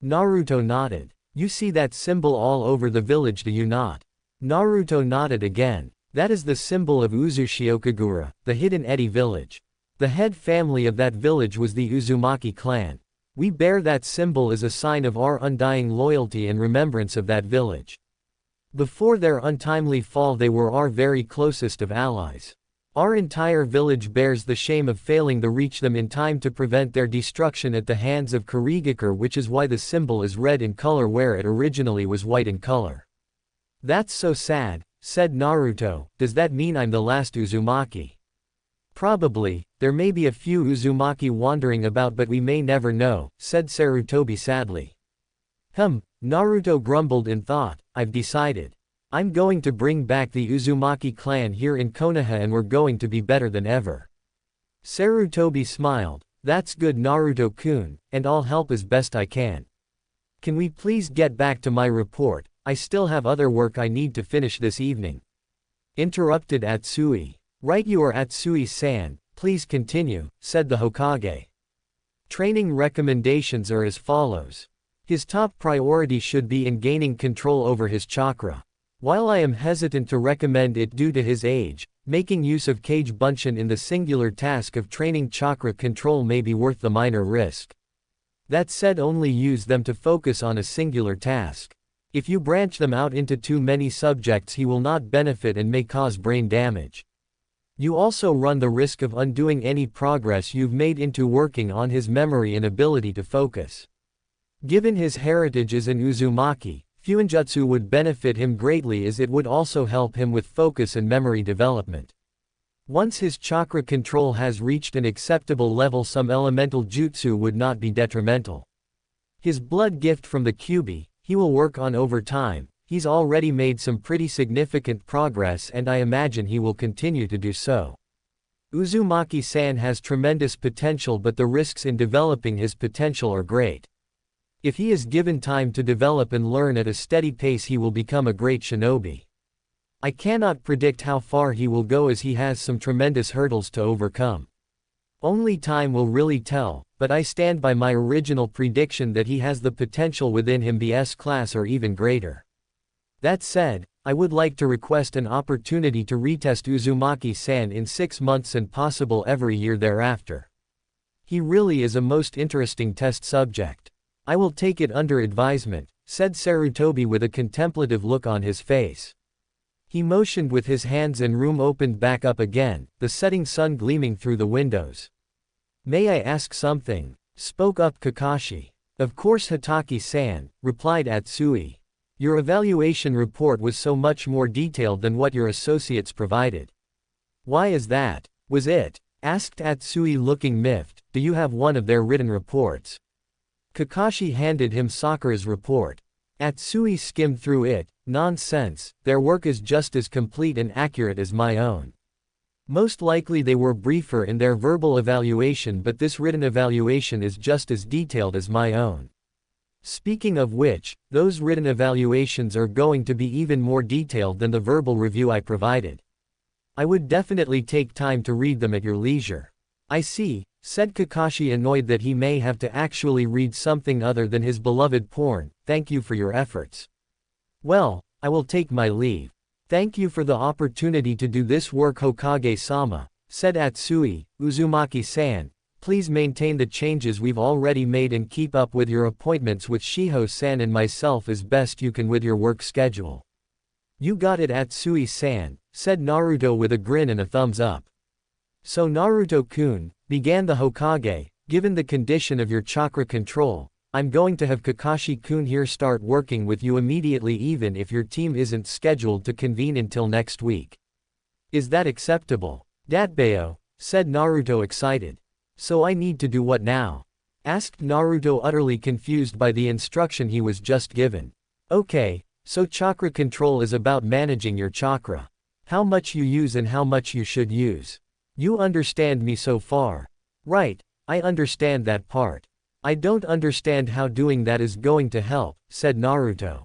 Naruto nodded. You see that symbol all over the village, do you not? Naruto nodded again. That is the symbol of Uzushiokagura, the hidden Eri village. The head family of that village was the Uzumaki clan. We bear that symbol as a sign of our undying loyalty and remembrance of that village. Before their untimely fall, they were our very closest of allies. Our entire village bears the shame of failing to reach them in time to prevent their destruction at the hands of Kurigakure, which is why the symbol is red in color where it originally was white in color. That's so sad, said Naruto. Does that mean I'm the last Uzumaki? Probably. There may be a few Uzumaki wandering about, but we may never know, said Sarutobi sadly. Naruto grumbled in thought. I've decided. I'm going to bring back the Uzumaki clan here in Konoha and we're going to be better than ever. Sarutobi smiled. That's good Naruto-kun, and I'll help as best I can. Can we please get back to my report? I still have other work I need to finish this evening. Interrupted Atsui. Right, you are Atsui-san, please continue, said the Hokage. Training recommendations are as follows. His top priority should be in gaining control over his chakra. While I am hesitant to recommend it due to his age, making use of Kage Bunshin in the singular task of training chakra control may be worth the minor risk. That said, only use them to focus on a singular task. If you branch them out into too many subjects, he will not benefit and may cause brain damage. You also run the risk of undoing any progress you've made into working on his memory and ability to focus. Given his heritage as an Uzumaki, Fuinjutsu would benefit him greatly as it would also help him with focus and memory development. Once his chakra control has reached an acceptable level, some elemental jutsu would not be detrimental. His blood gift from the Kyuubi, he will work on over time. He's already made some pretty significant progress and I imagine he will continue to do so. Uzumaki-san has tremendous potential, but the risks in developing his potential are great. If he is given time to develop and learn at a steady pace, he will become a great shinobi. I cannot predict how far he will go as he has some tremendous hurdles to overcome. Only time will really tell, but I stand by my original prediction that he has the potential within him be S-class or even greater. That said, I would like to request an opportunity to retest Uzumaki-san in 6 months and possible every year thereafter. He really is a most interesting test subject. I will take it under advisement, said Sarutobi with a contemplative look on his face. He motioned with his hands and room opened back up again, the setting sun gleaming through the windows. May I ask something? Spoke up Kakashi. Of course Hataki-san, replied Atsui. Your evaluation report was so much more detailed than what your associates provided. Why is that? Was it? Asked Atsui looking miffed. Do you have one of their written reports? Kakashi handed him Sakura's report. Atsui skimmed through it. Nonsense, their work is just as complete and accurate as my own. Most likely they were briefer in their verbal evaluation, but this written evaluation is just as detailed as my own. Speaking of which, those written evaluations are going to be even more detailed than the verbal review I provided. I would definitely take time to read them at your leisure. I see, said Kakashi, annoyed that he may have to actually read something other than his beloved porn. Thank you for your efforts. Well, I will take my leave. Thank you for the opportunity to do this work, Hokage-sama, said Atsui. Uzumaki-san, please maintain the changes we've already made and keep up with your appointments with Shiho-san and myself as best you can with your work schedule. You got it, Atsui-san, said Naruto with a grin and a thumbs up. So Naruto-kun, began the Hokage, given the condition of your chakra control, I'm going to have Kakashi-kun here start working with you immediately, even if your team isn't scheduled to convene until next week. Is that acceptable? Datbeo, said Naruto excited. So I need to do what now? Asked Naruto, utterly confused by the instruction he was just given. Okay, so chakra control is about managing your chakra. How much you use and how much you should use. You understand me so far? Right, I understand that part. I don't understand how doing that is going to help, said Naruto.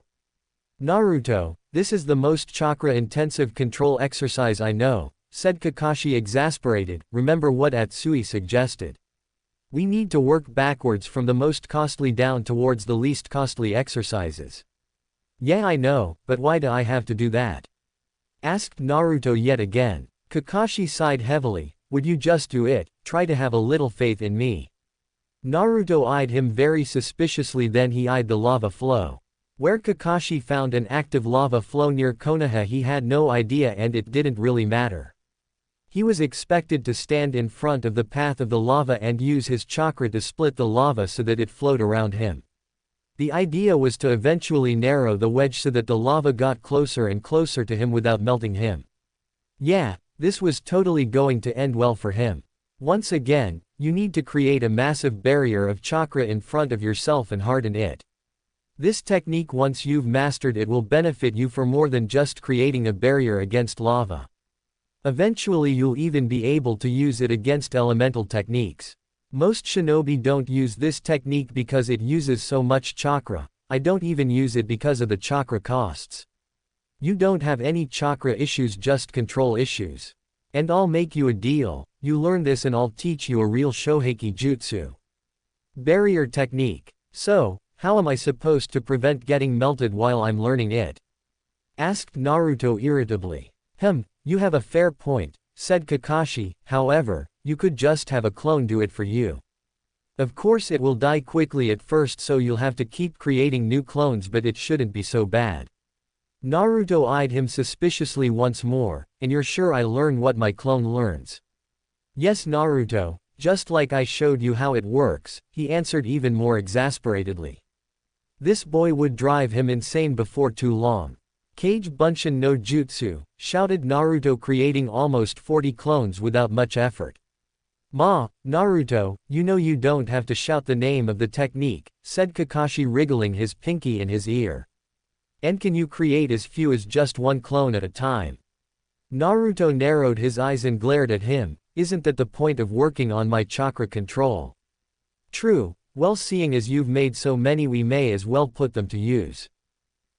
Naruto, this is the most chakra-intensive control exercise I know, said Kakashi, exasperated. Remember what Atsui suggested. We need to work backwards from the most costly down towards the least costly exercises. Yeah, I know, but why do I have to do that? Asked Naruto yet again. Kakashi sighed heavily. Would you just do it? Try to have a little faith in me. Naruto eyed him very suspiciously, then he eyed the lava flow. Where Kakashi found an active lava flow near Konoha he had no idea, and it didn't really matter. He was expected to stand in front of the path of the lava and use his chakra to split the lava so that it flowed around him. The idea was to eventually narrow the wedge so that the lava got closer and closer to him without melting him. Yeah, this was totally going to end well for him. Once again, you need to create a massive barrier of chakra in front of yourself and harden it. This technique, once you've mastered it, will benefit you for more than just creating a barrier against lava. Eventually you'll even be able to use it against elemental techniques. Most shinobi don't use this technique because it uses so much chakra. I don't even use it because of the chakra costs. You don't have any chakra issues, just control issues. And I'll make you a deal, you learn this and I'll teach you a real Shoheki jutsu. Barrier technique. So, how am I supposed to prevent getting melted while I'm learning it? Asked Naruto irritably. You have a fair point, said Kakashi, however, you could just have a clone do it for you. Of course it will die quickly at first, so you'll have to keep creating new clones, but it shouldn't be so bad. Naruto eyed him suspiciously once more. And you're sure I learn what my clone learns? Yes, Naruto, just like I showed you how it works, he answered even more exasperatedly. This boy would drive him insane before too long. Kage Bunshin no Jutsu, shouted Naruto, creating almost 40 clones without much effort. Naruto, you know you don't have to shout the name of the technique, said Kakashi, wriggling his pinky in his ear. And can you create as few as just one clone at a time? Naruto narrowed his eyes and glared at him. Isn't that the point of working on my chakra control? True, well, seeing as you've made so many, we may as well put them to use.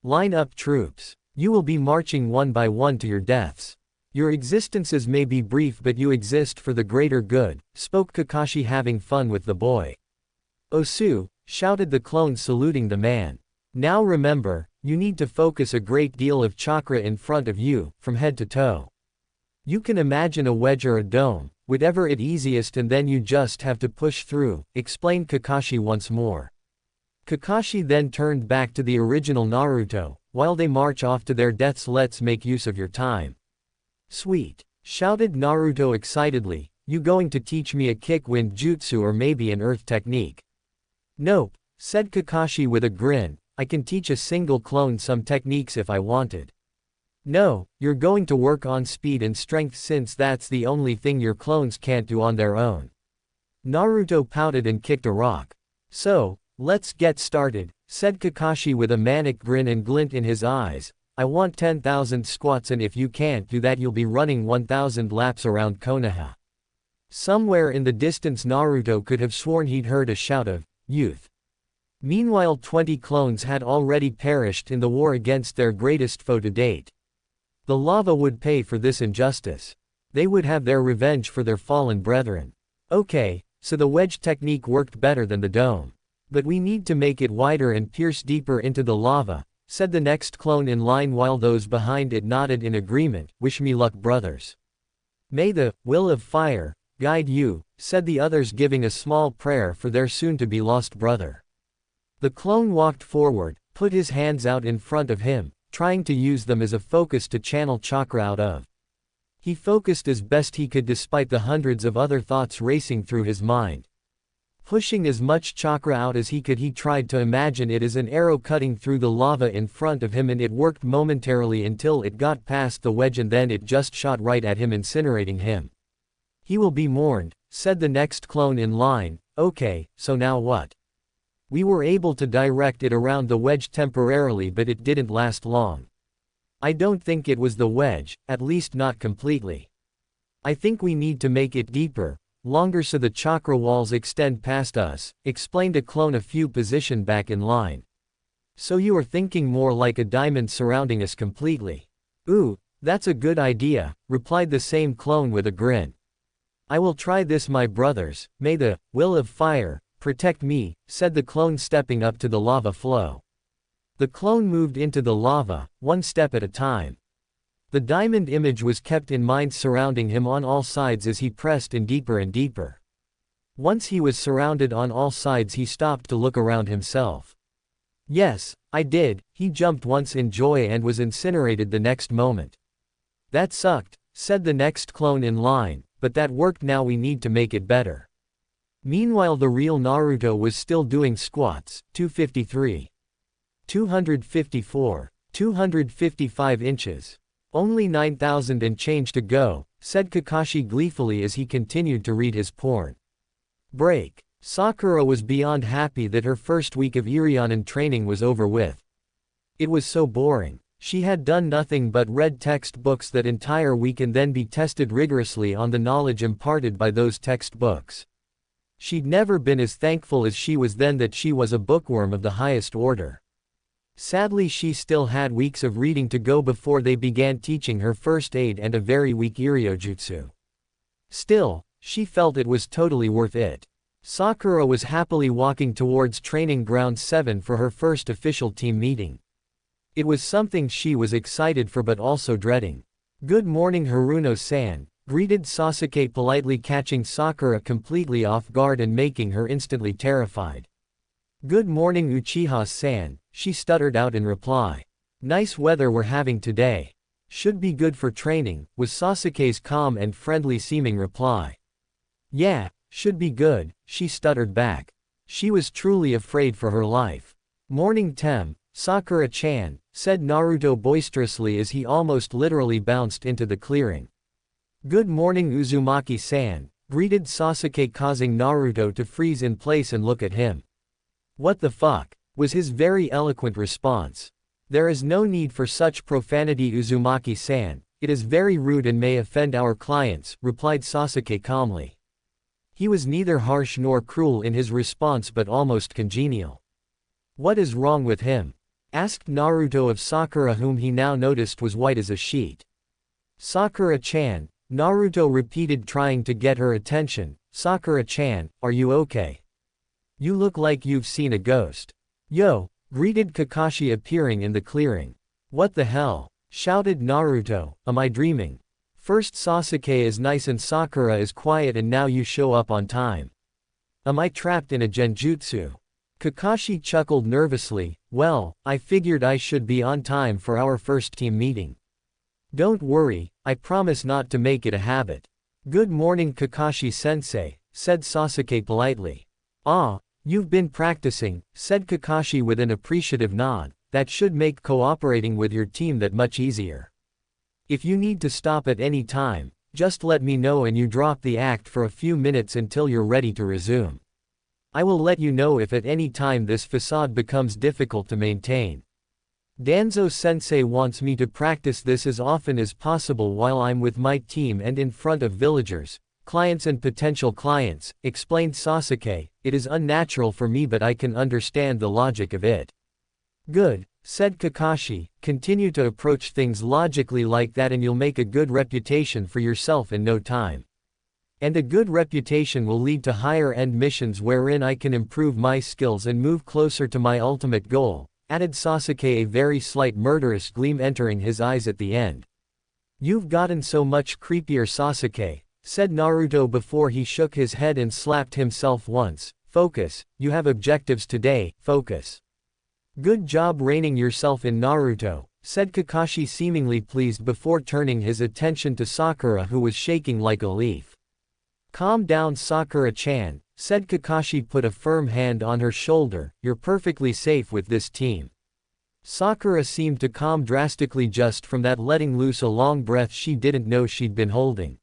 Line up, troops. You will be marching one by one to your deaths. Your existences may be brief, but you exist for the greater good, spoke Kakashi, having fun with the boy. Osu, shouted the clone, saluting the man. Now remember, you need to focus a great deal of chakra in front of you, from head to toe. You can imagine a wedge or a dome, whatever it easiest, and then you just have to push through, explained Kakashi once more. Kakashi then turned back to the original Naruto. While they march off to their deaths, let's make use of your time. Sweet, shouted Naruto excitedly, you going to teach me a kick wind jutsu or maybe an earth technique? Nope, said Kakashi with a grin, I can teach a single clone some techniques if I wanted. No, you're going to work on speed and strength, since that's the only thing your clones can't do on their own. Naruto pouted and kicked a rock. So, let's get started, said Kakashi with a manic grin and glint in his eyes. I want 10,000 squats, and if you can't do that, you'll be running 1,000 laps around Konoha. Somewhere in the distance Naruto could have sworn he'd heard a shout of, youth. Meanwhile 20 clones had already perished in the war against their greatest foe to date. The lava would pay for this injustice. They would have their revenge for their fallen brethren. Okay, so the wedge technique worked better than the dome. But we need to make it wider and pierce deeper into the lava, said the next clone in line, while those behind it nodded in agreement. Wish me luck, brothers. May the will of fire guide you, said the others, giving a small prayer for their soon-to-be lost brother. The clone walked forward, put his hands out in front of him, trying to use them as a focus to channel chakra out of. He focused as best he could despite the hundreds of other thoughts racing through his mind. Pushing as much chakra out as he could, he tried to imagine it as an arrow cutting through the lava in front of him, and it worked momentarily until it got past the wedge, and then it just shot right at him, incinerating him. He will be mourned, said the next clone in line. Okay, so now what? We were able to direct it around the wedge temporarily, but it didn't last long. I don't think it was the wedge, at least not completely. I think we need to make it deeper, longer, so the chakra walls extend past us, explained a clone a few position back in line. So you are thinking more like a diamond surrounding us completely. Ooh, that's a good idea, replied the same clone with a grin. I will try this, my brothers. May the will of fire protect me, said the clone, stepping up to the lava flow. The clone moved into the lava, one step at a time. The diamond image was kept in mind, surrounding him on all sides as he pressed in deeper and deeper. Once he was surrounded on all sides, he stopped to look around himself. Yes, I did, he jumped once in joy and was incinerated the next moment. That sucked, said the next clone in line, but that worked. Now we need to make it better. Meanwhile the real Naruto was still doing squats. 253. 254. 255 inches. Only 9,000 and change to go, said Kakashi gleefully as he continued to read his porn. Break. Sakura was beyond happy that her first week of Irionen training was over with. It was so boring. She had done nothing but read textbooks that entire week and then be tested rigorously on the knowledge imparted by those textbooks. She'd never been as thankful as she was then that she was a bookworm of the highest order. Sadly, she still had weeks of reading to go before they began teaching her first aid and a very weak Iryojutsu. Still, she felt it was totally worth it. Sakura was happily walking towards Training Ground 7 for her first official team meeting. It was something she was excited for but also dreading. "Good morning, Haruno-san," greeted Sasuke politely, catching Sakura completely off guard and making her instantly terrified. "Good morning, Uchiha-san," she stuttered out in reply. "Nice weather we're having today. Should be good for training," was Sasuke's calm and friendly seeming reply. "Yeah, should be good," she stuttered back. She was truly afraid for her life. "Morning, Tem, Sakura-chan," said Naruto boisterously as he almost literally bounced into the clearing. "Good morning, Uzumaki-san," greeted Sasuke, causing Naruto to freeze in place and look at him. "What the fuck?" was his very eloquent response. "There is no need for such profanity, Uzumaki-san. It is very rude and may offend our clients," replied Sasuke calmly. He was neither harsh nor cruel in his response but almost congenial. "What is wrong with him?" asked Naruto of Sakura, whom he now noticed was white as a sheet. "Sakura-chan," Naruto repeated, trying to get her attention. "Sakura-chan, are you okay? You look like you've seen a ghost." "Yo," greeted Kakashi, appearing in the clearing. "What the hell?" shouted Naruto. "Am I dreaming? First Sasuke is nice and Sakura is quiet and now you show up on time. Am I trapped in a genjutsu?" Kakashi chuckled nervously. "Well, I figured I should be on time for our first team meeting. Don't worry, I promise not to make it a habit." "Good morning, Kakashi-sensei," said Sasuke politely. "Ah, you've been practicing," said Kakashi with an appreciative nod. "That should make cooperating with your team that much easier. If you need to stop at any time, just let me know and you drop the act for a few minutes until you're ready to resume. I will let you know if at any time this facade becomes difficult to maintain. Danzo-sensei wants me to practice this as often as possible while I'm with my team and in front of villagers, clients and potential clients," explained Sasuke. "It is unnatural for me but I can understand the logic of it." "Good," said Kakashi, "continue to approach things logically like that and you'll make a good reputation for yourself in no time. And a good reputation will lead to higher-end missions wherein I can improve my skills and move closer to my ultimate goal," added Sasuke, a very slight murderous gleam entering his eyes at the end. "You've gotten so much creepier, Sasuke," said Naruto before he shook his head and slapped himself once. "Focus, you have objectives today, focus." "Good job reining yourself in, Naruto," said Kakashi, seemingly pleased before turning his attention to Sakura, who was shaking like a leaf. "Calm down, Sakura-chan," said Kakashi, put a firm hand on her shoulder. "You're perfectly safe with this team." Sakura seemed to calm drastically just from that, letting loose a long breath she didn't know she'd been holding.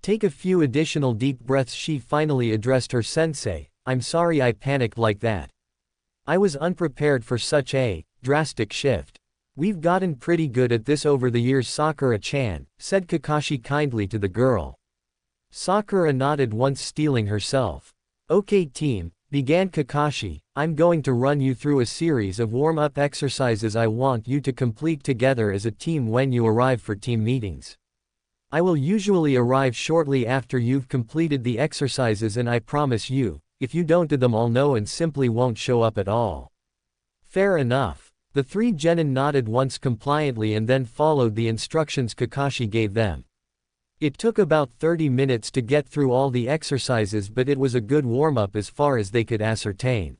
Take a few additional deep breaths, she finally addressed her sensei. "I'm sorry I panicked like that. I was unprepared for such a drastic shift. We've gotten pretty good at this over the years, Sakura-chan," said Kakashi kindly to the girl. Sakura nodded once, steeling herself. "Okay team," began Kakashi, "I'm going to run you through a series of warm-up exercises I want you to complete together as a team when you arrive for team meetings. I will usually arrive shortly after you've completed the exercises and I promise you, if you don't do them I'll know and simply won't show up at all." "Fair enough." The three genin nodded once compliantly and then followed the instructions Kakashi gave them. It took about 30 minutes to get through all the exercises, but it was a good warm-up as far as they could ascertain.